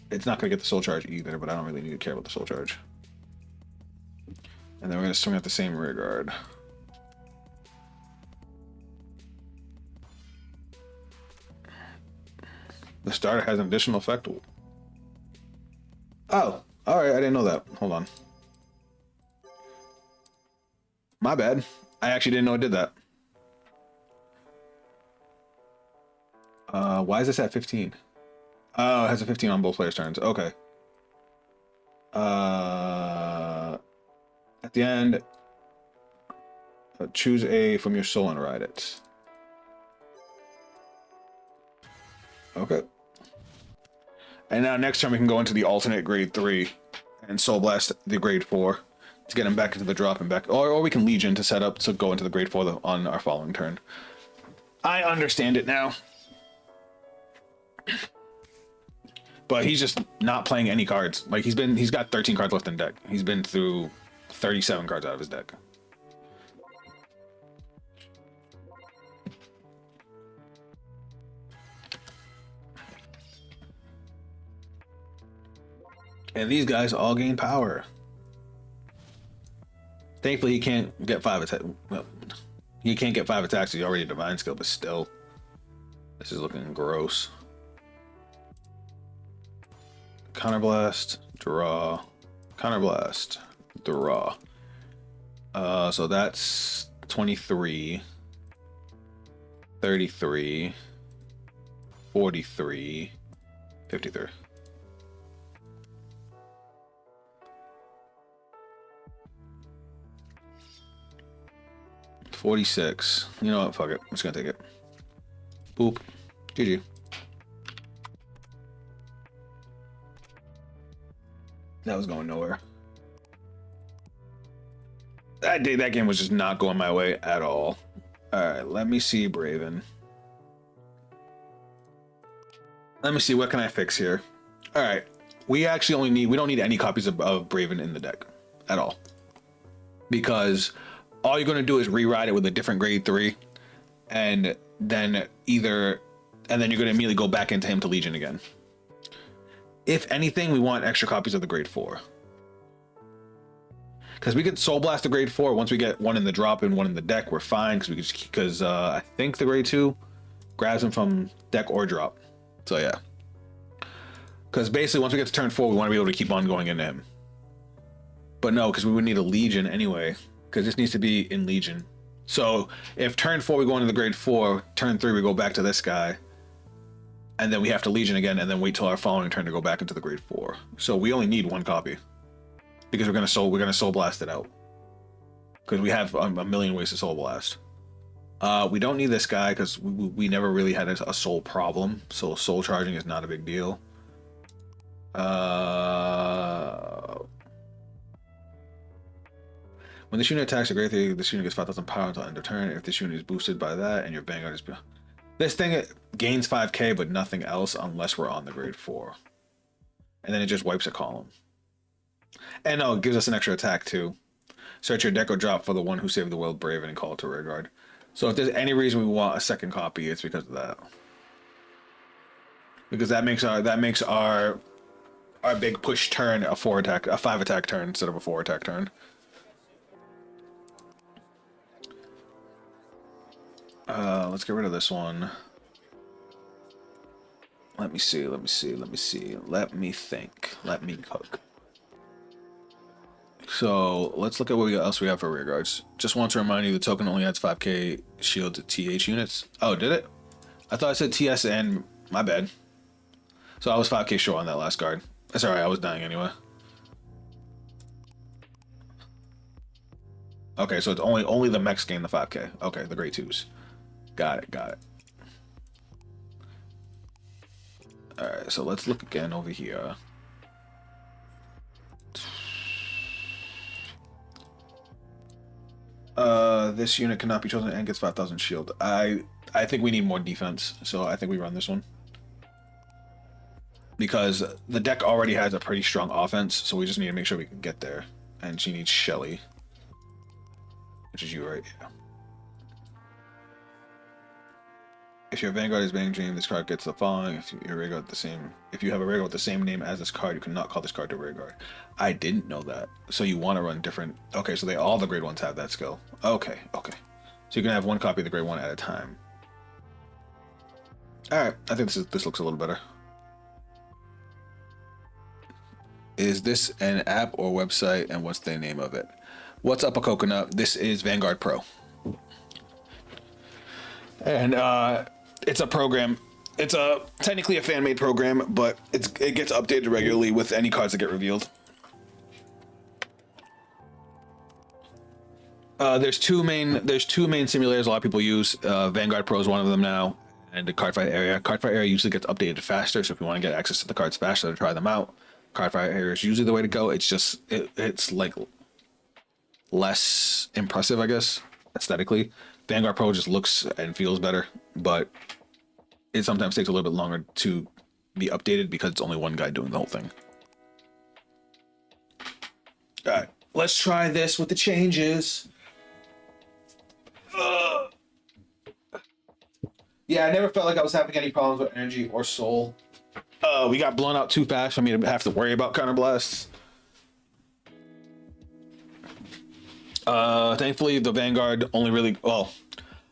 it's not going to get the soul charge either, but I don't really need to care about the soul charge. And then we're going to swing at the same rear guard. The starter has an additional effect. Oh, alright, I didn't know that. Hold on. My bad. I actually didn't know it did that. Why is this at 15? Oh, it has a 15 on both players' turns. Okay. At the end, choose a from your soul and ride it. Okay. And now next turn we can go into the alternate grade 3 and soul blast the grade 4 to get him back into the drop and back, or we can Legion to set up to go into the grade 4 on our following turn. I understand it now. But he's just not playing any cards. Like he's got 13 cards left in deck. He's been through 37 cards out of his deck. And these guys all gain power. Thankfully, he can't get 5 attacks. Well, he can't get 5 attacks. He's already a divine skill, but still, this is looking gross. Counterblast, draw, counterblast, draw. So that's 23, 33, 43, 53. $46. You know what? Fuck it. I'm just gonna take it. Boop. GG. That was going nowhere. That game was just not going my way at all. All right, let me see Braven. Let me see, what can I fix here? All right, we don't need any copies of Braven in the deck at all. Because all you're gonna do is rewrite it with a different grade 3, and then you're gonna immediately go back into him to Legion again. If anything, we want extra copies of the grade 4. Because we could Soul Blast the grade 4 once we get one in the drop and one in the deck, we're fine. Because I think the grade 2 grabs him from deck or drop. So yeah. Because basically, once we get to turn 4, we want to be able to keep on going into him. But no, because we would need a Legion anyway. Because this needs to be in Legion. So if turn 4 we go into the grade 4, turn 3 we go back to this guy. And then we have to Legion again, and then wait till our following turn to go back into the grade 4. So we only need one copy. Because we're gonna soul blast it out. Because we have a million ways to soul blast. We don't need this guy because we never really had a soul problem, so soul charging is not a big deal. When this unit attacks a grade 3, this unit gets 5,000 power until end of turn. If this unit is boosted by that, and your Vanguard is... This thing gains 5k, but nothing else unless we're on the grade 4. And then it just wipes a column. And no, it gives us an extra attack too. Search your deck or drop for the one who saved the world, Braven, and call it to rear guard. So if there's any reason we want a second copy, it's because of that. Because that makes our big push turn a 5 attack turn instead of a 4 attack turn. Let's get rid of this one. Let me see. Let me think. Let me cook. So let's look at what else we have for rear guards. Just want to remind you, the token only adds 5k shield to TH units. Oh, did it? I thought I said TS and my bad. So I was 5k short on that last guard. That's alright, I was dying anyway. Okay, so it's only the mechs gain the 5k. Okay, the grade 2s. Got it. Alright, so let's look again over here. This unit cannot be chosen and gets 5,000 shield. I think we need more defense, so I think we run this one. Because the deck already has a pretty strong offense, so we just need to make sure we can get there. And she needs Shelly. Which is you, right? Yeah. If your Vanguard is being dreamed, this card gets the following. If you have a rear guard with the same name as this card, you cannot call this card to rear guard. I didn't know that. So you want to run different. Okay, so all the grade 1s have that skill. Okay. So you can have one copy of the grade 1 at a time. Alright, I think this looks a little better. Is this an app or website, and what's the name of it? What's up, a coconut? This is Vanguard Pro. And it's a program. It's technically a fan-made program, but it gets updated regularly with any cards that get revealed. There's two main simulators a lot of people use. Vanguard Pro is one of them now, and the Cardfight area. Cardfight area usually gets updated faster, so if you want to get access to the cards faster to try them out, Cardfight area is usually the way to go. It's just it's like less impressive, I guess, aesthetically. Vanguard Pro just looks and feels better, but it sometimes takes a little bit longer to be updated because it's only one guy doing the whole thing. All right, let's try this with the changes. Yeah, I never felt like I was having any problems with energy or soul. We got blown out too fast for me to have to worry about counterblasts. Thankfully, the Vanguard only really... Well,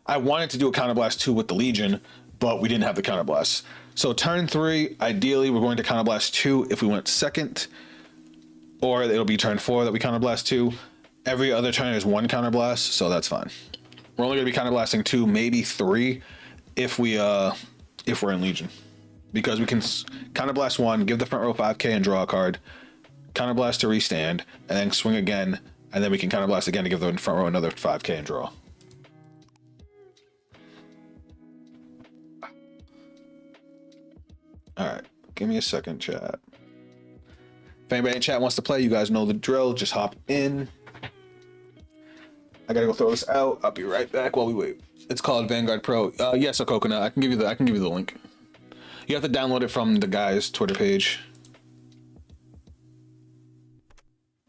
I wanted to do a counterblast 2 with the Legion, but we didn't have the counterblast. So turn 3, ideally, we're going to counterblast 2 if we went second, or it'll be turn 4 that we counterblast 2. Every other turn is 1 counterblast, so that's fine. We're only going to be counterblasting 2, maybe 3, if we're in Legion, because we can counterblast 1, give the front row 5k and draw a card, counterblast to restand, and then swing again, and then we can counterblast again to give the front row another 5k and draw. All right, give me a second, chat. If anybody in chat wants to play, you guys know the drill. Just hop in. I gotta go throw this out. I'll be right back while we wait. It's called Vanguard Pro. Yes, a coconut. I can give you the link. You have to download it from the guy's Twitter page.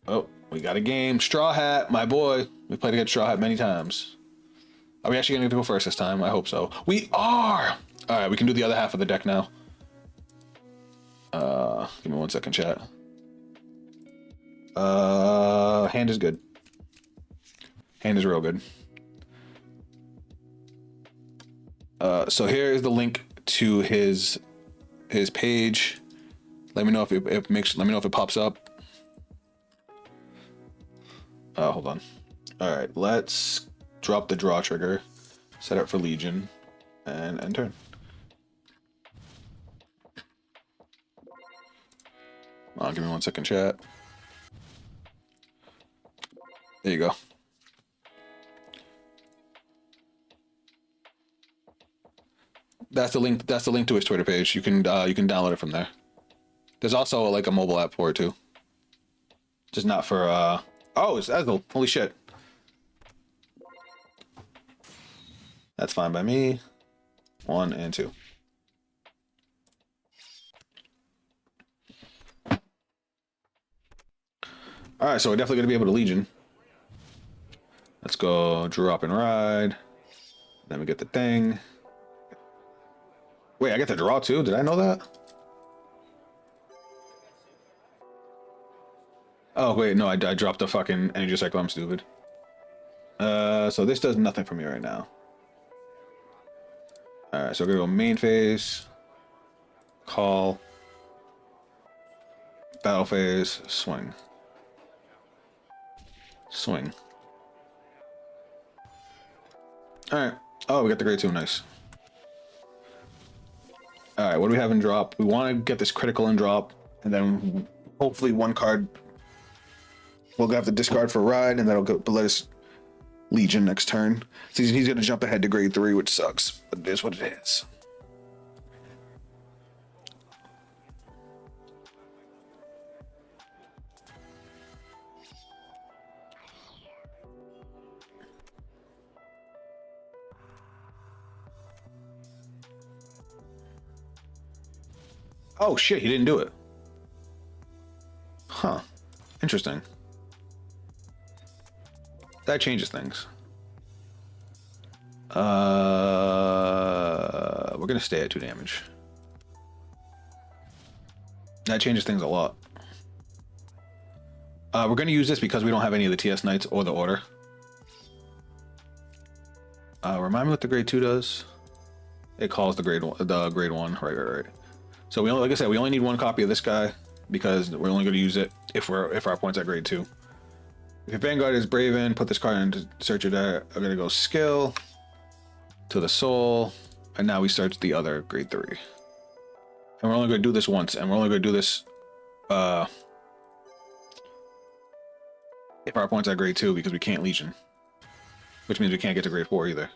Oh, we got a game. Straw Hat, my boy. We played against Straw Hat many times. Are we actually gonna go first this time? I hope so. We are. All right, we can do the other half of the deck now. Give me 1 second, chat. Hand is good. Hand is real good. So here is the link to his page. Let me know if let me know if it pops up. Hold on. All right, let's drop the draw trigger, set up for Legion, and end turn. Give me 1 second, chat. There you go. That's the link. That's the link to his Twitter page. You can download it from there. There's also like a mobile app for it too. Just not for oh, it's Asdel. Holy shit. That's fine by me. 1 and 2. All right, so we're definitely gonna be able to Legion. Let's go drop and ride. Then we get the thing. Wait, I get to draw too? Did I know that? Oh wait, no, I dropped the fucking energy cycle. I'm stupid. So this does nothing for me right now. All right, so we're gonna go main phase, call, battle phase, swing, swing. All right. Oh, we got the grade 2. Nice. All right, what do we have in drop? We want to get this critical in drop, and then hopefully one card we'll have to discard for ride, and that'll go let us Legion next turn. So he's gonna jump ahead to grade 3, which sucks, but it is what it is. Oh shit, he didn't do it. Huh. Interesting. That changes things. We're gonna stay at 2 damage. That changes things a lot. We're gonna use this because we don't have any of the TS Knights or the Order. Remind me what the grade 2 does. It calls the grade 1. Right. So we only, like I said, we only need 1 copy of this guy because we're only going to use it if our points at grade 2. If your Vanguard is Braven, put this card into search your deck. I'm going to go skill to the soul, and now we search the other grade 3. And we're only going to do this once, and we're only going to do this if our points at grade 2 because we can't Legion, which means we can't get to grade 4 either.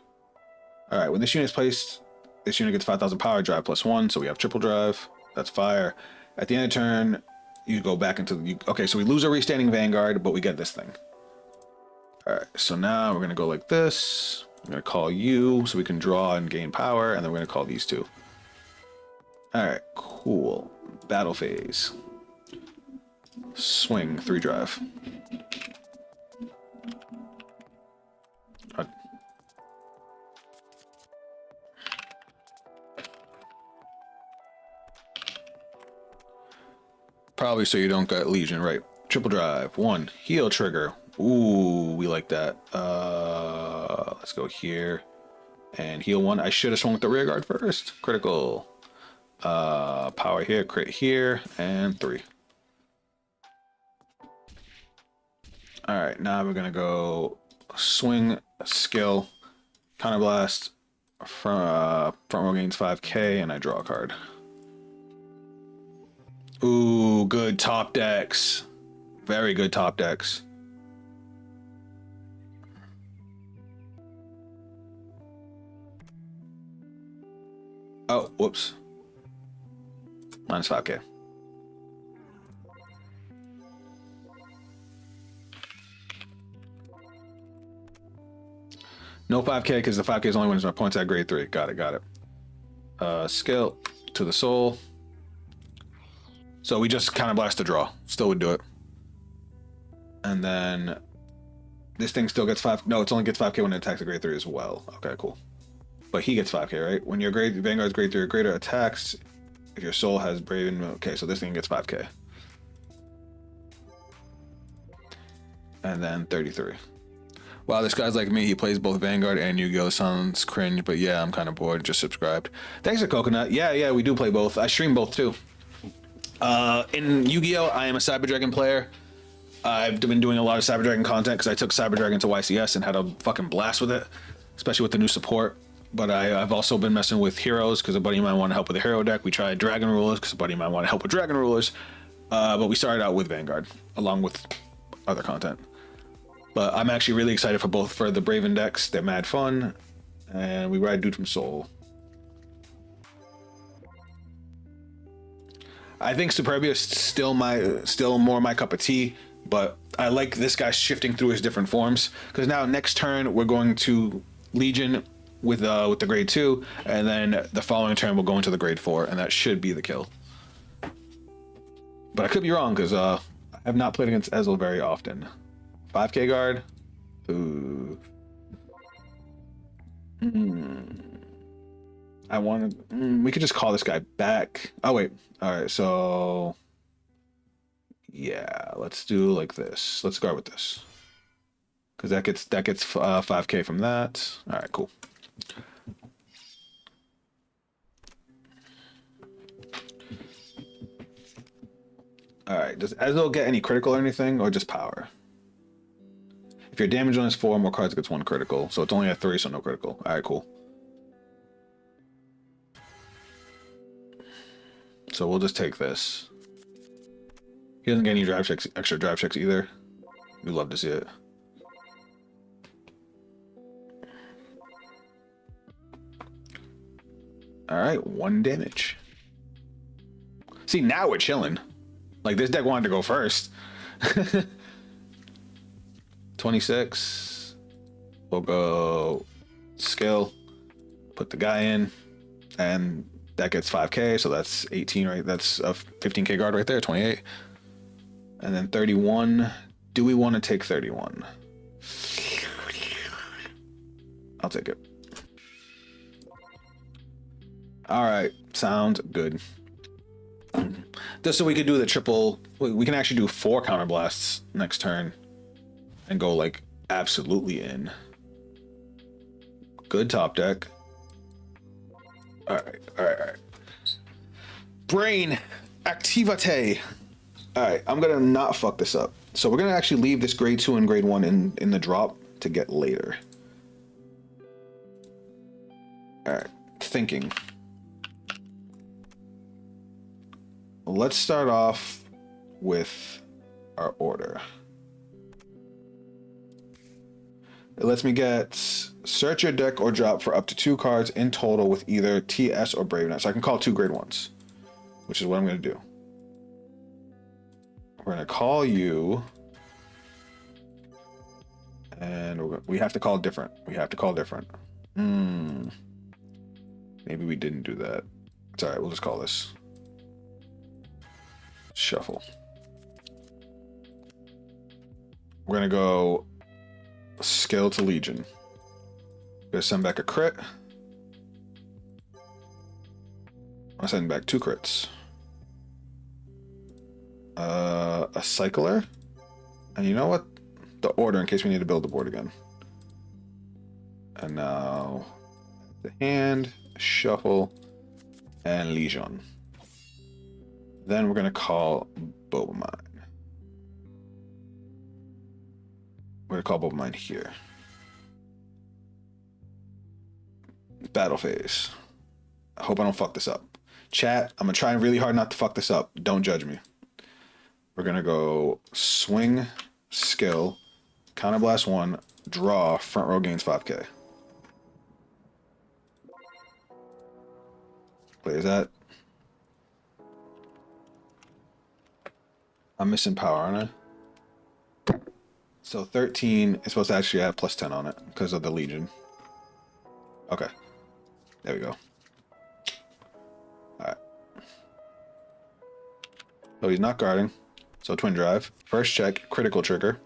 All right, when this unit is placed, this unit gets 5,000 power, drive +1, so we have triple drive. That's fire. At the end of turn, you go back into the... Okay, so we lose a restanding Vanguard, but we get this thing. All right, so now we're going to go like this. I'm going to call you so we can draw and gain power, and then we're going to call these 2. All right, cool. Battle phase. Swing, 3 drive. Probably so you don't get Legion, right? Triple drive, 1 heal trigger. Ooh, we like that. Let's go here and heal 1. I should have swung with the rear guard first. Critical. Power here, crit here, and 3. All right, now we're gonna go swing, skill, counterblast. Front row gains 5k, and I draw a card. Ooh, good top decks. Very good top decks. Oh, whoops. -5k. No 5k because the 5k is only when it's my points at grade 3. Got it, got it. Skill to the soul. So we just counterblast the draw. Still would do it. And then this thing still gets 5. No, it only gets 5k when it attacks a grade 3 as well. Okay, cool. But he gets 5k, right? When your Vanguard's grade 3 or greater attacks, if your soul has Braven. Okay, so this thing gets 5k. And then 33. Wow, this guy's like me. He plays both Vanguard and Yu-Gi-Oh! Sounds cringe, but yeah, I'm kind of bored. Just subscribed. Thanks for Coconut. Yeah, we do play both. I stream both too. In Yu-Gi-Oh! I am a Cyber Dragon player. I've been doing a lot of Cyber Dragon content because I took Cyber Dragon to YCS and had a fucking blast with it, especially with the new support. But I've also been messing with heroes because a buddy of mine wanted help with a hero deck. We tried Dragon Rulers because a buddy of mine wanted help with Dragon Rulers. But we started out with Vanguard along with other content. But I'm actually really excited for both for the Braven decks. They're mad fun. And we ride Dude from Soul. I think Superbia is still more my cup of tea, but I like this guy shifting through his different forms. Because now next turn we're going to Legion with the grade 2, and then the following turn we'll go into the grade 4, and that should be the kill. But I could be wrong because I have not played against Ezel very often. 5k guard. Ooh. I want to. We could just call this guy back. Oh wait. All right. So yeah, let's do like this. Let's guard with this because that gets 5k from that. All right. Cool. All right. Does Ezel get any critical or anything, or just power? If your damage on is 4 more cards, it gets 1 critical. So it's only at 3, so no critical. All right, cool. So we'll just take this. He doesn't get any drive checks, extra drive checks either. We love to see it. All right, 1 damage. See, now we're chilling. Like, this deck wanted to go first. 26. We'll go skill. Put the guy in. And that gets 5k, so that's 18, right? That's a 15k guard right there, 28. And then 31. Do we want to take 31? I'll take it. All right, sounds good. Just so we could do the triple, we can actually do 4 counterblasts next turn and go like absolutely in. Good top deck. All right. Brain activate. All right, I'm gonna not fuck this up. So we're gonna actually leave this grade 2 and grade 1 in the drop to get later. All right, thinking. Let's start off with our order. It lets me get search your deck or drop for up to 2 cards in total with either TS or Braven. So I can call 2 grade 1s, which is what I'm going to do. We're going to call you, and we have to call different. Maybe we didn't do that. It's all right. We'll just call this. Shuffle. We're going to go skill to Legion. Gonna send back a crit. I'm sending back 2 crits. A cycler. And you know what? The order in case we need to build the board again. And now the hand, shuffle, and Legion. Then we're gonna call Bobamine. We're gonna call Bobamine here. Battle phase. I hope I don't fuck this up. Chat, I'm gonna try really hard not to fuck this up. Don't judge me. We're gonna go swing, skill, counterblast 1, draw, front row gains 5k. Wait, is that? I'm missing power, aren't I? So 13 is supposed to actually have +10 on it because of the Legion. Okay. There we go. All right. So he's not guarding. So twin drive. First check, critical trigger.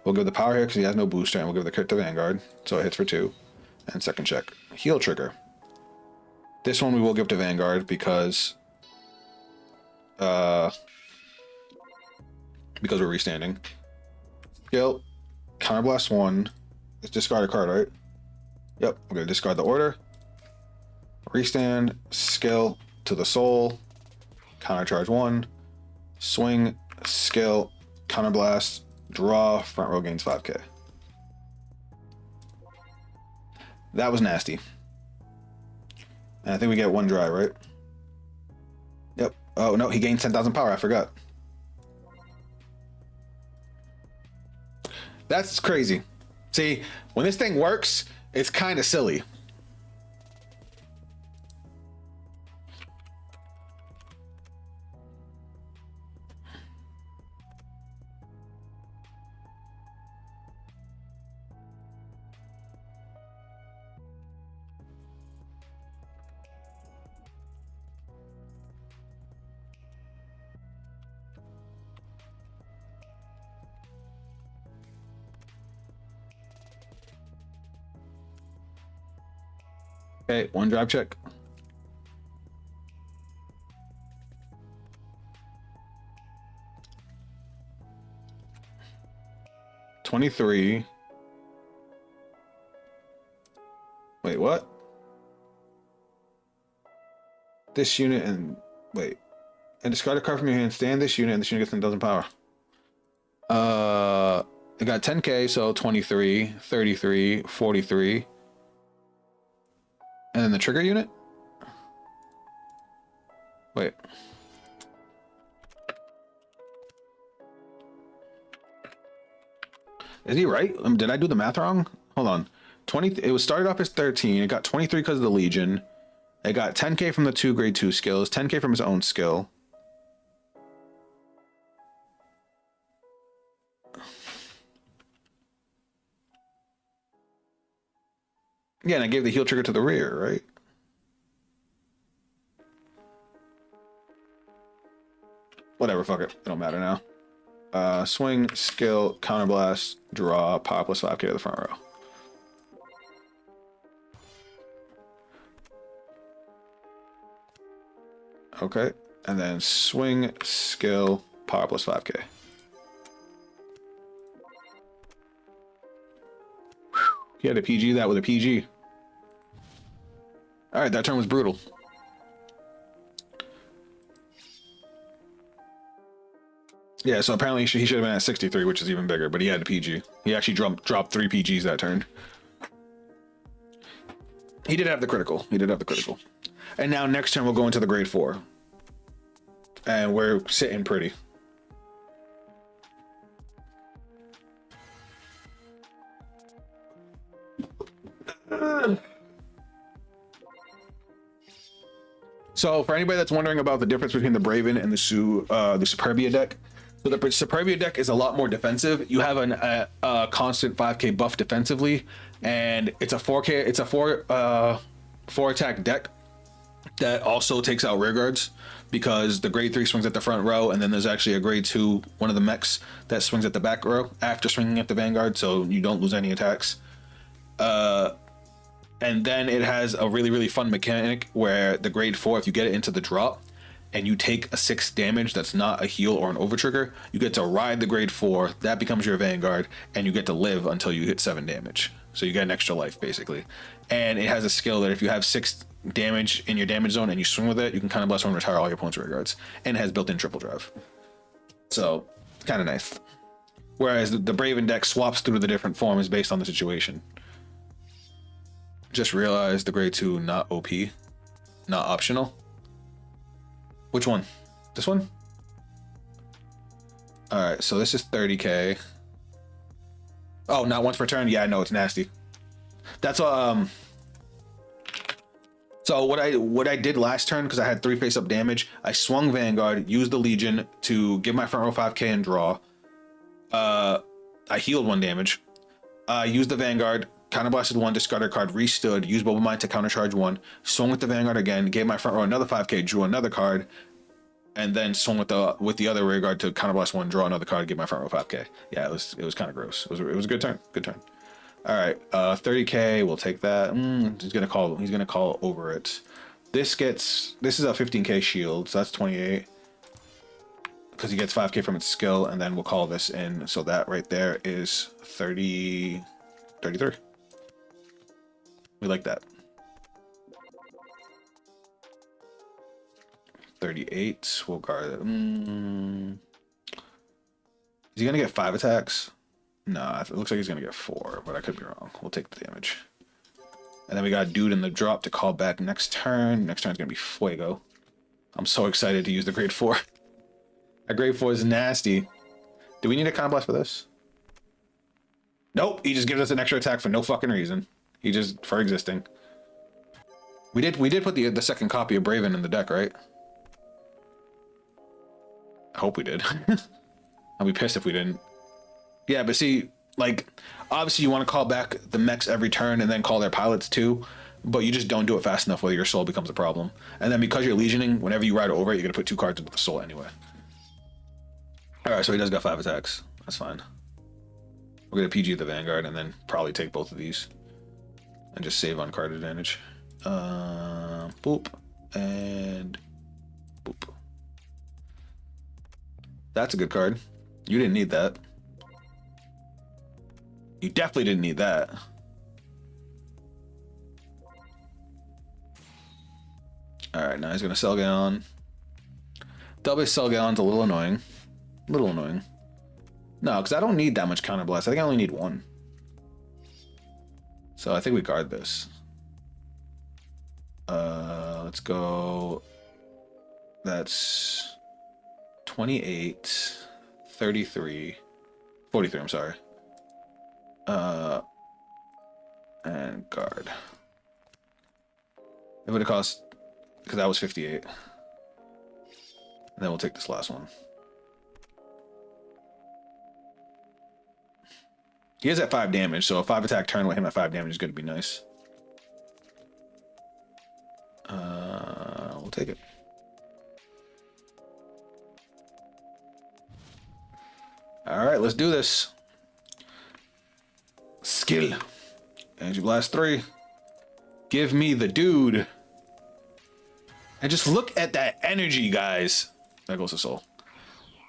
We'll give the power here because he has no booster, and we'll give the crit to Vanguard. So it hits for 2. And second check, heal trigger. This one we will give to Vanguard because we're restanding. Skill, counterblast 1. Let's discard a card, right? Yep, we're gonna discard the order. Restand, skill to the soul, countercharge 1, swing, skill, counterblast, draw, front row gains 5k. That was nasty. And I think we get 1 dry, right? Yep. Oh no, he gained 10,000 power, I forgot. That's crazy. See, when this thing works, it's kind of silly. Okay, 1 drive check. $23. Wait, what? This unit and wait. And discard a card from your hand, stand this unit, and this unit gets 10,000 power. It got 10k, so 23, 33, 43. And then the trigger unit? Wait. Is he right? Did I do the math wrong? Hold on. 20. It was started off as 13. It got 23 because of the Legion. It got 10k from the 2 grade 2 skills, 10k from his own skill. Yeah, and I gave the heal trigger to the rear, right? Whatever, fuck it. It don't matter now. Swing, skill, counterblast, draw, power plus 5k to the front row. Okay, and then swing, skill, power plus 5k. He had to PG that with a PG. All right, that turn was brutal. Yeah, so apparently he should have been at 63, which is even bigger, but he had a PG. He actually dropped 3 PGs that turn. He did have the critical. He did have the critical. And now next turn we'll go into the grade 4. And we're sitting pretty. So for anybody that's wondering about the difference between the Braven and the Superbia deck, so the Superbia deck is a lot more defensive. You have a constant 5k buff defensively, and it's a 4k. It's a 4 attack deck that also takes out rear guards because the grade 3 swings at the front row, and then there's actually a grade 2, one of the mechs that swings at the back row after swinging at the Vanguard, so you don't lose any attacks. And then it has a really, really fun mechanic where the grade 4, if you get it into the drop and you take a 6 damage that's not a heal or an over trigger, you get to ride the grade 4, that becomes your Vanguard, and you get to live until you hit 7 damage. So you get an extra life, basically. And it has a skill that if you have 6 damage in your damage zone and you swing with it, you can kind of bless one and retire all your opponent's rear guards. And it has built-in triple drive. So, it's kind of nice. Whereas the Braven deck swaps through the different forms based on the situation. Just realized the grade 2 not OP, not optional. Which one? This one? All right, so this is 30k. Oh, not once per turn. Yeah, I know it's nasty. That's so what I did last turn, because I had 3 face-up damage, I swung Vanguard, used the Legion to give my front row 5k and draw. I healed 1 damage. Used the Vanguard, Counterblasted 1, discarded card, restood, used Bubble Mine to countercharge 1, swung with the Vanguard again, gave my front row another 5k, drew another card, and then swung with the other rear guard to counterblast 1, draw another card, give my front row 5k. Yeah, it was kind of gross. It was a good turn. Good turn. All right, 30k. We'll take that. He's gonna call over it. This is a 15k shield, so that's 28. Because he gets 5k from its skill, and then we'll call this in. So that right there is 33. We like that. 38. We'll guard it. Is he gonna get 5 attacks? No, it looks like he's gonna get 4, but I could be wrong. We'll take the damage. And then we got Dude in the drop to call back next turn. Next turn is gonna be Fuego. I'm so excited to use the grade 4. A grade 4 is nasty. Do we need a Counter Blast for this? Nope, he just gives us an extra attack for no fucking reason. He just, for existing. We did put the second copy of Braven in the deck, right? I hope we did. I'll be pissed if we didn't. Yeah, but see, like, obviously you want to call back the mechs every turn and then call their pilots too, but you just don't do it fast enough where your soul becomes a problem. And then because you're legioning, whenever you ride over it, you're going to put 2 cards into the soul anyway. Alright, so he does got 5 attacks. That's fine. We're going to PG the Vanguard and then probably take both of these. And just save on card advantage. Boop. And boop. That's a good card. You didn't need that. You definitely didn't need that. Alright, now he's going to Cell Gallon. Double Cell Gallon's a little annoying. No, because I don't need that much Counter Blast. I think I only need 1. So I think we guard this. Let's go. That's 28, 33, 43, I'm sorry. And guard. It would have cost, because that was 58. And then we'll take this last one. He is at 5 damage, so a 5 attack turn with him at 5 damage is going to be nice. We'll take it. Alright, let's do this. Skill. Energy Blast 3. Give me the dude. And just look at that energy, guys. There goes the soul.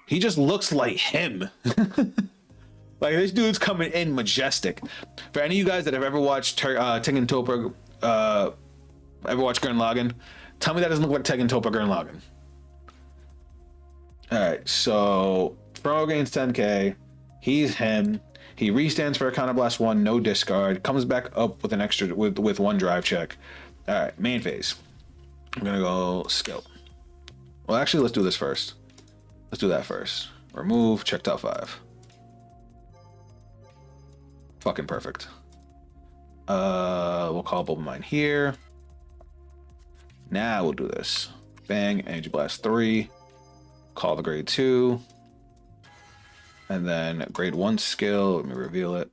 He just looks like him. Like, this dude's coming in majestic. For any of you guys that have ever watched Tekken Toppa, ever watched Gurren Lagann, tell me that doesn't look like Tekken Toppa Gurren Lagann. Alright, so Pro gains 10k. He's him. He restands for a Counter Blast 1, no discard. Comes back up with an extra with 1 drive check. Alright, main phase. I'm gonna go skill. Well, actually, let's do this first. Let's do that first. Remove, check top 5. Fucking perfect. We'll call Bubble Mine here. Now we'll do this. Bang, Energy Blast 3. Call the grade 2. And then grade 1 skill. Let me reveal it.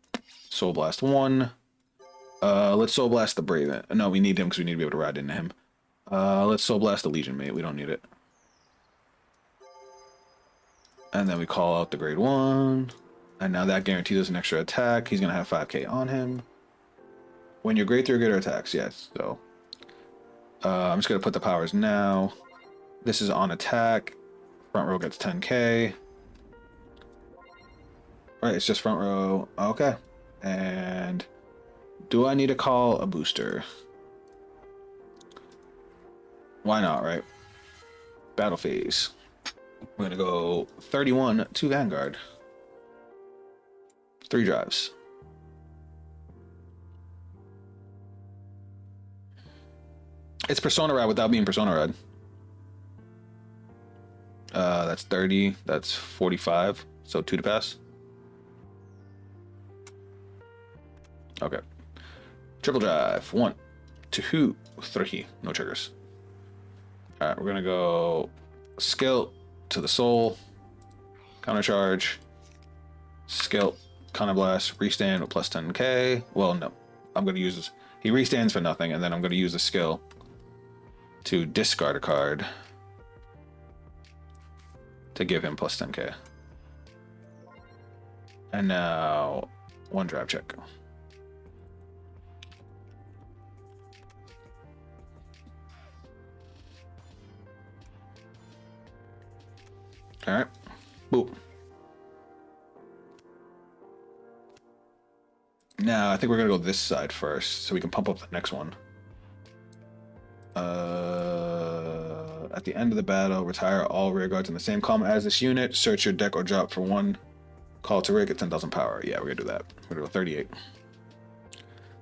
Soul Blast 1. Let's Soul Blast the Braven. No, we need him because we need to be able to ride into him. Let's Soul Blast the Legion Mate. We don't need it. And then we call out the grade 1. And now that guarantees us an extra attack. He's going to have 5k on him. When your grade 3 or greater attacks, yes. So I'm just going to put the powers now. This is on attack. Front row gets 10k. Right, it's just front row. Okay. And do I need to call a booster? Why not, right? Battle phase. We're going to go 31 to Vanguard. 3 drives. It's Persona Ride without being Persona Ride. That's 30. That's 45. So 2 to pass. Okay. Triple drive. 1, 2, 3. No triggers. Alright, we're gonna go skill to the soul. Counter charge. Skill. Counter blast. Restand with plus 10k. Well, no. I'm going to use this. He restands for nothing, and then I'm going to use the skill to discard a card to give him plus 10k. And now, one drive check. All right, boop. Now, I think we're gonna go this side first, so we can pump up the next one. At the end of the battle, retire all rear guards in the same column as this unit. Search your deck or drop for one. Call to rig at 10,000 power. Yeah, we're gonna do that. We're gonna go 38.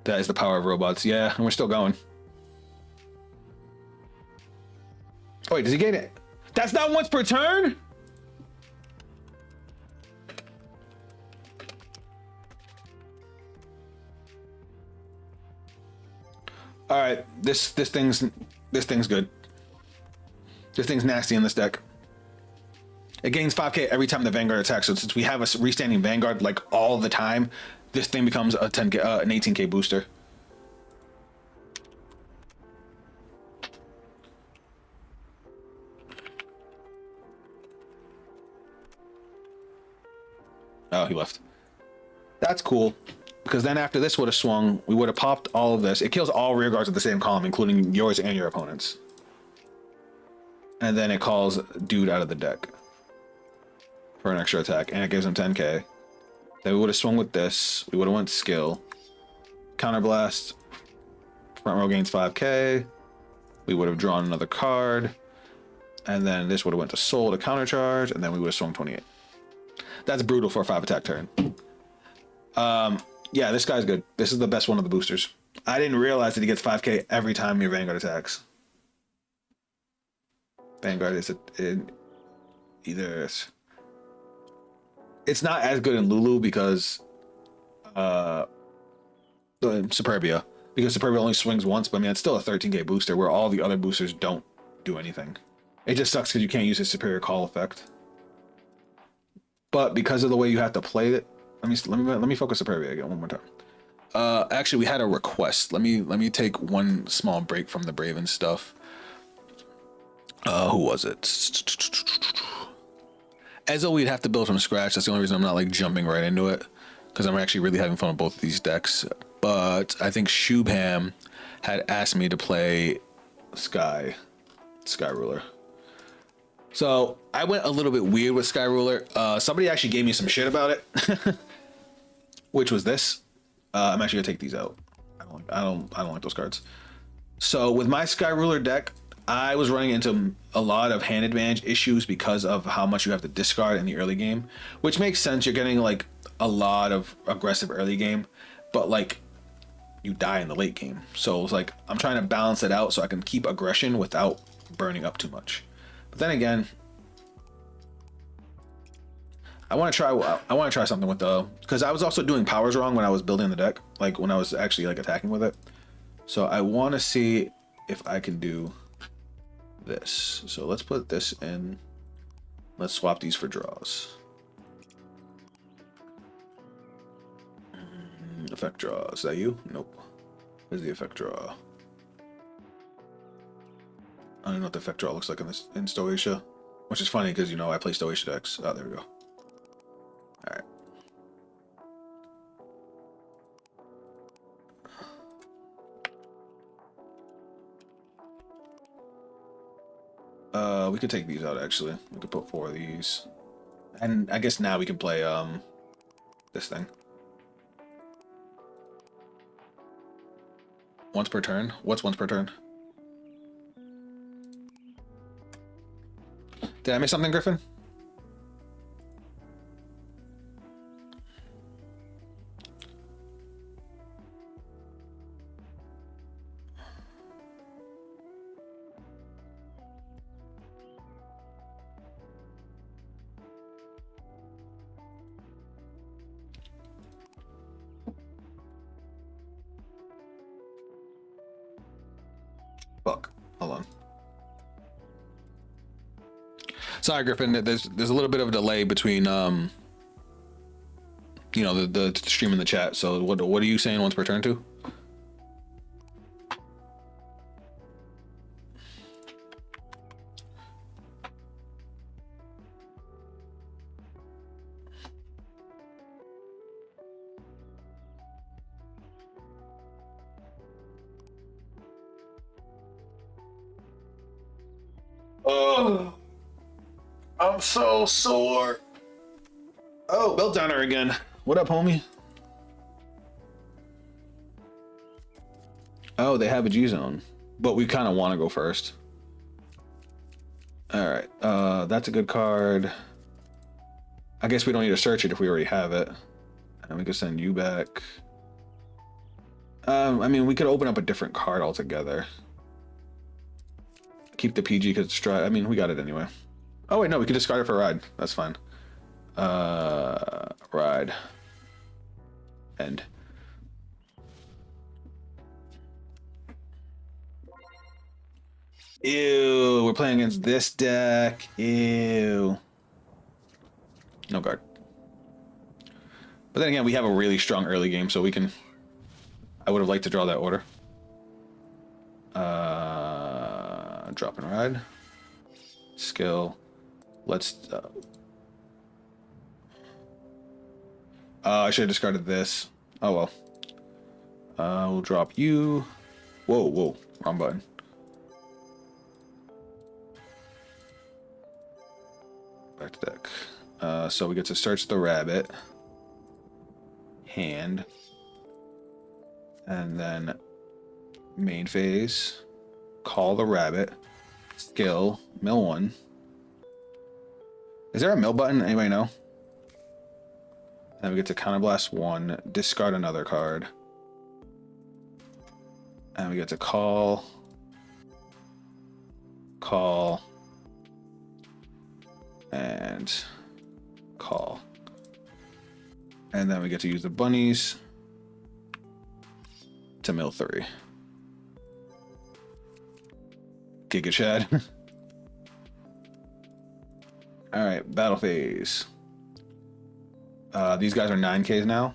That is the power of robots. Yeah, and we're still going. Oh, wait, does he get it? That's not once per turn? All right, this thing's good. This thing's nasty in this deck. It gains 5k every time the Vanguard attacks. So since we have a restanding Vanguard like all the time, this thing becomes a 10k, an 18k booster. Oh, he left. That's cool. Because then after this would have swung, we would have popped all of this. It kills all rear guards of the same column, including yours and your opponent's. And then it calls dude out of the deck for an extra attack, and it gives him 10k. Then we would have swung with this. We would have went skill. Counterblast. Front row gains 5k. We would have drawn another card. And then this would have went to soul to countercharge, and then we would have swung 28. That's brutal for a 5 attack turn. Yeah, this guy's good. This is the best one of the boosters. I didn't realize that he gets 5k every time your Vanguard attacks. Vanguard is either... It's not as good in Lulu because... Superbia. Because Superbia only swings once, but I mean, it's still a 13k booster where all the other boosters don't do anything. It just sucks because you can't use his superior call effect. But because of the way you have to play it, let me focus Superbia again one more time. Actually, we had a request. Let me take one small break from the Braven stuff. Who was it? Ezo, we'd have to build from scratch. That's the only reason I'm not like jumping right into it, because I'm actually really having fun with both of these decks. But I think Shubham had asked me to play Sky Ruler. So I went a little bit weird with Sky Ruler. Somebody actually gave me some shit about it, which was this. I'm actually gonna take these out. I don't like those cards. So with my Sky Ruler deck, I was running into a lot of hand advantage issues because of how much you have to discard in the early game, which makes sense. You're getting like a lot of aggressive early game, but like you die in the late game. So it was like I'm trying to balance it out so I can keep aggression without burning up too much. But then again, I want to try something with the, because I was also doing powers wrong when I was building the deck, like when I was actually like attacking with it. So I want to see if I can do this. So let's put this in. Let's swap these for draws. Effect draw. Is that you? Nope. Where's the effect draw? I don't know what the effect draw looks like in Stoatia, which is funny because, you know, I play Stoatia decks. Oh, there we go. All right. We could take these out, actually. We could put 4 of these. And I guess now we can play this thing. Once per turn? What's once per turn? Did I miss something, Griffin? Fuck. Hold on. Sorry, Griffin. There's a little bit of a delay between you know, the stream and the chat. So what are you saying once per turn to? Oh, I'm so sore. Oh, belt downer again. What up, homie? Oh, they have a G zone, but we kind of want to go first. All right, that's a good card. I guess we don't need to search it if we already have it, and we can send you back. I mean, we could open up a different card altogether. Keep the PG because it's dry. I mean, we got it anyway. Oh wait, no, we could discard it for ride. That's fine. Ride. End. Ew, we're playing against this deck. Ew. No guard. But then again, we have a really strong early game, so we can... I would have liked to draw that order. Drop and ride. Skill. Let's... I should have discarded this. Oh well. We'll drop you. Whoa, whoa. Wrong button. Back to deck. So we get to search the rabbit. Hand. And then main phase. Call the rabbit. Skill. Mill one. Is there a mill button? Anybody know? Then we get to counterblast one. Discard another card. And we get to call. Call. And call. And then we get to use the bunnies to mill 3. Giga Chad. All right, battle phase. These guys are 9Ks now.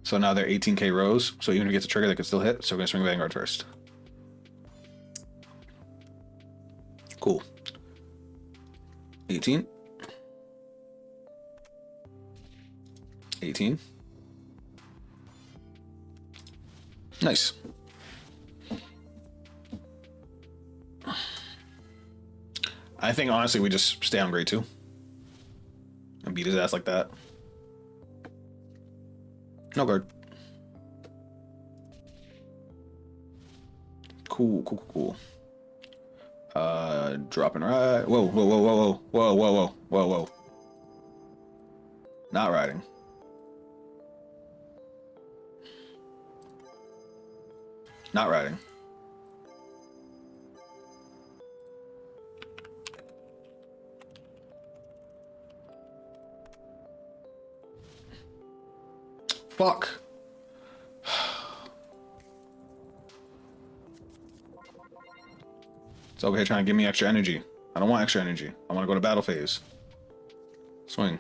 So now they're 18K rows. So even if it gets a trigger, they can still hit. So we're gonna swing Vanguard first. Cool. 18. 18. Nice. I think honestly we just stay on grade 2 and beat his ass like that. No guard. Cool, cool, cool. Drop and ride. Whoa, whoa, whoa, whoa, whoa, whoa, whoa, whoa, whoa, whoa. Not riding. Not riding. Fuck. It's over here trying to give me extra energy. I don't want extra energy. I want to go to battle phase. Swing.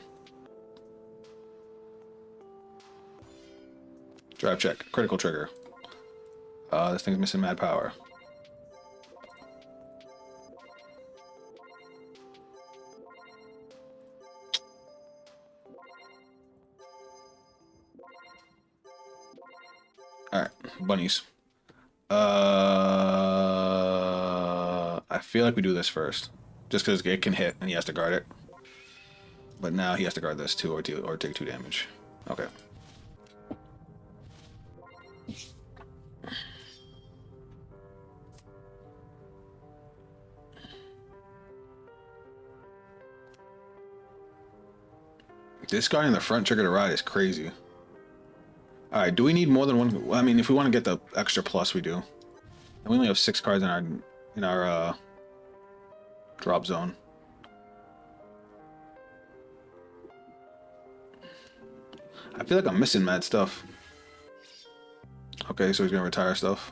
Drive check. Critical trigger. This thing's missing mad power. Alright, bunnies. I feel like we do this first. Just because it can hit and he has to guard it. But now he has to guard this too or take 2 damage. Okay. This guy in the front trigger to ride is crazy. Alright, do we need more than one? I mean, if we want to get the extra plus, we do. And we only have 6 cards in our drop zone. I feel like I'm missing mad stuff. Okay, so he's gonna retire stuff.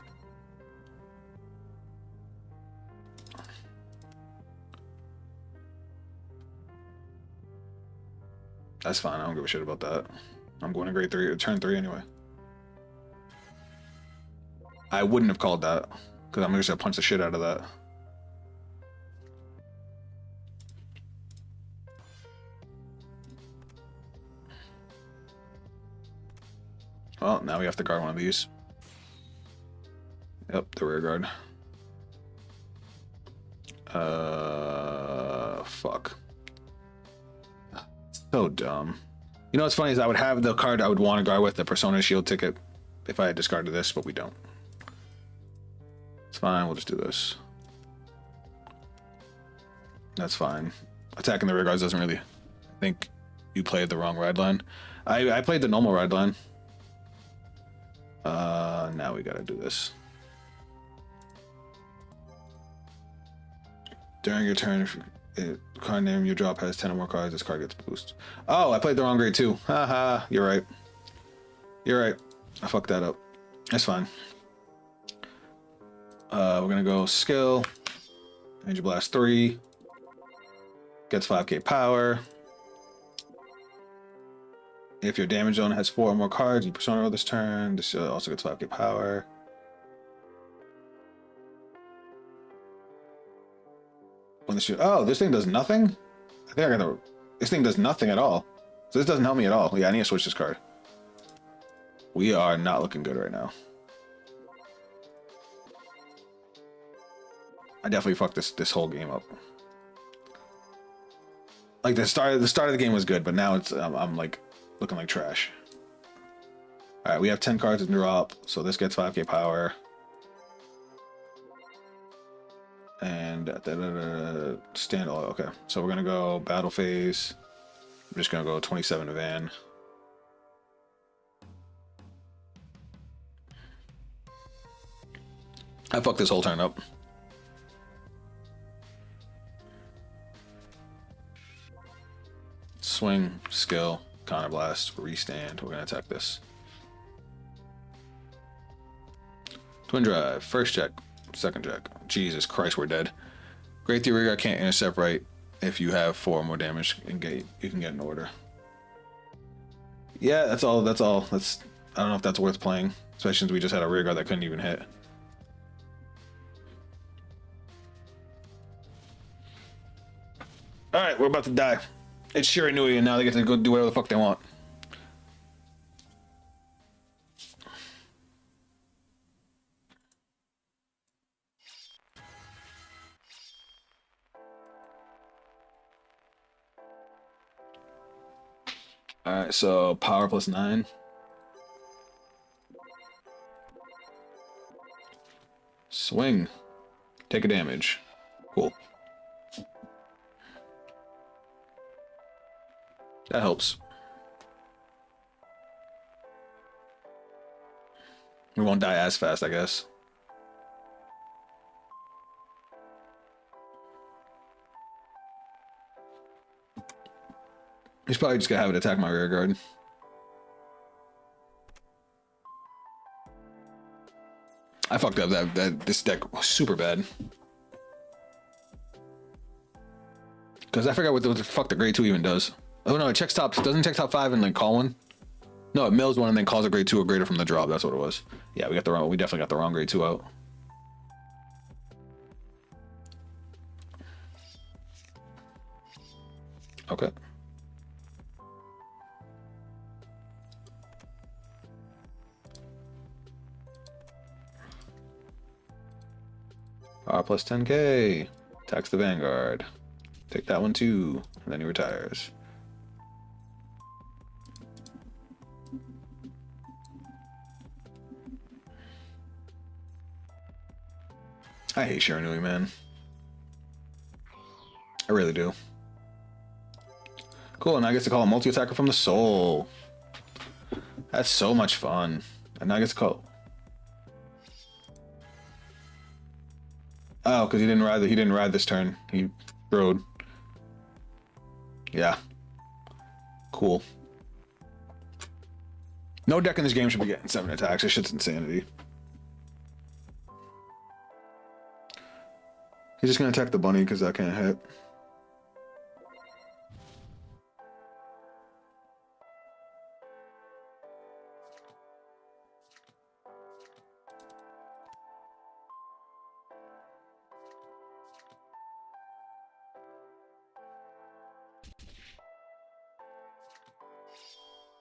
That's fine, I don't give a shit about that. I'm going to grade 3, or turn 3 anyway. I wouldn't have called that, because I'm just gonna punch the shit out of that. Well, now we have to guard one of these. Yep, the rear guard. Fuck. So dumb. You know what's funny is I would have the card I would want to guard with, the Persona Shield ticket, if I had discarded this, but we don't. It's fine, we'll just do this. That's fine. Attacking the rear guards doesn't really... I think you played the wrong ride line. I played the normal ride line. Now we gotta do this. During your turn, if card name your drop has 10 or more cards, this card gets boost. Oh, I played the wrong grade too. Haha, you're right. You're right. I fucked that up. That's fine. We're gonna go skill. Energy Blast 3. Gets 5k power. If your damage zone has 4 or more cards, you persona roll this turn. This also gets 5k power. When this thing does nothing? I think I got the... This thing does nothing at all. So this doesn't help me at all. Yeah, I need to switch this card. We are not looking good right now. I definitely fucked this whole game up. Like the start of the game was good, but now it's I'm like looking like trash. All right, we have 10 cards to drop, so this gets 5k power. And stand. Oh, okay. So we're gonna go battle phase. I'm just gonna go 27 Van. I fucked this whole turn up. Swing, skill, counter blast, restand. We're gonna attack this. Twin drive, first check, second check. Jesus Christ, we're dead. Great Theory, I can't intercept right. If you have 4 or more damage, you can get an order. Yeah, that's all. That's all. I don't know if that's worth playing, especially since we just had a rear guard that couldn't even hit. All right, we're about to die. It's Shiranui, and now they get to go do whatever the fuck they want. All right, so power plus 9. Swing. Take a damage. Cool. That helps. We won't die as fast, I guess. He's probably just gonna have it attack my rear guard. I fucked up this deck was super bad. Because I forgot what the fuck the grade 2 even does. Oh no, it checks top. Doesn't check top 5 and then call one? No, it mills one and then calls a grade 2 or greater from the drop. That's what it was. Yeah, we definitely got the wrong grade 2 out. Okay. R plus 10k. Attacks the Vanguard. Take that one too. And then he retires. I hate Shiranui, man. I really do. Cool, and I get to call a multi-attacker from the soul. That's so much fun. And now I get to call... Oh, because he didn't ride this turn. He rode. Yeah. Cool. No deck in this game should be getting 7 attacks. This shit's insanity. He's just gonna attack the bunny because that can't hit.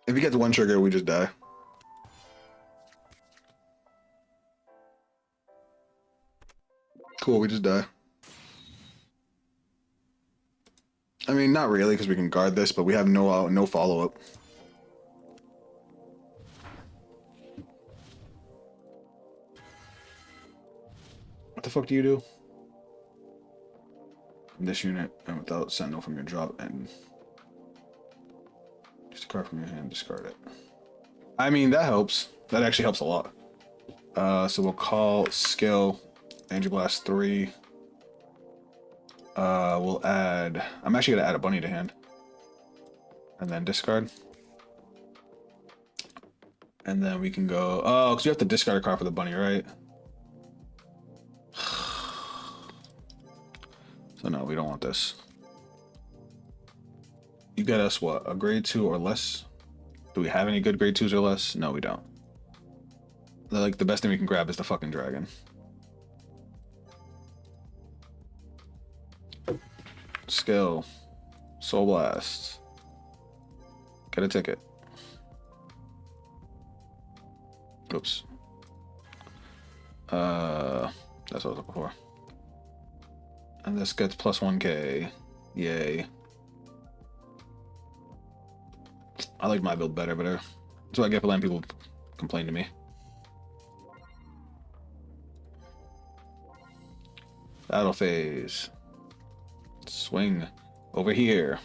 If he gets one trigger, we just die. Cool, we just die. I mean, not really, because we can guard this, but we have no follow-up. What the fuck do you do? This unit, and without sentinel from your drop, and just a card from your hand, discard it. I mean, that helps. That actually helps a lot. So we'll call skill, Angel Blast 3. We'll add... I'm actually going to add a bunny to hand. And then discard. And then we can go... Oh, because you have to discard a card for the bunny, right? So no, we don't want this. You get us, what? A grade 2 or less? Do we have any good grade 2s or less? No, we don't. Like, the best thing we can grab is the fucking dragon. Skill. Soul Blast. Get a ticket. Oops. That's what I was looking for. And this gets plus 1k. Yay. I like my build better. That's what I get for letting people complain to me. Battle phase. Swing over here.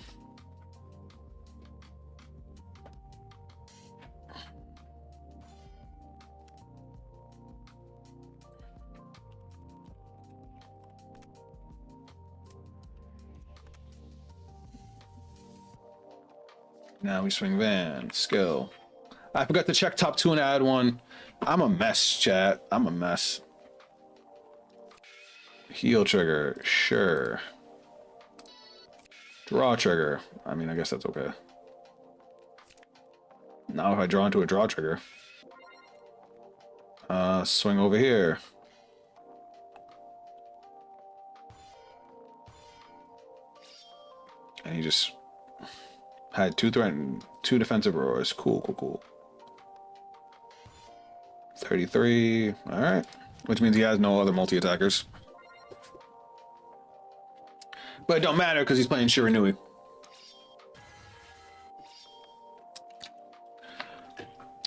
Now we swing Van. Skill. I forgot to check top 2 and add 1. I'm a mess, chat. I'm a mess. Heal trigger. Sure. Draw trigger. I mean, I guess that's okay. Now if I draw into a draw trigger. Swing over here. And he just had 2 threatened, 2 defensive roars. Cool, cool, cool. 33. Alright. Which means he has no other multi-attackers. But it don't matter because he's playing Shiranui.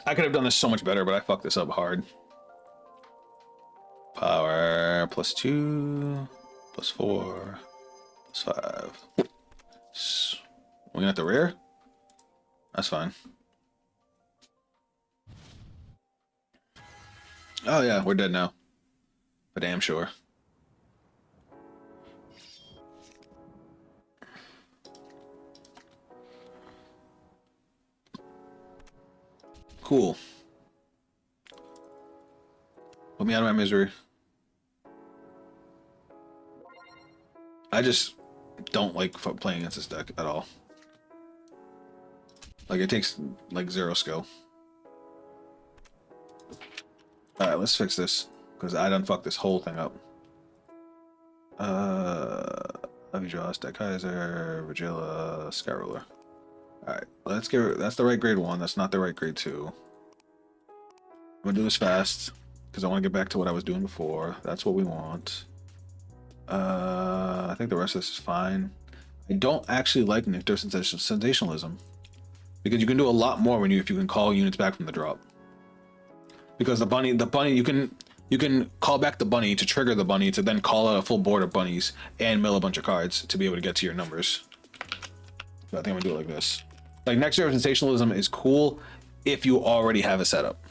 I could have done this so much better, but I fucked this up hard. Power plus 2, plus 4, plus 5. Swing at the rear? That's fine. Oh yeah, we're dead now. For damn sure. Cool. Put me out of my misery. I just don't like playing against this deck at all. Like, it takes like 0 skill. Alright, let's fix this. Because I done fucked this whole thing up. Levy Jaws, Deck Kaiser, Vigila, Sky Ruler. Alright, let's get rid. That's the right grade 1. That's not the right grade 2. I'm gonna do this fast because I want to get back to what I was doing before. That's what we want. I think the rest of this is fine. I don't actually like Nectar Sensationalism because you can do a lot more when if you can call units back from the drop. Because the bunny, you can call back the bunny to trigger the bunny to then call out a full board of bunnies and mill a bunch of cards to be able to get to your numbers. So I think I'm gonna do it like this. Like, Nectar Sensationalism is cool if you already have a setup.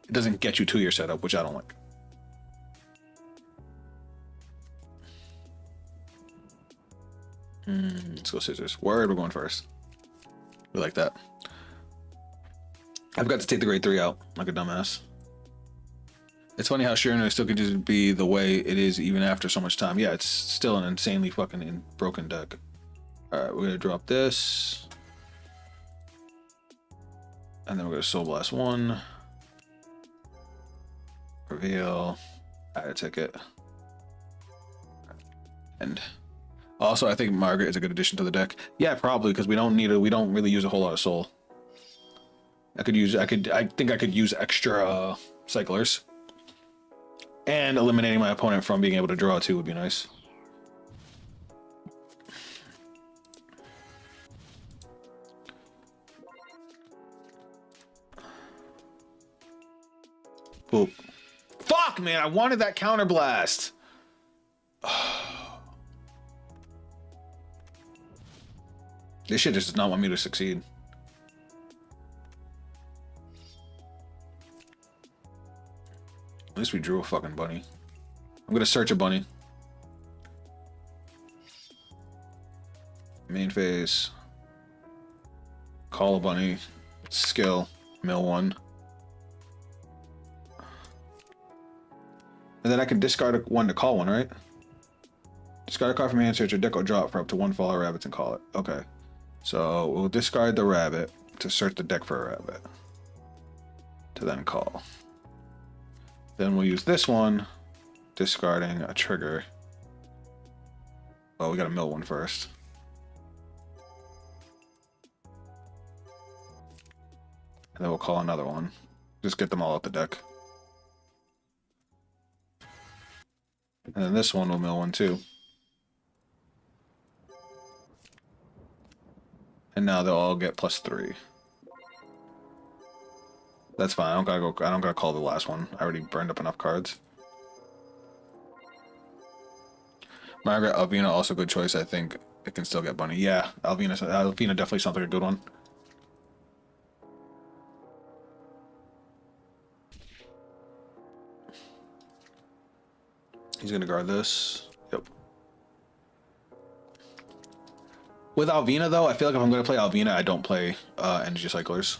It doesn't get you to your setup, which I don't like. Let's go scissors. Word, we're going first. We like that. I forgot to take the grade 3 out, like a dumbass. It's funny how Shiranui still could just be the way it is even after so much time. Yeah, it's still an insanely fucking broken deck. Alright, we're gonna drop this. And then we're gonna Soul Blast 1. Reveal. Add a ticket. And also, I think Margaret is a good addition to the deck. Yeah, probably, because we don't really use a whole lot of soul. I think I could use extra cyclers. And eliminating my opponent from being able to draw two would be nice. Boop. Fuck, man, I wanted that counter blast. This shit just does not want me to succeed. At least we drew a fucking bunny. I'm gonna search a bunny. Main phase. Call a bunny. Skill. Mill one. And then I can discard one to call one, right? Discard a card from hand, search your deck or draw it for up to one follow rabbits and call it. Okay. So we'll discard the rabbit to search the deck for a rabbit. To then call. Then we'll use this one, discarding a trigger. Oh, we gotta mill one first. And then we'll call another one. Just get them all out the deck. And then this one will mill one too. And now they'll all get +3. That's fine. I don't gotta call the last one. I already burned up enough cards. Margaret, Alvina, also good choice. I think it can still get bunny. Yeah, Alvina definitely sounds like a good one. He's gonna guard this. Yep. With Alvina, though, I feel like if I'm gonna play Alvina, I don't play energy cyclers.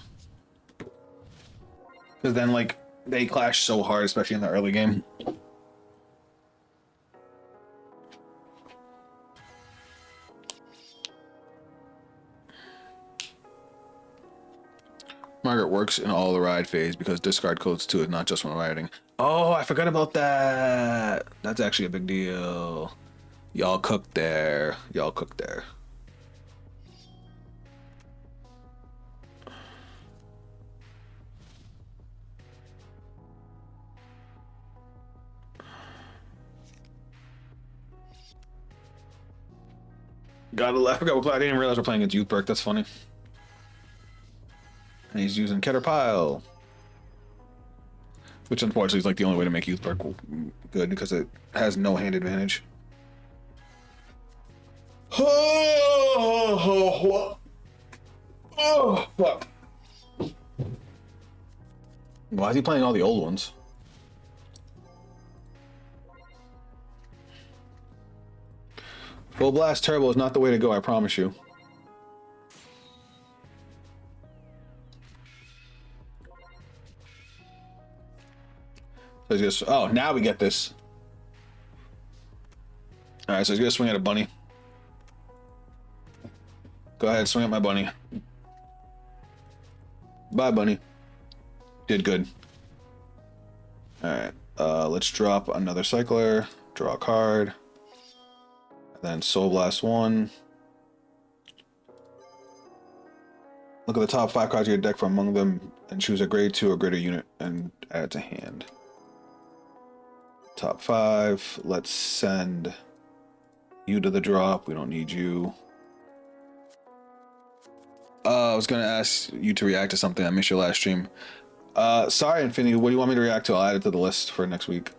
Because then, like, they clash so hard, especially in the early game. Margaret works in all the ride phase because discard codes too is not just when riding. Oh, I forgot about that. That's actually a big deal. Y'all cooked there. Y'all cooked there. I forgot. I didn't realize we're playing against Youth Perk. That's funny. And he's using Keter Pile. Which unfortunately is like the only way to make Youth Perk good because it has no hand advantage. Oh, fuck. Why is he playing all the old ones? Full Blast Turbo is not the way to go, I promise you. So he's just, oh, now we get this. Alright, so he's gonna swing at a bunny. Go ahead, swing at my bunny. Bye, bunny. Did good. Alright, let's drop another cycler, draw a card, and then Soul Blast 1. Look at the top 5 cards of your deck from among them and choose a grade 2 or greater unit and add it to hand. Top 5. Let's send you to the drop. We don't need you. I was gonna ask you to react to something. I missed your last stream. Sorry, Infinity. What do you want me to react to? I'll add it to the list for next week.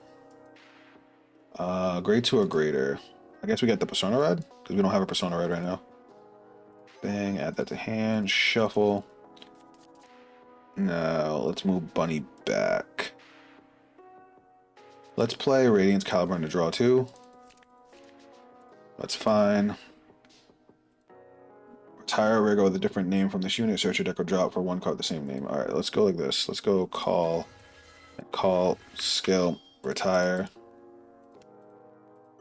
Grade 2 or greater. I guess we get the Persona Red because we don't have a Persona Red right now. Bang. Add that to hand. Shuffle. Now let's move Bunny back. Let's play Radiance Caliburn to draw 2. That's fine. Retire Rigor with a different name from this unit. Search your deck or drop for 1 card with the same name. Alright, let's go like this. Let's go call, skill, retire,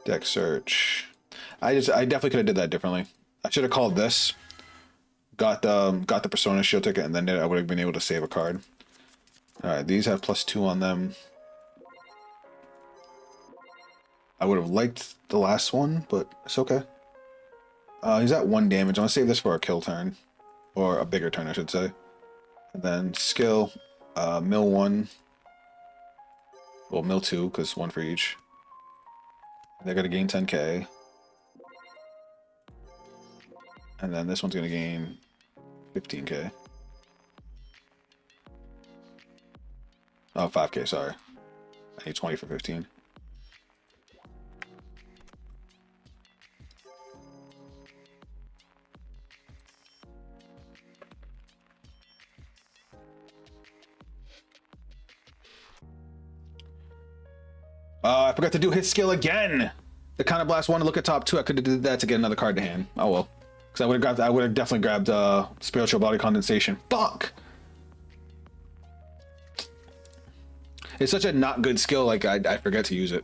deck search. I definitely could have did that differently. I should have called this, got the Persona Shield ticket, and then I would have been able to save a card. Alright, these have +2 on them. I would have liked the last one, but it's okay. He's at 1 damage. I'm gonna save this for a kill turn. Or a bigger turn, I should say. And then skill, mill 1. Well, mill 2, because 1 for each. They're going to gain 10k. And then this one's going to gain 15k. Oh, 5k, sorry. I need 20 for 15. I forgot to do hit skill again. The Counter Blast wanted to look at top 2. I could have did that to get another card to hand. Oh well. Because I would have definitely grabbed Spiritual Body Condensation. Fuck! It's such a not good skill, like I forget to use it.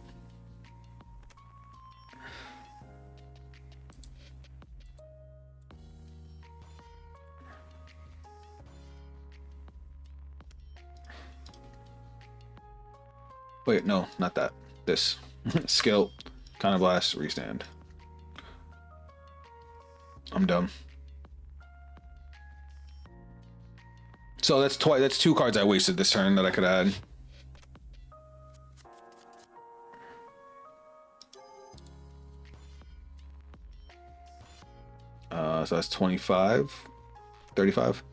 Wait, no, not that. This. Skill. Counter Blast, restand. I'm dumb. So that's 2 cards I wasted this turn that I could add. So that's 25, 35.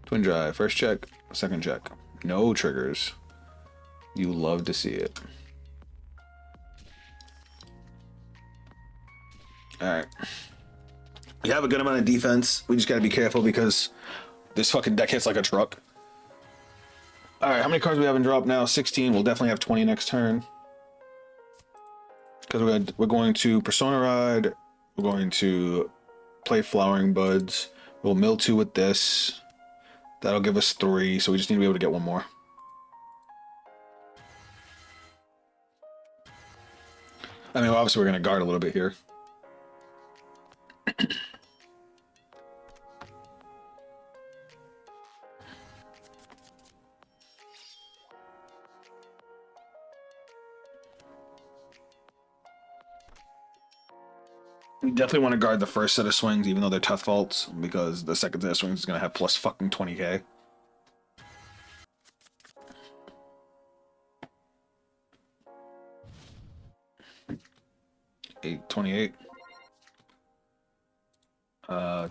Twin Drive, first check, second check. No triggers. You love to see it. Alright. We have a good amount of defense. We just gotta be careful because this fucking deck hits like a truck. Alright, how many cards do we have in drop now? 16. We'll definitely have 20 next turn. Because we're going to Persona Ride. We're going to play Flowering Buds. We'll mill 2 with this. That'll give us 3, so we just need to be able to get 1 more. I mean, obviously we're going to guard a little bit here. We definitely want to guard the first set of swings, even though they're tough faults, because the second set of swings is going to have plus fucking 20k. Eight, 28.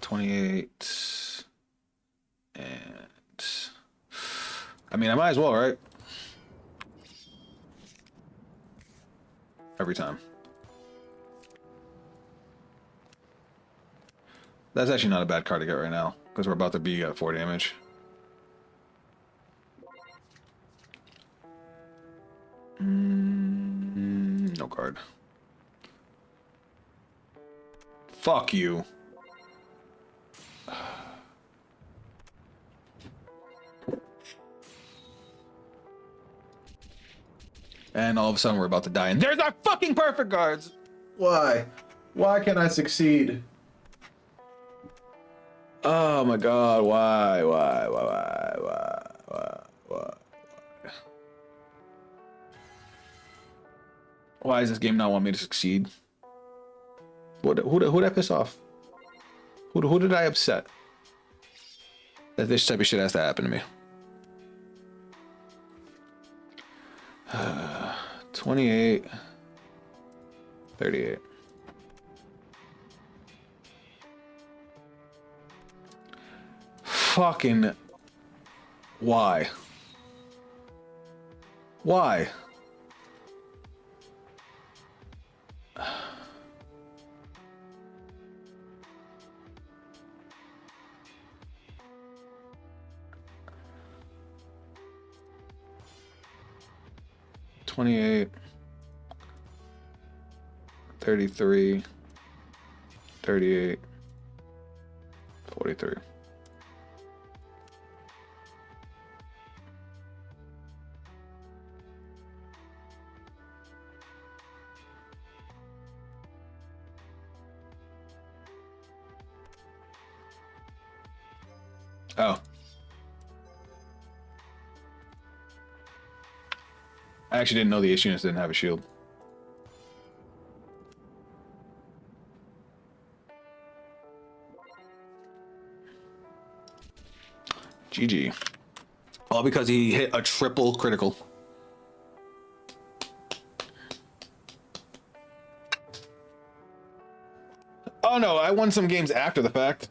28. And I mean, I might as well, right? Every time. That's actually not a bad card to get right now, because we're about to be at 4 damage. No card. Fuck you. And all of a sudden we're about to die, and there's our fucking perfect cards! Why? Why can't I succeed? Oh my god, why? Why does this game not want me to succeed? Who did I piss off? Who did I upset? That this type of shit has to happen to me. 28. 38. Fucking why? Why? $28, 33, 38, 43. Oh. I actually didn't know the Ace units didn't have a shield. GG. All because he hit a triple critical. Oh no, I won some games after the fact.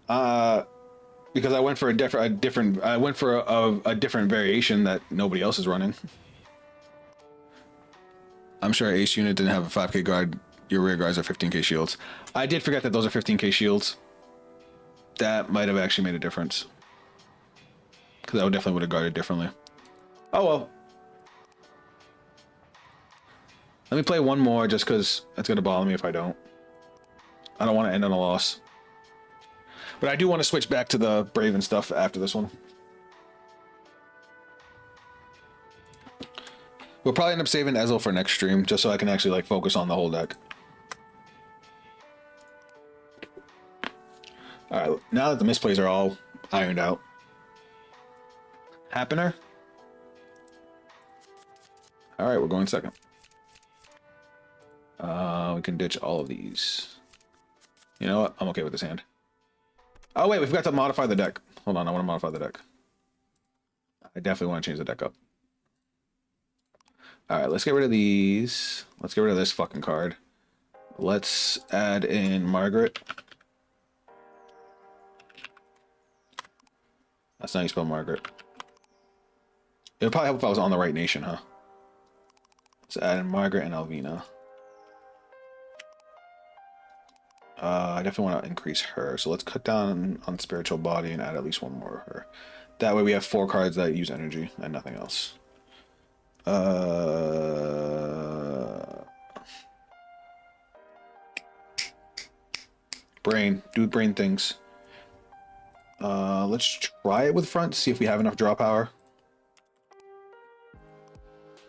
Because I went for a different variation that nobody else is running. I'm sure Ace unit didn't have a 5k guard. Your rear guards are 15k shields. I did forget that those are 15k shields. That might have actually made a difference. Because I definitely would have guarded differently. Oh well. Let me play one more just because it's going to bother me if I don't. I don't want to end on a loss. But I do want to switch back to the Braven stuff after this one. We'll probably end up saving Ezel for next stream, just so I can actually like focus on the whole deck. Alright, now that the misplays are all ironed out. Happener? Alright, we're going second. We can ditch all of these. You know what? I'm okay with this hand. Oh wait, we forgot to modify the deck. Hold on, I want to modify the deck. I definitely want to change the deck up. Alright, let's get rid of these. Let's get rid of this fucking card. Let's add in Margaret. That's not how you spell Margaret. It would probably help if I was on the right nation, huh? Let's add in Margaret and Alvina. I definitely want to increase her. So let's cut down on Spiritual Body and add at least one more of her. That way we have 4 cards that use energy and nothing else. Brain. Do brain things. Let's try it with front, see if we have enough draw power.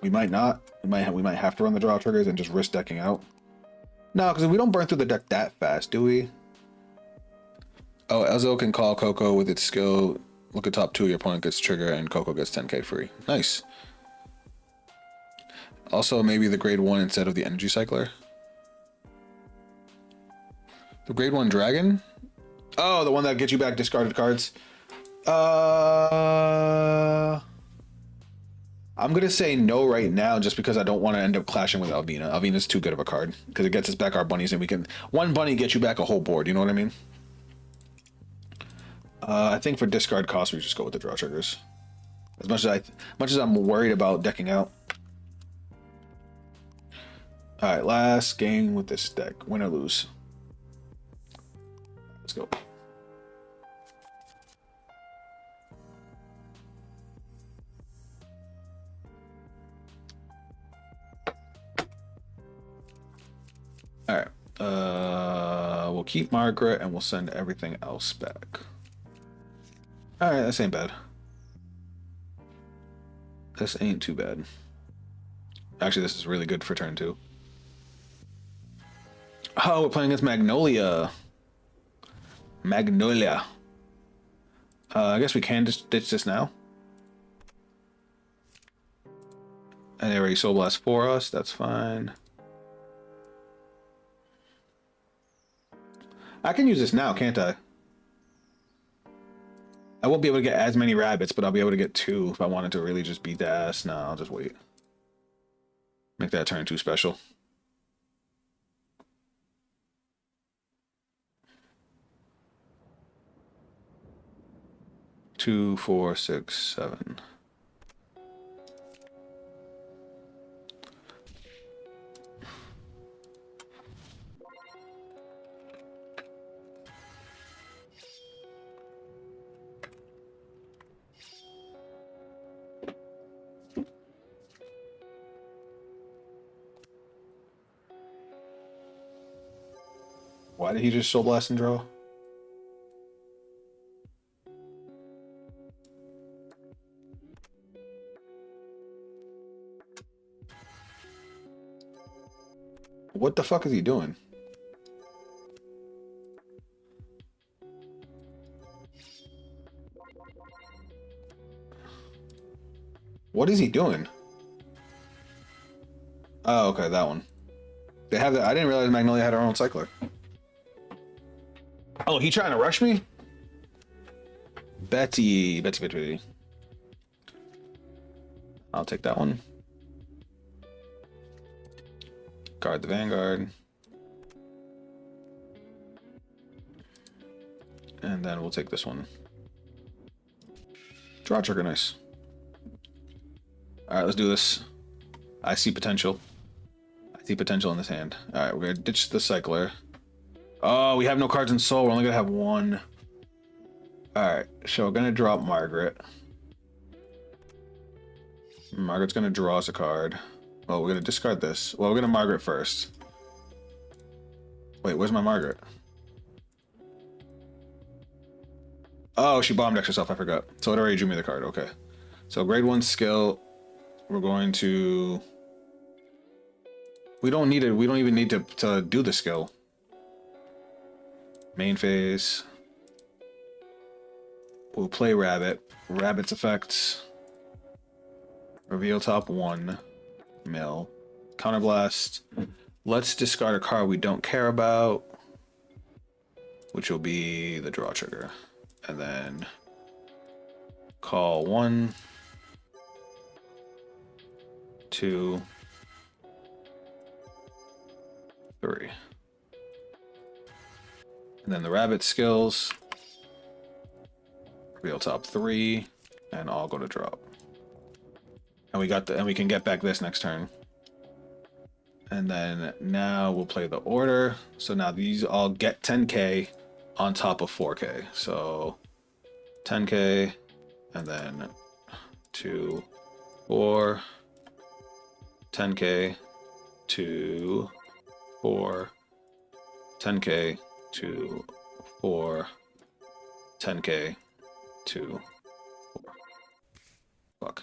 We might not. We might have to run the draw triggers and just risk decking out. No, because we don't burn through the deck that fast, do we? Oh, Ezel can call Coco with its skill. Look at top 2, your opponent gets trigger, and Coco gets 10k free. Nice. Also, maybe the grade 1 instead of the energy cycler. The grade 1 dragon? Oh, the one that gets you back discarded cards. I'm gonna say no right now, just because I don't want to end up clashing with Alvina. Alvina's too good of a card because it gets us back our bunnies, and we can one bunny get you back a whole board. You know what I mean? I think for discard cost, we just go with the draw triggers. As much as I'm worried about decking out. All right, last game with this deck, win or lose. Let's go. All right, we'll keep Margaret and we'll send everything else back. All right, this ain't bad. This ain't too bad. Actually, this is really good for turn 2. Oh, we're playing against Magnolia. Magnolia. I guess we can just ditch this now. And they already Soul Blast for us, that's fine. I can use this now, can't I? I won't be able to get as many rabbits, but I'll be able to get 2 if I wanted to really just beat the ass. No, I'll just wait. Make that turn 2 special. Two, 4, 6, 7. Why did he just Soul Blast and draw? What the fuck is he doing? What is he doing? Oh, okay, that one. They have that. I didn't realize Magnolia had her own cycler. Oh, he trying to rush me? Betty. I'll take that one. Guard the Vanguard. And then we'll take this one. Draw trigger, nice. All right, let's do this. I see potential. I see potential in this hand. All right, we're gonna ditch the cycler. Oh, we have no cards in soul. We're only gonna have one. All right, so we're gonna drop Margaret. Margaret's gonna draw us a card. Well, we're gonna discard this. Well, we're gonna Margaret first. Wait, where's my Margaret? Oh, she bomb decks herself, I forgot. So it already drew me the card, okay. So grade 1 skill, we're going to... We don't need it, we don't even need to do the skill. Main phase. We'll play Rabbit. Rabbit's effects. Reveal top 1. Mill. Counterblast. Let's discard a card we don't care about, which will be the draw trigger. And then call 1, 2, 3. And then the Rabbit skills. Reveal top 3, and I'll go to drop. And we can get back this next turn. And then now we'll play the order. So now these all get 10k on top of 4k. So 10k, and then 2, 4, 10k, 2, 4, 10k, 2, 4, 10k, 2, 4. Fuck.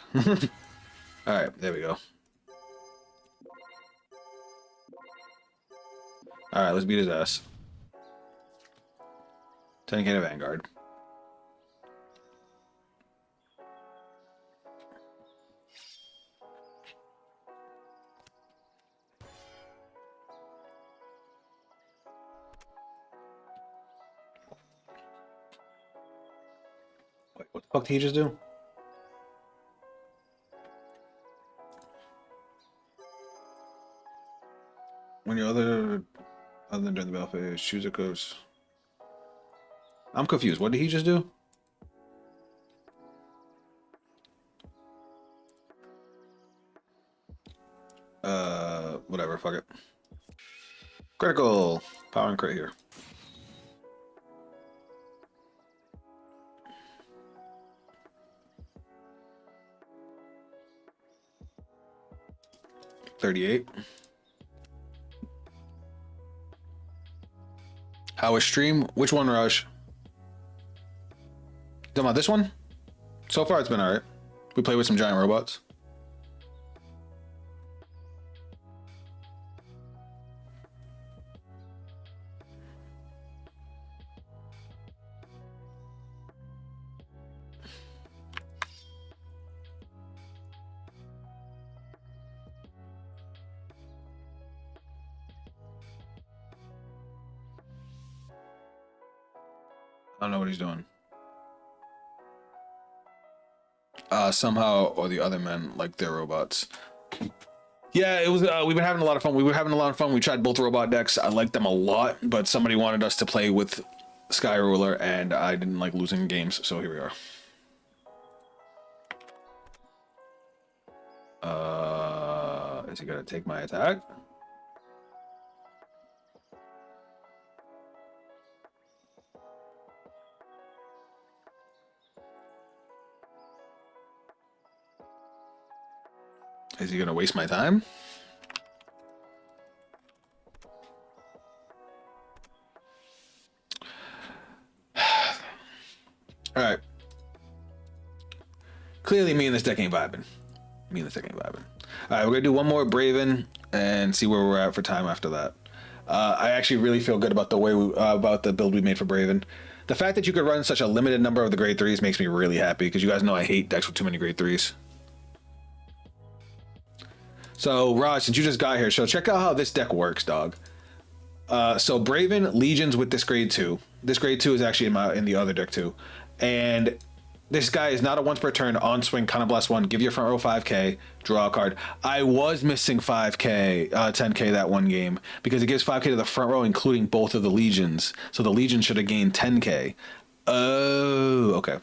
All right, there we go. All right, let's beat his ass. 10k to Vanguard. Wait, what the fuck did he just do? When you're other than during the battle phase, choose a course. I'm confused. What did he just do? Whatever. Fuck it. Critical. Power and crit here. $38. How was stream? Which one, Raj? Talking about this one? So far, it's been alright. We played with some giant robots. I don't know what he's doing. Somehow, or the other men like their robots. Yeah, it was. We've been having a lot of fun. We were having a lot of fun. We tried both robot decks. I liked them a lot, but somebody wanted us to play with Sky Ruler, and I didn't like losing games, so here we are. Is he gonna take my attack? Is he gonna waste my time? All right. Clearly, me and this deck ain't vibing. All right, we're gonna do one more Braven and see where we're at for time after that. I actually really feel good about the way about the build we made for Braven. The fact that you could run such a limited number of the grade 3s makes me really happy, because you guys know I hate decks with too many grade 3s. So, Raj, since you just got here, so check out how this deck works, dog. So Braven legions with this grade 2. This grade 2 is actually in the other deck too. And this guy is not a once per turn on swing, kind of blast 1, give your front row 5k, draw a card. I was missing 5k, 10k that one game, because it gives 5k to the front row, including both of the legions. So the legion should have gained 10k. Oh, okay.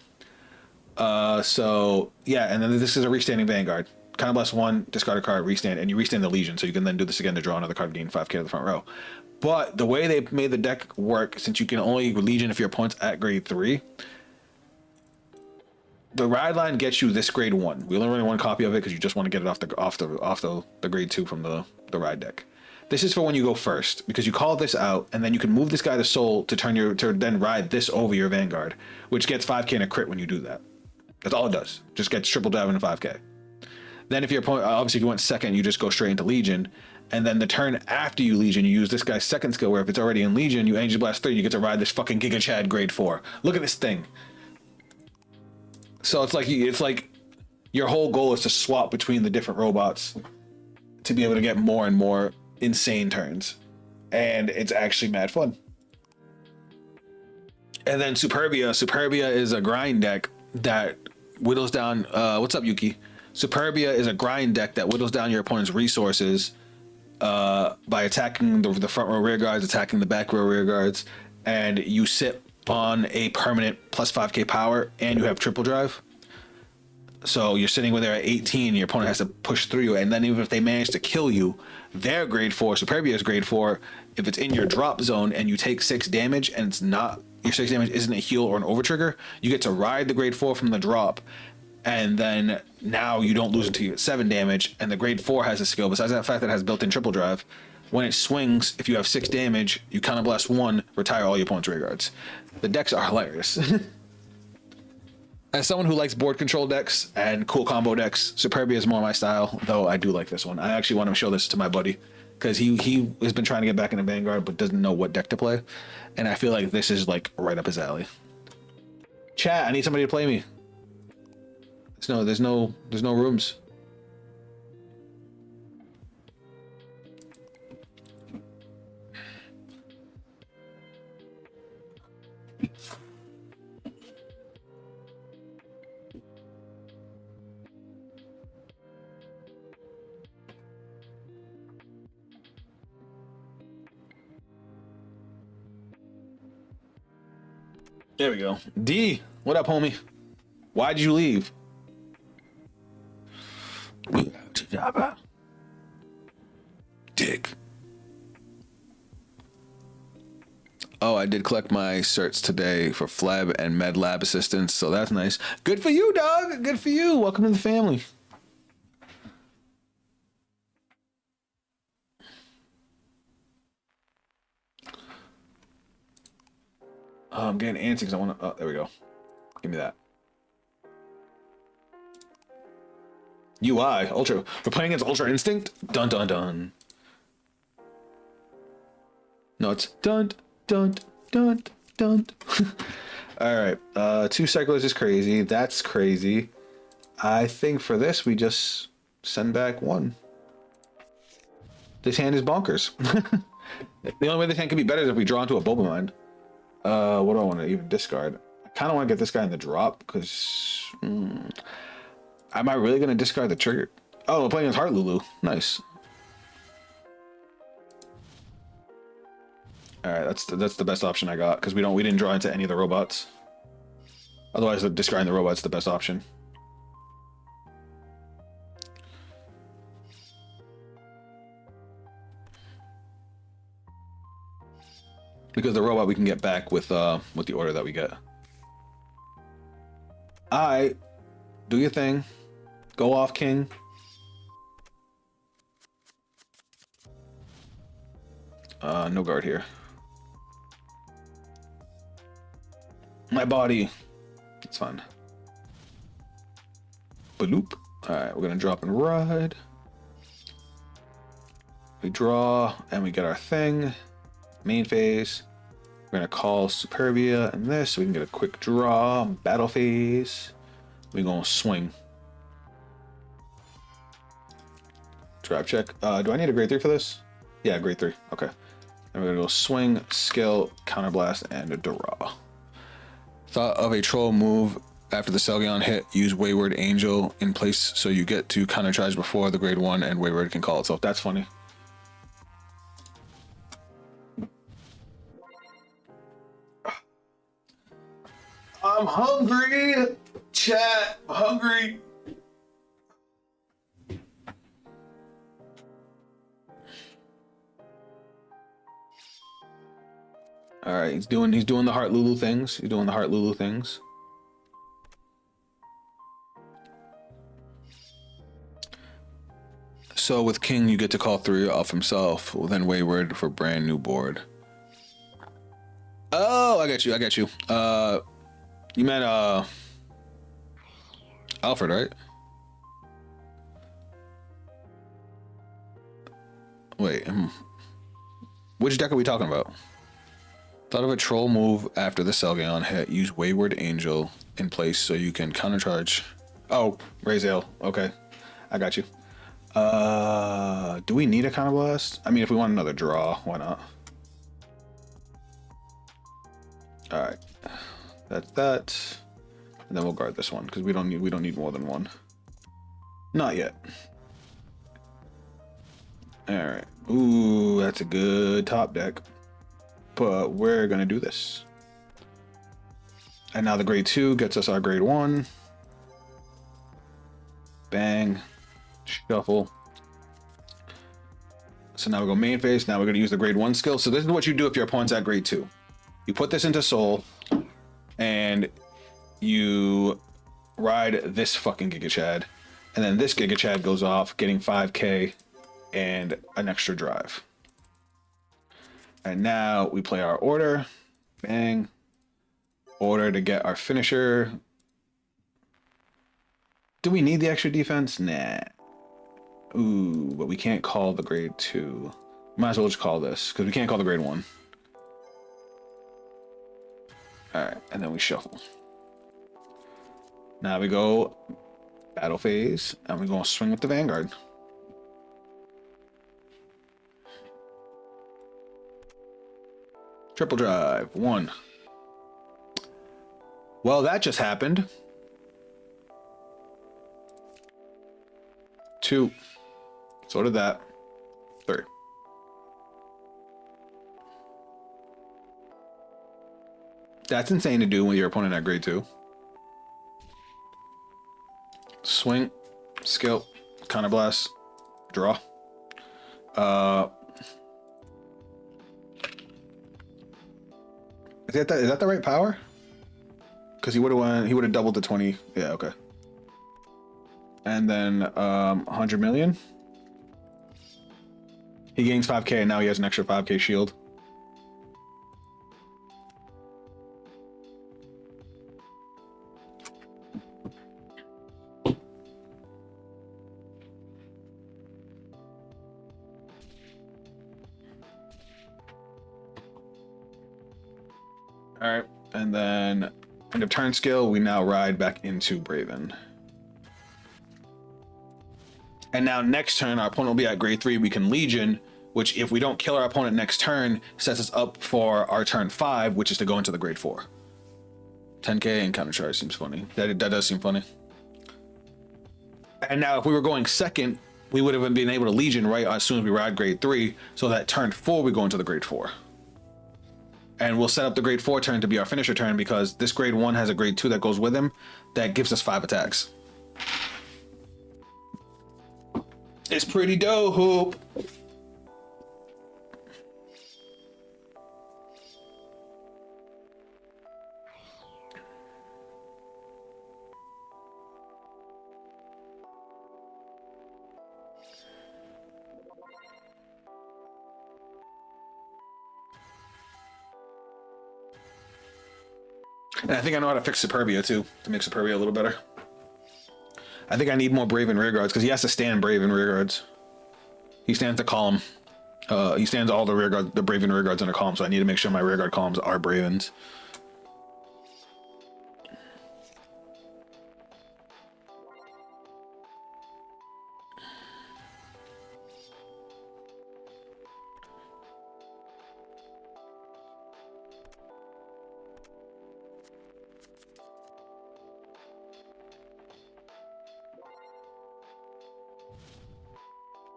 So yeah, and then this is a restanding Vanguard. Counterblast 1, discard a card, restand, and you restand the Legion, so you can then do this again to draw another card, gain 5k to the front row. But the way they made the deck work, since you can only Legion if your opponent's at grade 3, the ride line gets you this grade 1. We only run one copy of it because you just want to get it off the grade 2 from the ride deck. This is for when you go first, because you call this out, and then you can move this guy to Soul to then ride this over your Vanguard, which gets 5k and a crit when you do that. That's all it does. Just gets triple dive into 5k. Then if your opponent, obviously if you went second, you just go straight into Legion. And then the turn after you Legion, you use this guy's second skill, where if it's already in Legion, you Angel Blast 3, you get to ride this fucking Giga Chad grade 4. Look at this thing. So it's like your whole goal is to swap between the different robots to be able to get more and more insane turns. And it's actually mad fun. And then Superbia. Superbia is a grind deck that whittles down, what's up, Yuki? Superbia is a grind deck that whittles down your opponent's resources by attacking the front row rear guards, attacking the back row rear guards, and you sit on a permanent plus 5k power, and you have triple drive. So you're sitting with there at 18, and your opponent has to push through you, and then even if they manage to kill you, they're grade 4, Superbia is grade 4. If it's in your drop zone and you take 6 damage, and it's not, your 6 damage isn't a heal or an overtrigger, you get to ride the grade 4 from the drop. And then now you don't lose until you get 7 damage, and the grade 4 has a skill. Besides that fact that it has built-in triple drive, when it swings, if you have 6 damage, you counterblast 1, retire all your opponent's rear guards. The decks are hilarious. As someone who likes board control decks and cool combo decks, Superbia is more my style, though I do like this one. I actually want to show this to my buddy, because he has been trying to get back into Vanguard, but doesn't know what deck to play. And I feel like this is like right up his alley. Chat, I need somebody to play me. There's no rooms. There we go. D, what up, homie? Why'd you leave? Dick. Oh, I did collect my certs today for Fleb and Med Lab assistance, so that's nice. Good for you, dog. Good for you. Welcome to the family. Oh, I'm getting antsy because I want to. Oh, there we go. Give me that. UI Ultra. We're playing against Ultra Instinct. Dun dun dun. No, it's dun dun dun dun. All right. 2 cyclers is crazy. That's crazy. I think for this we just send back 1. This hand is bonkers. The only way this hand can be better is if we draw into a Boba Mind. What do I want to even discard? I kind of want to get this guy in the drop because. Am I really going to discard the trigger? Oh, we're playing against Heart Lulu. Nice. All right, that's the best option I got because we didn't draw into any of the robots. Otherwise, discarding the robot's the best option. Because the robot we can get back with the order that we get. Alright. Do your thing. Go off, King. No guard here. My body. It's fine. Bloop. Alright, we're gonna drop and ride. We draw and we get our thing. Main phase. We're gonna call Superbia and this so we can get a quick draw. Battle phase. We're gonna swing. Trap check. Do I need a grade 3 for this? Yeah, grade 3. Okay. And we're gonna go swing, skill, counterblast, and a draw. Thought of a troll move after the Selgion hit. Use Wayward Angel in place so you get to countercharge before the grade 1 and Wayward can call itself. That's funny. I'm hungry. Chat, I'm hungry. All right, he's doing the Heart Lulu things. He's doing the Heart Lulu things. So with King, you get to call 3 off himself, then Wayward for brand new board. Oh, I got you. You meant Alfred, right? Wait, which deck are we talking about? Thought of a troll move after the Selgaon hit. Use Wayward Angel in place so you can countercharge. Oh, raise ale. Okay, I got you. Do we need a Counterblast? I mean, if we want another draw, why not? All right, that's that, and then we'll guard this one because we don't need more than one. Not yet. All right. Ooh, that's a good top deck. But we're gonna do this. And now the grade 2 gets us our grade 1. Bang. Shuffle. So now we go main phase. Now we're gonna use the grade 1 skill. So this is what you do if your opponent's at grade 2. You put this into soul and you ride this fucking Giga Chad. And then this Giga Chad goes off, getting 5k and an extra drive. And now we play our order. Bang. Order to get our finisher. Do we need the extra defense? Nah. Ooh, but we can't call the grade 2. Might as well just call this, because we can't call the grade 1. Alright, and then we shuffle. Now we go battle phase, and we're going to swing with the Vanguard. Triple drive, 1. Well, that just happened. 2. So did that. 3. That's insane to do when your opponent at grade 2. Swing, skill, counterblast, draw. Is that the right power? Because he would have doubled to 20. Yeah, okay. And then 100 million. He gains 5k and now he has an extra 5k shield. All right, and then end of turn skill, we now ride back into Braven. And now next turn, our opponent will be at grade 3. We can Legion, which if we don't kill our opponent next turn, sets us up for our turn 5, which is to go into the grade 4. 10k and counter charge seems funny. That does seem funny. And now if we were going second, we would have been able to Legion right as soon as we ride grade 3, so that turn 4 we go into the grade 4. And we'll set up the grade 4 turn to be our finisher turn because this grade 1 has a grade 2 that goes with him that gives us 5 attacks. It's pretty dope. And I think I know how to fix Superbia too, to make Superbia a little better. I think I need more Braven rear guards because he has to stand Braven rear guards. He stands the column. He stands all the rear guard, the Braven rear guards in a column, so I need to make sure my rear guard columns are Bravens.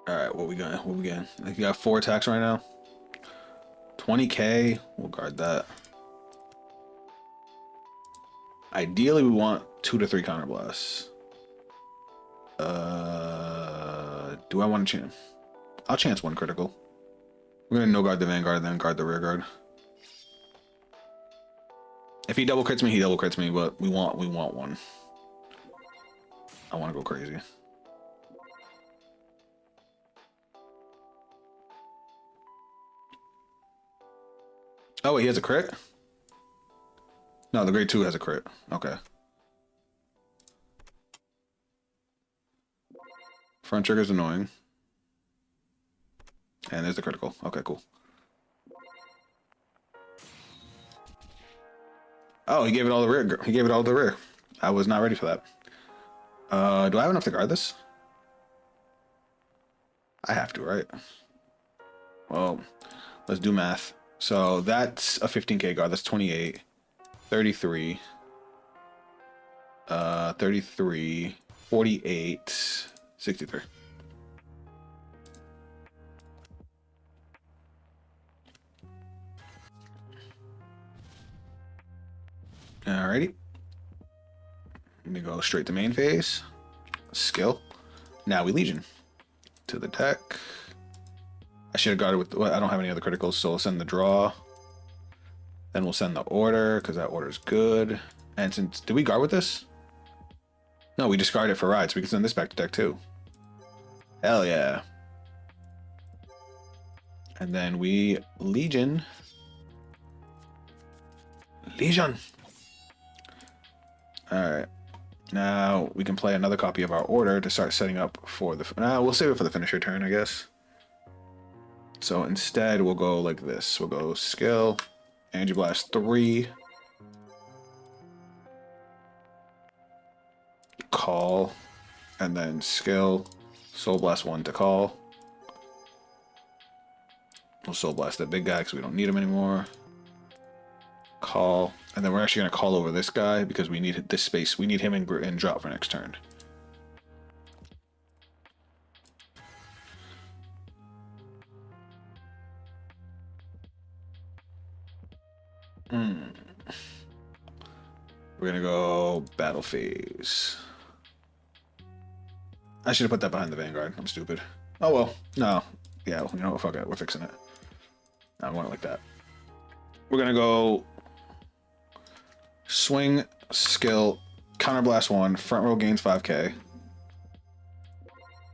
All right, what we got? Like you got 4 attacks right now. 20k. We'll guard that. Ideally, we want 2 to 3 counter blasts. Do I want to chance? I'll chance 1 critical. We're gonna no guard the Vanguard, then guard the rear guard. If he double crits me, he double crits me, but we want 1. I want to go crazy. Oh, wait, he has a crit? No, the grade 2 has a crit. Okay. Front trigger's annoying. And there's the critical. Okay, cool. Oh, he gave it all the rear. He gave it all the rear. I was not ready for that. Do I have enough to guard this? I have to, right? Well, let's do math. So that's a 15k guard. That's 28. 33. 33. 48. 63. Alrighty. Let me go straight to main phase. Skill. Now we Legion. To the deck. I should have guarded with... Well, I don't have any other criticals, so we'll send the draw. Then we'll send the order, because that order is good. And since... Did we guard with this? No, we discard it for ride, so we can send this back to deck too. Hell yeah. And then we Legion. Legion! Alright. Now we can play another copy of our order to start setting up for the... we'll save it for the finisher turn, I guess. So instead, we'll go like this. We'll go skill, Energy Blast 3, call, and then skill, Soul Blast 1 to call. We'll Soul Blast that big guy because we don't need him anymore. Call, and then we're actually going to call over this guy because we need this space. We need him in drop for next turn. We're gonna go battle phase. I should have put that behind the Vanguard. I'm stupid. Oh well. No. Yeah, you know what? Fuck it. We're fixing it. I want it like that. We're gonna go swing, skill, counterblast 1, front row gains 5k.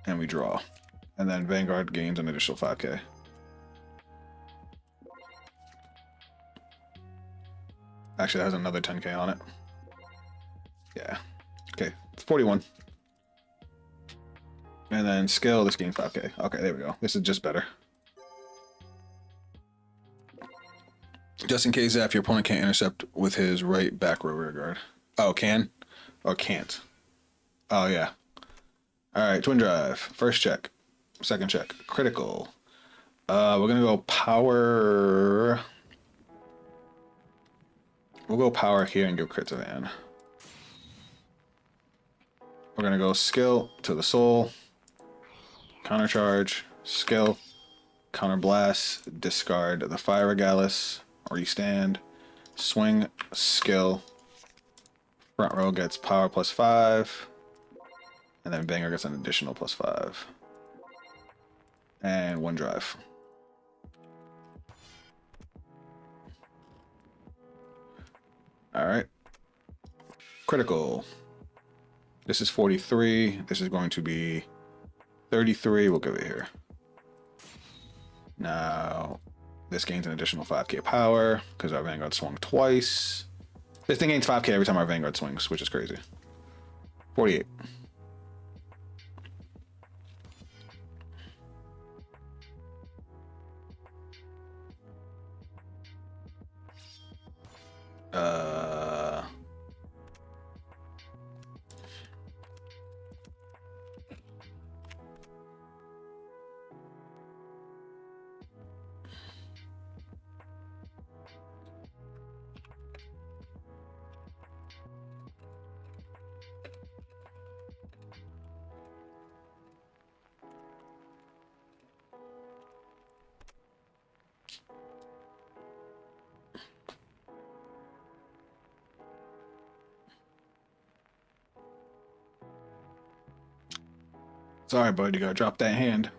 And we draw. And then Vanguard gains an additional 5k. Actually, it has another 10k on it. Yeah. Okay, it's 41. And then skill, this gains 5k. Okay, there we go. This is just better. Just in case if your opponent can't intercept with his right back row rear guard. Oh, can? Or can't? Oh, yeah. Alright, twin drive. First check. Second check. Critical. We're gonna go power... We'll go power here and give crit to Van. We're gonna go skill to the soul, counter charge, skill, counter blast, discard the fire regalis, restand, swing, skill, front row gets power +5, and then Banger gets an additional +5. And 1 drive. Alright. Critical. This is 43. This is going to be 33. We'll give it here. Now, this gains an additional 5k power because our Vanguard swung twice. This thing gains 5k every time our Vanguard swings, which is crazy. 48. Sorry, bud, you gotta drop that hand.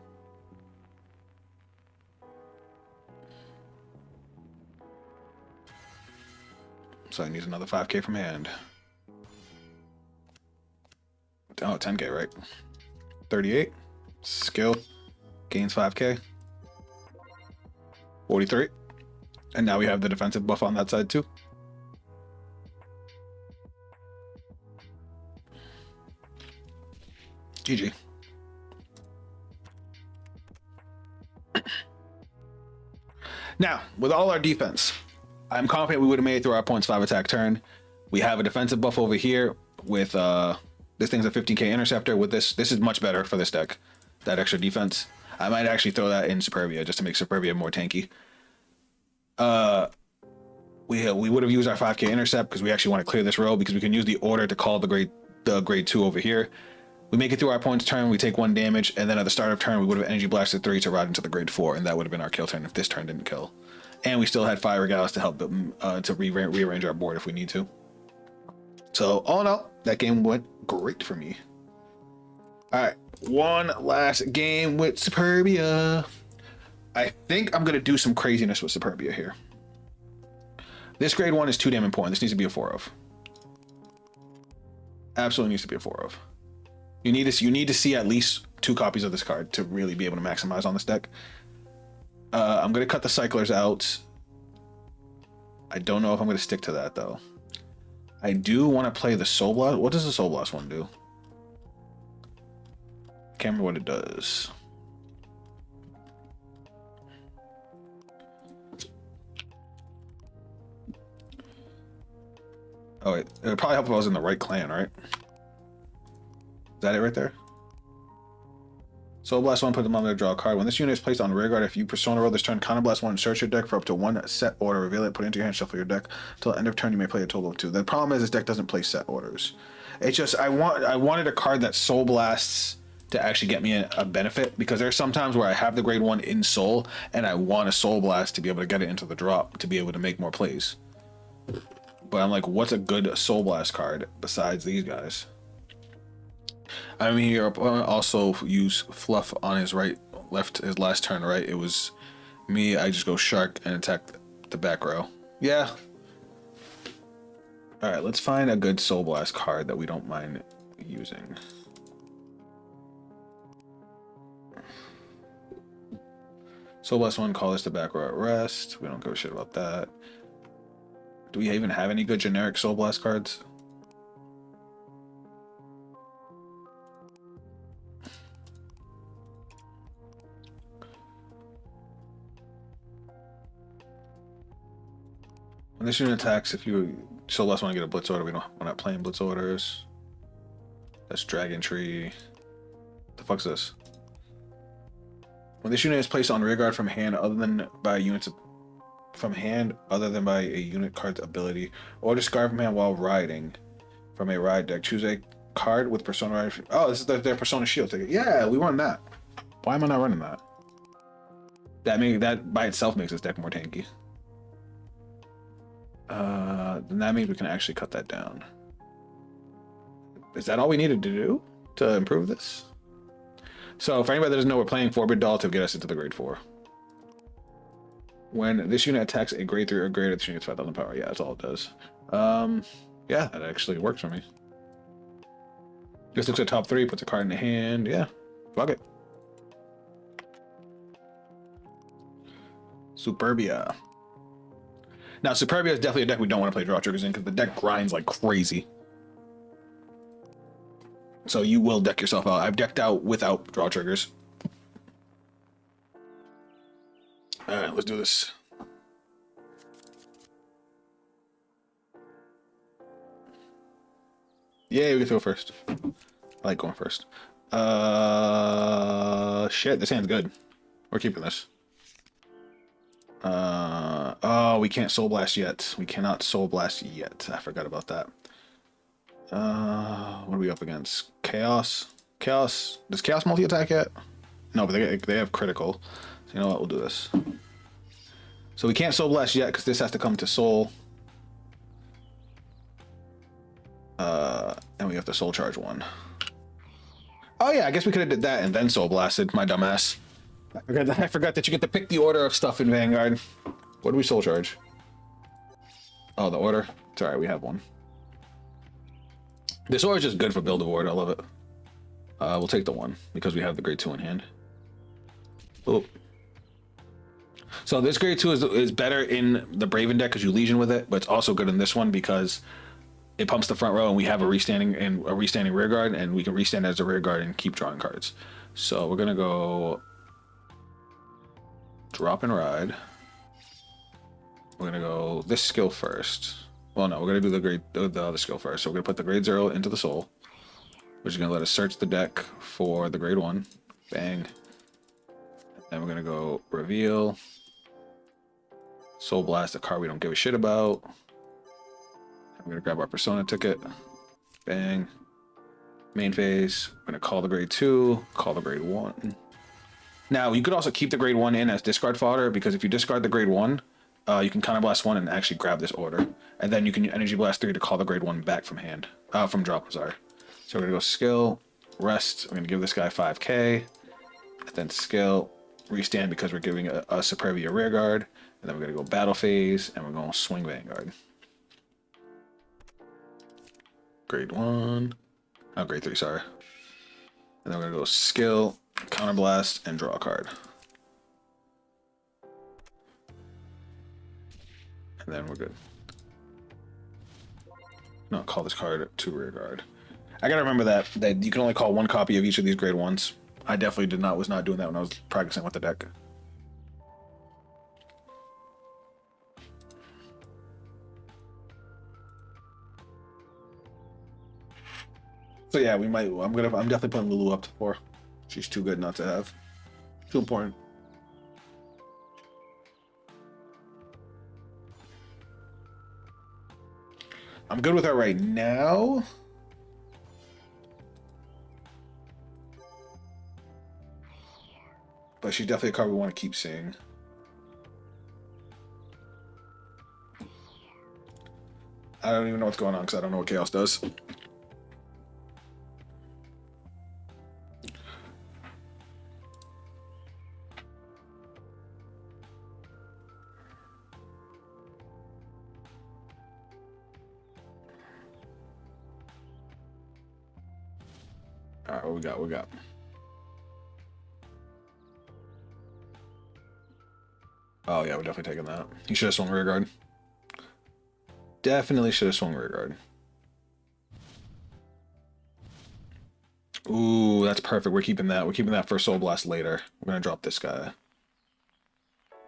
So I need another 5K from hand. Oh, 10K, right? 38. Skill. Gains 5K. 43. And now we have the defensive buff on that side too. GG. Now, with all our defense, I'm confident we would have made it through our points 5 attack turn. We have a defensive buff over here with this thing's a 15k interceptor. With this is much better for this deck. That extra defense. I might actually throw that in Superbia just to make Superbia more tanky. We would have used our 5k intercept because we actually want to clear this row because we can use the order to call the grade 2 over here. We make it through our points turn, we take 1 damage, and then at the start of turn we would have energy blasted 3 to ride into the grade 4, and that would have been our kill turn if this turn didn't kill. And we still had Fire Regalis to help to rearrange our board if we need to. So all in all, that game went great for me. Alright, one last game with Superbia. I think I'm gonna do some craziness with Superbia here. This grade 1 is too damn important. This needs to be a 4 of. Absolutely needs to be a 4 of. You need to see at least 2 copies of this card to really be able to maximize on this deck. I'm gonna cut the cyclers out. I don't know if I'm gonna stick to that though. I do want to play the Soul Blast. What does the Soul Blast one do? Can't remember what it does. Oh wait, it would probably help if I was in the right clan, right? Is that it right there? Soul Blast 1, put them on there, draw a card. When this unit is placed on rearguard, if you Persona roll this turn, Counter Blast 1, search your deck for up to 1 set order, reveal it, put it into your hand, shuffle your deck. Till the end of turn, you may play a total of 2. The problem is this deck doesn't play set orders. It's just, I wanted a card that Soul Blasts to actually get me a benefit, because there's sometimes where I have the grade 1 in Soul, and I want a Soul Blast to be able to get it into the drop, to be able to make more plays. But I'm like, what's a good Soul Blast card besides these guys? I mean, your opponent also used Fluff on his left, his last turn, right? It was me, I just go Shark and attack the back row. Yeah. Alright, let's find a good Soul Blast card that we don't mind using. Soul Blast 1, call this the back row at rest. We don't give a shit about that. Do we even have any good generic Soul Blast cards? When this unit attacks, if you Soul Blast want to get a Blitz order, we're not playing Blitz orders. That's Dragon Tree. The fuck's this? When this unit is placed on rearguard from hand other than by units from hand other than by a unit card's ability, or discard from hand while riding from a ride deck, choose a card with Persona Rider. Oh, this is their Persona Shield ticket. Yeah, we run that. Why am I not running that? That by itself makes this deck more tanky. Then that means we can actually cut that down. Is that all we needed to do to improve this? So for anybody that doesn't know, we're playing 4-bit doll to get us into the grade 4. When this unit attacks a grade 3 or greater, this unit gets 5,000 power. Yeah, that's all it does. Yeah, that actually works for me. Just looks at top 3, puts a card in the hand. Yeah, fuck it. Superbia. Now, Superbia is definitely a deck we don't want to play draw triggers in because the deck grinds like crazy. So you will deck yourself out. I've decked out without draw triggers. Alright, let's do this. Yeah, we get to go first. I like going first. Shit, this hand's good. We're keeping this. Oh, we can't Soul Blast yet. We cannot Soul Blast yet. I forgot about that. What are we up against? Chaos? Chaos? Does Chaos multi-attack yet? No, but they have critical. So you know what? We'll do this. So we can't Soul Blast yet because this has to come to Soul. And we have to Soul Charge 1. Oh, Oh yeah, I guess we could have did that and then soul blasted. My dumbass. I forgot that you get to pick the order of stuff in Vanguard. What do we soul charge? Oh, the order. It's all right. We have one. This order is just good for build award. I love it. We'll take the 1 because we have the grade 2 in hand. Oh. So this grade 2 is better in the Braven deck because you Legion with it, but it's also good in this one because it pumps the front row and we have a restanding rear guard, and we can restand as a rear guard and keep drawing cards. So we're gonna go drop and ride. We're gonna go this skill first. Well, no, we're gonna do the other skill first. So we're gonna put the grade 0 into the soul, which is gonna let us search the deck for the grade 1. Bang. Then we're gonna go reveal, soul blast a card we don't give a shit about. I'm gonna grab our persona ticket. Bang. Main phase. I'm gonna call the grade 2, call the grade 1. Now you could also keep the grade 1 in as discard fodder, because if you discard the grade 1, you can counter blast 1 and actually grab this order, and then you can energy blast 3 to call the grade 1 back from hand, from drop. I'm sorry. So we're gonna go skill, rest. I'm gonna give this guy 5k, and then skill, restand because we're giving a Superbia rear guard, and then we're gonna go battle phase, and we're gonna swing Vanguard. Grade 1. Oh, grade 3, sorry. And then we're gonna go skill, counter blast, and draw a card. And then we're good. No, call this card to rear guard. I gotta remember that you can only call 1 copy of each of these grade 1s. I definitely was not doing that when I was practicing with the deck. So yeah, we might. I'm definitely putting Lulu up to 4. She's too good not to have. Too important. I'm good with her right now. But she's definitely a card we want to keep seeing. I don't even know what's going on because I don't know what Chaos does. All right, what we got? Oh yeah, we're definitely taking that. He should have swung rear guard. Definitely should have swung rear guard. Ooh, that's perfect. We're keeping that. We're keeping that for Soul Blast later. We're gonna drop this guy.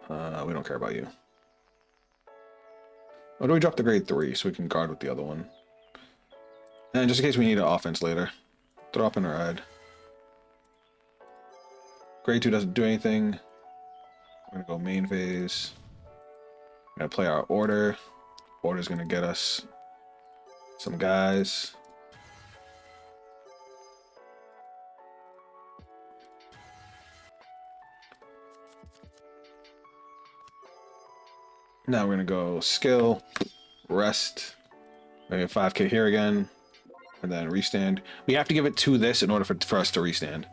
We don't care about you. Why do we drop the grade 3 so we can guard with the other one? And just in case we need an offense later. Drop and ride. Grade 2 doesn't do anything. We're gonna go main phase. We're gonna play our order. Order's gonna get us some guys. Now we're gonna go skill, rest. We're gonna get 5k here again, and then restand. We have to give it to this in order for us to restand.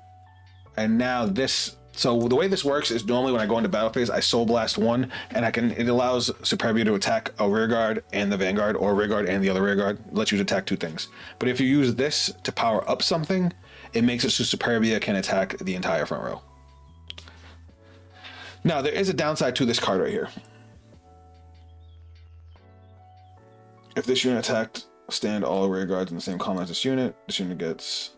And now this. So the way this works is normally when I go into battle phase, I soul blast 1, and it allows Superbia to attack a rear guard and the Vanguard, or rear guard and the other rear guard. It lets you attack 2 things. But if you use this to power up something, it makes it so Superbia can attack the entire front row. Now there is a downside to this card right here. If this unit attacked, stand all rear guards in the same column as this unit gets.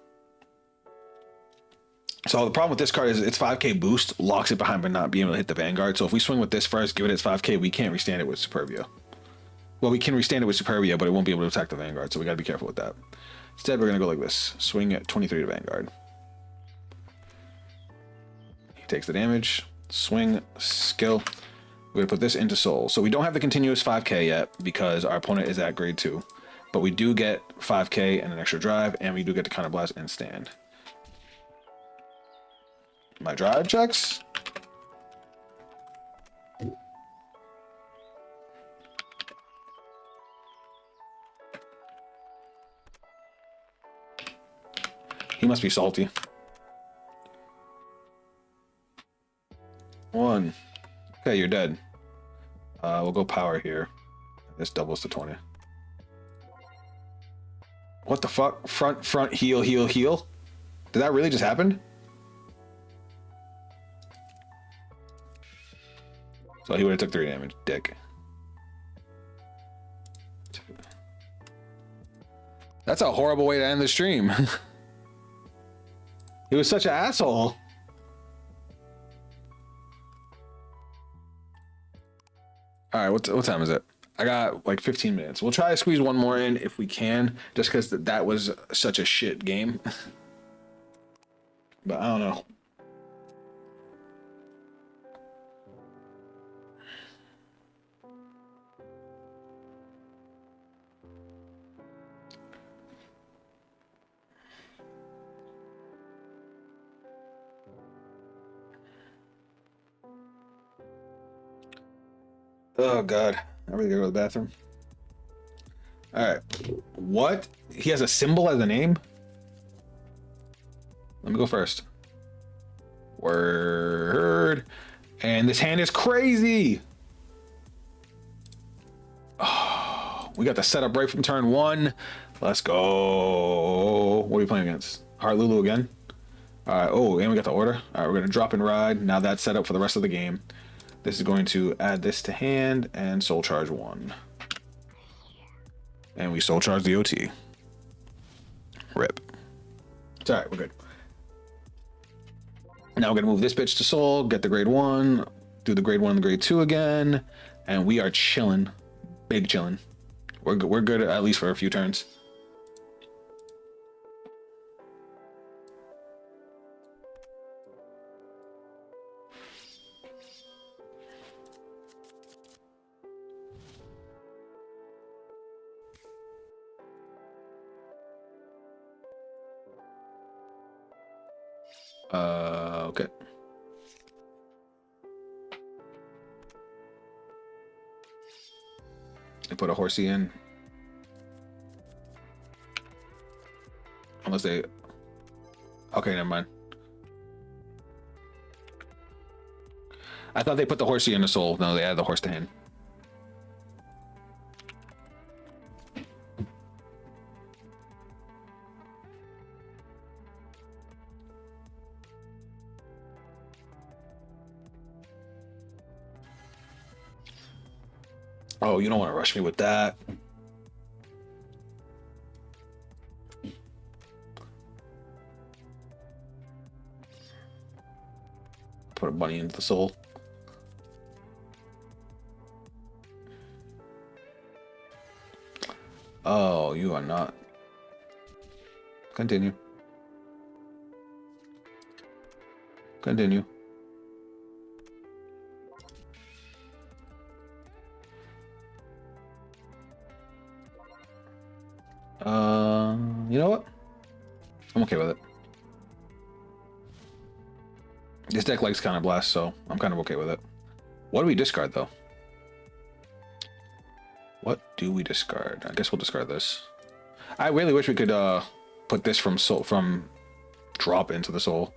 So the problem with this card is its 5k boost locks it behind by not being able to hit the Vanguard. So if we swing with this first, give it its 5k, we can't restand it with Superbia. Well, we can restand it with Superbia, but it won't be able to attack the Vanguard, so we gotta be careful with that. Instead, we're gonna go like this. Swing at 23 to Vanguard. He takes the damage. Swing, skill. We're gonna put this into soul. So we don't have the continuous 5k yet because our opponent is at grade 2. But we do get 5k and an extra drive, and we do get to counter blast and stand. My drive checks. He must be salty. 1. Okay, you're dead. We'll go power here. This doubles to 20. What the fuck? Front, heal, heal, heal. Did that really just happen? So he would have took 3 damage, dick. That's a horrible way to end the stream. He was such an asshole. All right, what time is it? I got like 15 minutes. We'll try to squeeze one more in if we can, just because that was such a shit game. But I don't know. Oh god, I really gotta go to the bathroom. All right, what? He has a symbol as a name? Let me go first. Word. And this hand is crazy. Oh, we got the setup right from turn 1. Let's go. What are we playing against? Heart Lulu again? All right. Oh, and we got the order. All right, we're gonna drop and ride. Now that's set up for the rest of the game. This is going to add this to hand and soul charge 1. And we soul charge the OT. Rip. It's all right, we're good. Now we're gonna move this bitch to soul, get the grade 1, do the grade 1 and the grade 2 again, and we are chilling, big chilling. We're good at least for a few turns. Okay. They put a horsey in. Unless they... Okay, never mind. I thought they put the horsey in the soul. No, they added the horse to hand. Oh, you don't want to rush me with that. Put a bunny into the soul. Oh, you are not. Continue. Continue. You know what? I'm okay with it. This deck likes Counter Blast, so I'm kind of okay with it. What do we discard, though? What do we discard? I guess we'll discard this. I really wish we could put this from drop into the soul.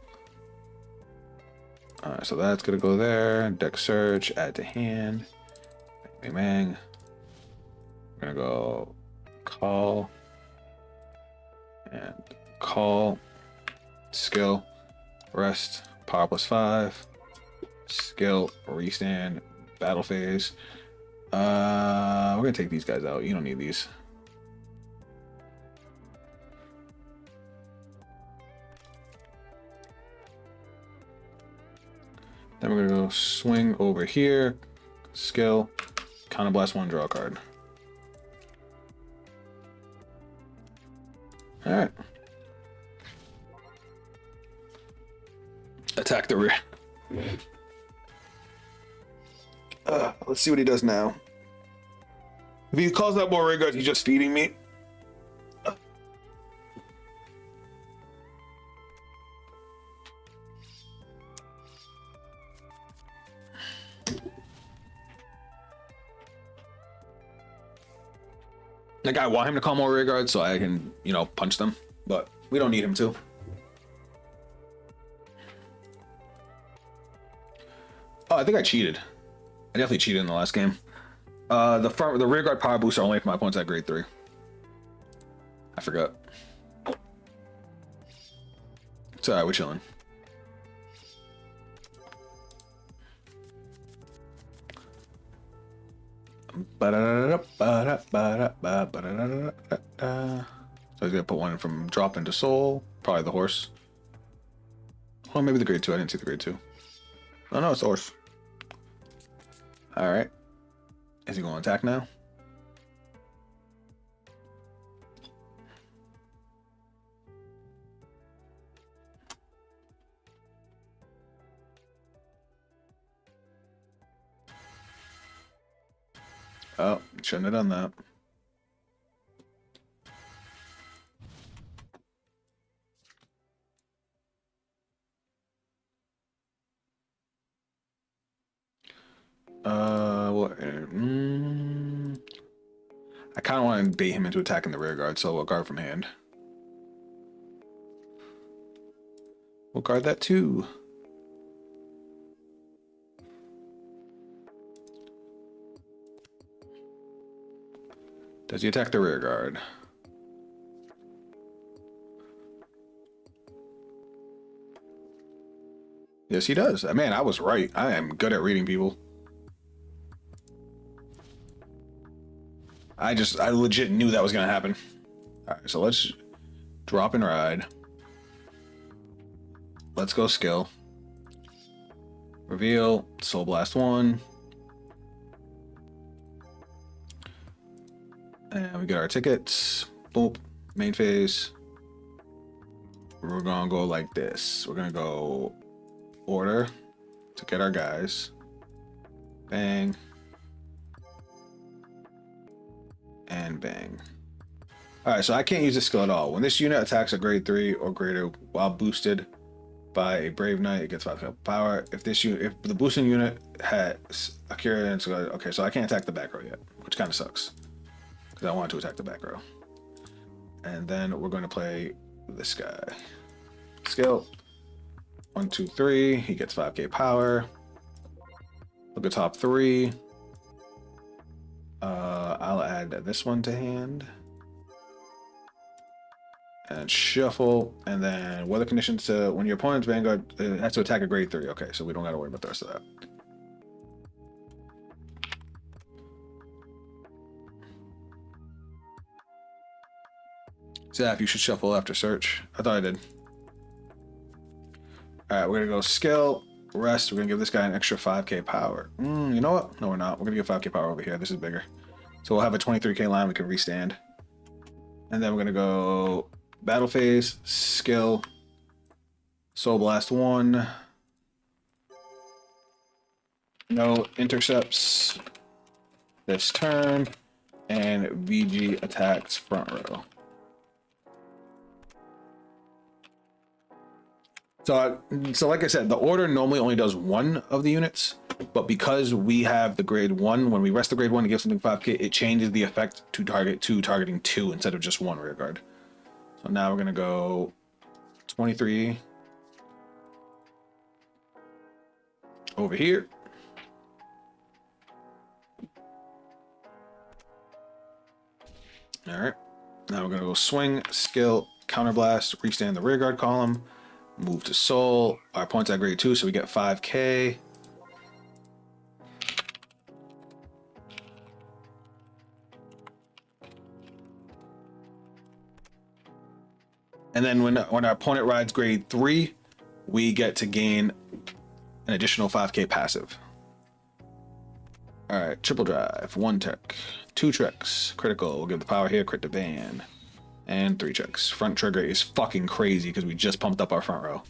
Alright, so that's gonna go there. Deck search, add to hand. Bang, bang, bang. We're gonna go call. And call. Skill. Rest. Power +5. Skill. Restand. Battle phase. We're gonna take these guys out. You don't need these. Then we're gonna go swing over here. Skill. Counter Blast 1, draw a card. Alright. Attack the rear. Let's see what he does now. If he calls out more Vanguard, he's just feeding me. Like, I want him to call more rear guards so I can, you know, punch them, but we don't need him to. Oh, I think I cheated. I definitely cheated in the last game. The rear guard power boosts are only for my opponents at grade 3. I forgot. It's alright, we're chilling. So he's gonna put one from drop into soul. Probably the horse. Oh, maybe the grade 2. I didn't see the grade 2. Oh no, it's the horse. Alright. Is he going to attack now? Oh, shouldn't have done that. What? I kind of want to bait him into attacking the rear guard, so we'll guard from hand. We'll guard that too. Does he attack the rear guard? Yes, he does. Man, I was right. I am good at reading people. I legit knew that was going to happen. All right, so let's drop and ride. Let's go skill. Reveal, Soul Blast 1. And we get our tickets. Boop. Main phase. We're gonna go like this. We're gonna go order to get our guys. Bang. And bang. Alright, so I can't use this skill at all. When this unit attacks a grade 3 or greater while boosted by a Brave Knight, it gets 5 power. If the boosting unit had Akira, and so okay, so I can't attack the back row yet, which kind of sucks. Because I wanted to attack the back row. And then we're going to play this guy. Skill. 1, 2, 3. He gets 5k power. Look at top 3. I'll add this one to hand. And shuffle. And then weather conditions to when your opponent's Vanguard has to attack a grade 3. Okay, so we don't got to worry about the rest of that. Zap, you should shuffle after search. I thought I did. Alright, we're gonna go skill, rest. We're gonna give this guy an extra 5k power. You know what? No, we're not. We're gonna give 5k power over here. This is bigger. So we'll have a 23k line we can restand. And then we're gonna go battle phase, skill, Soul Blast 1. No intercepts this turn. And VG attacks front row. So like I said, the order normally only does 1 of the units, but because we have the grade 1, when we rest the grade 1 and give something 5k, it changes the effect to targeting 2 instead of just 1 rear guard. So now we're gonna go 23 over here. All right, now we're gonna go swing, skill, counterblast, restand the rear guard column. Move to soul. Our points at grade 2, so we get 5k. And then when our opponent rides grade 3, we get to gain an additional 5k passive. All right, triple drive, 1 tech, 2 tricks, critical. We'll give the power here, crit to ban. And 3 checks. Front trigger is fucking crazy because we just pumped up our front row.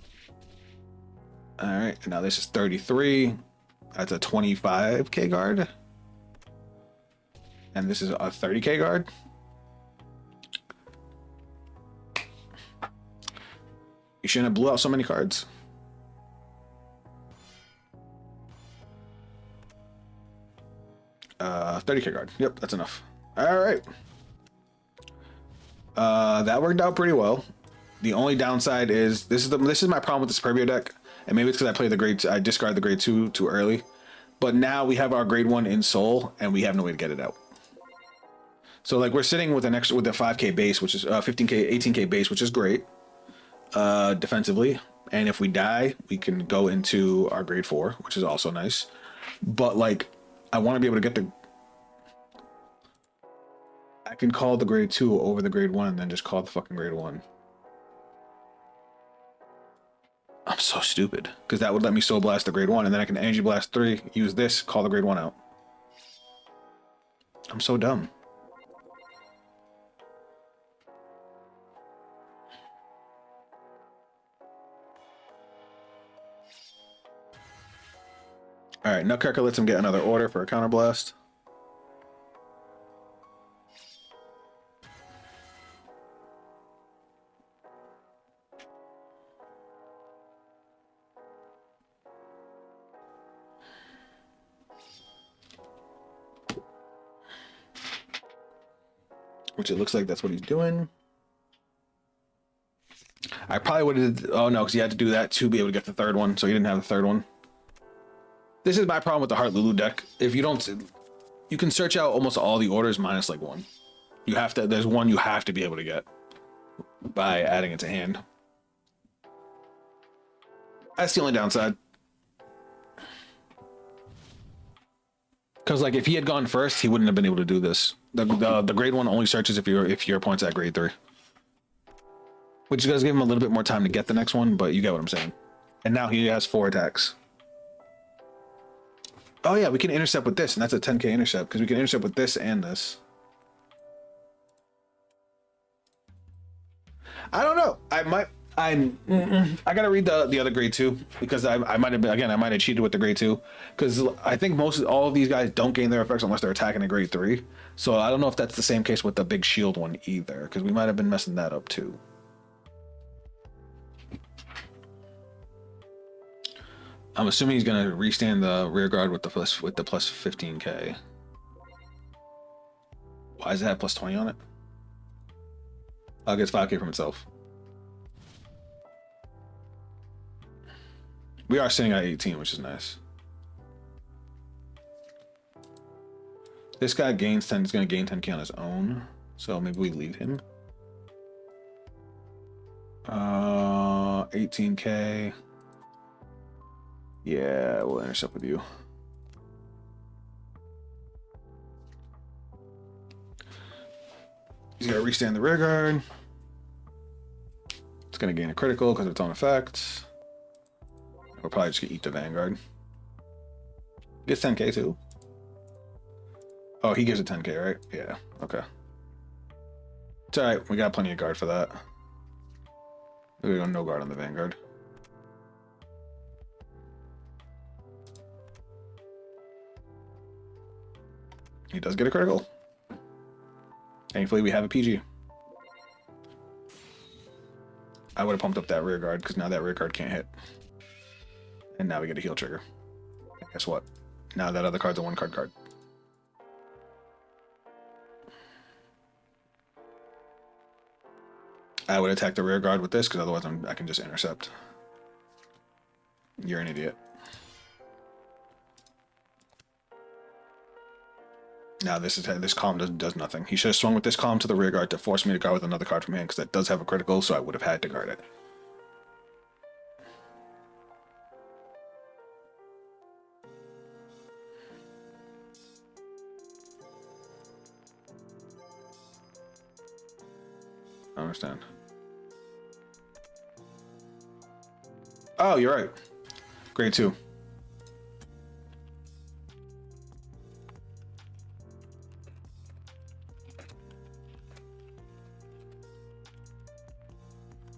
Alright, and now this is 33. That's a 25k guard. And this is a 30k guard. You shouldn't have blew out so many cards. Uh, 30k guard. Yep, that's enough. Alright. That worked out pretty well. The only downside is this is my problem with the Superbia deck, and maybe it's because I played the grade. I discarded the grade 2 too early. But now we have our grade 1 in Soul, and we have no way to get it out. So like we're sitting with an extra with a 5K base, which is 15K, 18K base, which is great defensively. And if we die, we can go into our grade 4, which is also nice. But like, I want to be able to get the. I can call the grade 2 over the grade 1, and then just call the fucking grade 1. I'm so stupid because that would let me Soul Blast the grade 1, and then I can Energy Blast 3, use this, call the grade 1 out. I'm so dumb. All right, Nutcracker lets him get another order for a counter blast. Which it looks like that's what he's doing. I probably would have. Oh no, because he had to do that to be able to get the third one, so he didn't have the third one. This is my problem with the Heart Lulu deck. If you don't, you can search out almost all the orders minus like one. You have to. There's one you have to be able to get by adding it to hand. That's the only downside. Because like if he had gone first, he wouldn't have been able to do this. The grade 1 only searches if your opponent's at grade 3, which does give him a little bit more time to get the next one. But you get what I'm saying. And now he has 4 attacks. Oh yeah, we can intercept with this, and that's a 10K intercept because we can intercept with this and this. I don't know. I gotta read the other grade 2 because I might have been, again, I might have cheated with the grade 2 because I think all of these guys don't gain their effects unless they're attacking a grade 3. So I don't know if that's the same case with the big shield one either, because we might have been messing that up too. I'm assuming he's gonna restand the rear guard with the plus 15K. Why does it have plus 20 on it? Oh, it gets 5K from itself. We are sitting at 18, which is nice. This guy gains 10. He's gonna gain 10K on his own, so maybe we leave him. 18K. Yeah, we'll intercept with you. He's gonna restand the rear guard. It's gonna gain a critical because of its own effects. We're probably just gonna eat the Vanguard. Gets 10K too. Oh, he gives it 10K, right? Yeah, okay. It's alright, we got plenty of guard for that. We got no guard on the Vanguard. He does get a critical. Thankfully, we have a PG. I would have pumped up that rear guard because now that rear guard can't hit. And now we get a heal trigger. And guess what? Now that other card's a 1-card card. I would attack the rear guard with this because otherwise I can just intercept. You're an idiot. Now this column does nothing. He should have swung with this column to the rear guard to force me to guard with another card from hand because that does have a critical, so I would have had to guard it. I understand. Oh, you're right. Grade 2.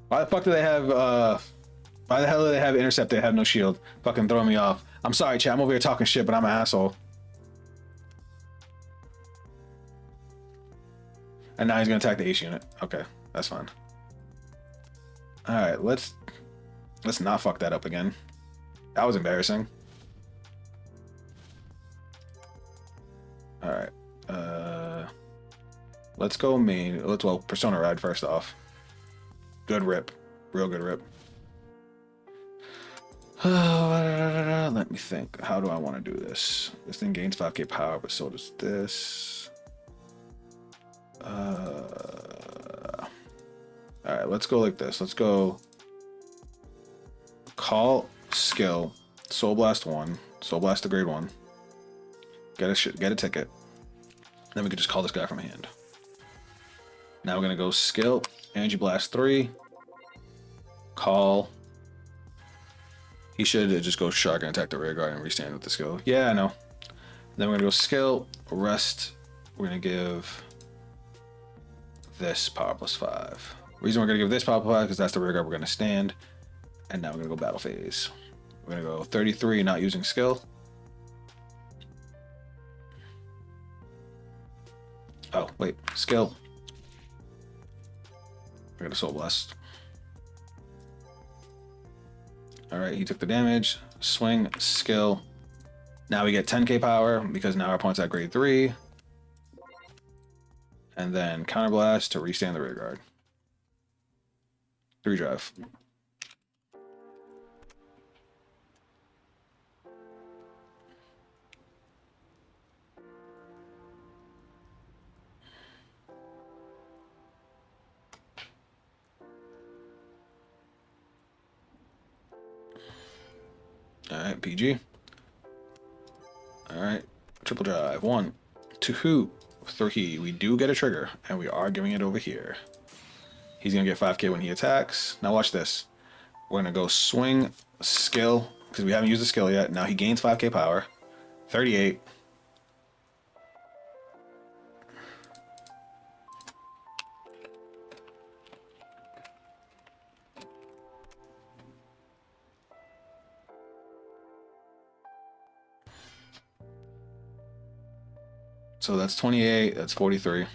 Why the fuck do they have, why the hell do they have intercept? They have no shield. Fucking throwing me off. I'm sorry, chat. I'm over here talking shit, but I'm an asshole. And now he's gonna attack the ace unit. Okay, that's fine. Alright, let's not fuck that up again. That was embarrassing. Alright. Let's go main. Well, Persona Ride first off. Good rip. Real good rip. Let me think. How do I want to do this? This thing gains 5k power, but so does this. All right, let's go like this. Let's go call skill, Soul Blast 1, Soul Blast to grade 1. Get a ticket. Then we can just call this guy from hand. Now we're gonna go skill, Energy Blast 3, call. He should just go shark and attack the rear guard and restand with the skill. Yeah, I know. Then we're gonna go skill, rest. We're gonna give this power plus 5. Reason we're gonna give this power plus 5 because that's the rear guard we're gonna stand. And now we're gonna go battle phase. We're gonna go 33, not using skill. Oh, wait, skill. We're gonna Soul Blast. All right, he took the damage. Swing, skill. Now we get 10k power because now our opponent's at grade 3. And then counterblast to restand the rear guard. 3 drive. All right, PG. All right, triple drive. 1, 2, 3. We do get a trigger, and we are giving it over here. He's gonna get 5k when he attacks. Now watch this. We're gonna go swing, skill, because we haven't used the skill yet. Now he gains 5k power. 38. So that's 28, that's 43.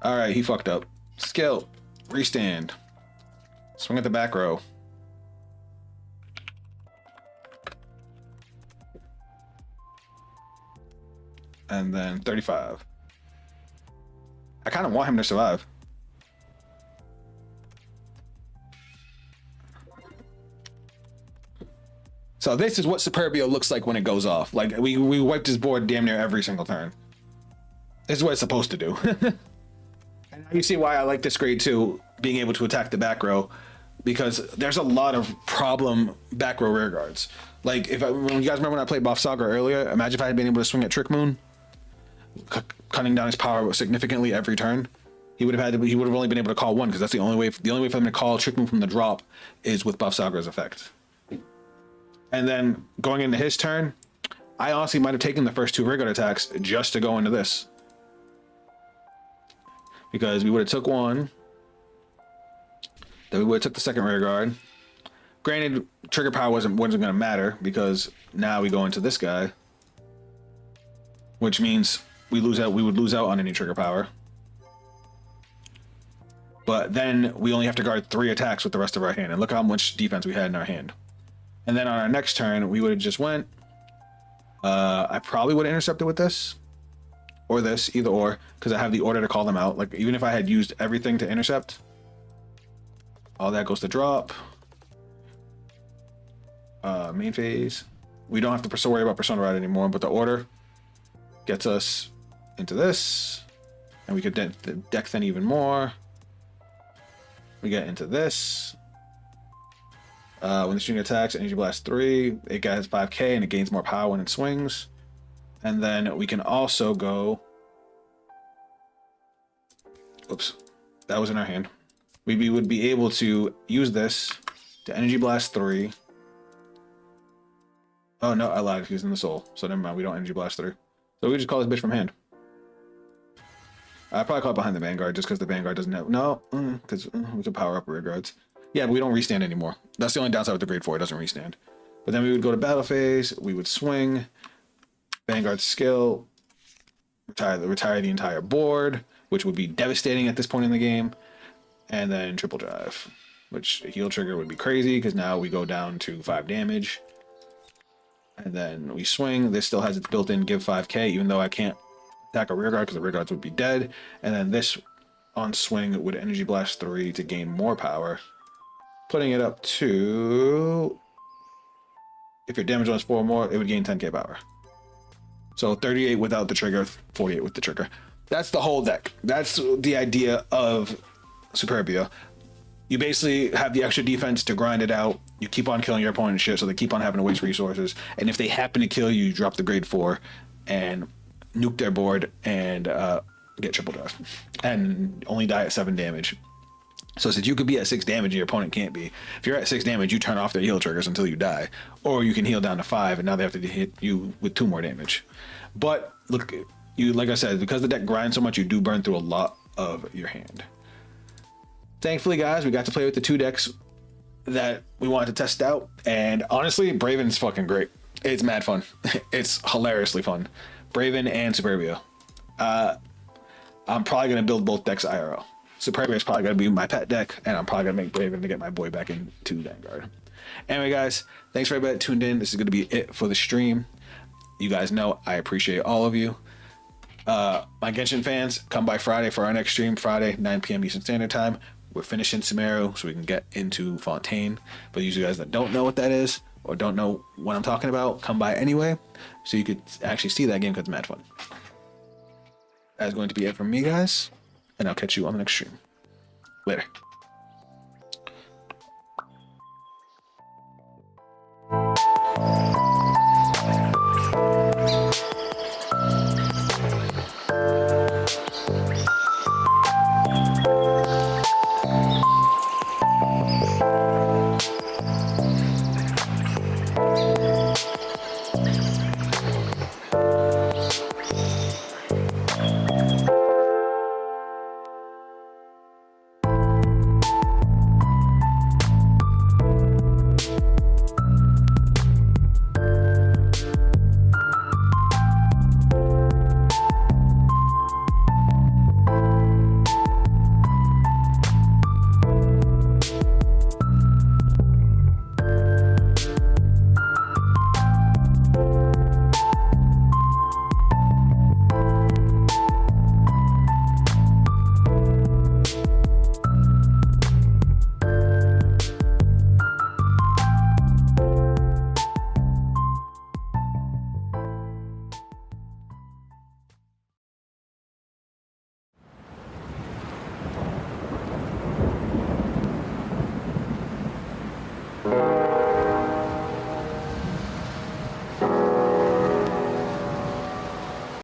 All right, he fucked up. Skill, restand. Swing at the back row. And then 35. I kind of want him to survive. So this is what Superbia looks like when it goes off. Like we wiped his board damn near every single turn. This is what it's supposed to do. And now you see why I like this grade 2, being able to attack the back row, because there's a lot of problem back row rear guards. Like when you guys remember when I played Buff Saga earlier, imagine if I had been able to swing at Trick Moon, cutting down his power significantly every turn. He would have only been able to call 1 because that's the only way for him to call Trick Moon from the drop is with Buff Saga's effect. And then going into his turn, I honestly might have taken the first 2 rear guard attacks just to go into this. Because we would have took 1, then we would have took the second rear guard. Granted, trigger power wasn't going to matter because now we go into this guy, which means we would lose out on any trigger power. But then we only have to guard 3 attacks with the rest of our hand, and look how much defense we had in our hand. And then on our next turn, we would have just went. I probably would have intercepted with this. Or this, either or, because I have the order to call them out. Like, even if I had used everything to intercept, all that goes to drop. Main phase. We don't have to worry about Persona Ride anymore, but the order gets us into this. And we could deck then even more. We get into this. When the shooting attacks, Energy Blast 3, it has 5k and it gains more power when it swings. And then we can also go. Oops, that was in our hand. We would be able to use this to Energy Blast 3. Oh no, I lied. He's in the soul. So never mind. We don't Energy Blast 3. So we just call this bitch from hand. I probably call it behind the Vanguard just because the Vanguard doesn't have. No, because we can power up rear guards. Yeah, but we don't restand anymore. That's the only downside with the grade 4. It doesn't restand. But then we would go to battle phase. We would swing. Vanguard skill, retire the entire board, which would be devastating at this point in the game, and then triple drive, which heal trigger would be crazy because now we go down to 5 damage, and then we swing. This still has its built-in give 5k, even though I can't attack a rear guard because the rear guards would be dead, and then this on swing would Energy Blast 3 to gain more power, putting it up to If your damage was 4 or more, it would gain 10k power. So 38 without the trigger, 48 with the trigger. That's the whole deck. That's the idea of Superbia. You basically have the extra defense to grind it out. You keep on killing your opponent's shit, so they keep on having to waste resources. And if they happen to kill you, you drop the grade 4 and nuke their board and get triple death. And only die at 7 damage. So since you could be at 6 damage and your opponent can't be, if you're at 6 damage, you turn off their heal triggers until you die. Or you can heal down to 5 and now they have to hit you with 2 more damage. But look, you like I said, because the deck grinds so much, you do burn through a lot of your hand. Thankfully, guys, we got to play with the 2 decks that we wanted to test out. And honestly, Braven's fucking great. It's mad fun. It's hilariously fun. Braven and Superbia. I'm probably going to build both decks IRL. Superbia is probably going to be my pet deck, and I'm probably going to make Braven to get my boy back into Vanguard. Anyway, guys, thanks for everybody that tuned in. This is going to be it for the stream. You guys know I appreciate all of you. My Genshin fans, come by Friday for our next stream. Friday, 9 p.m. Eastern Standard Time. We're finishing Sumeru so we can get into Fontaine. For you guys that don't know what that is or don't know what I'm talking about, come by anyway so you could actually see that game because it's mad fun. That's going to be it from me, guys, and I'll catch you on the next stream. Later.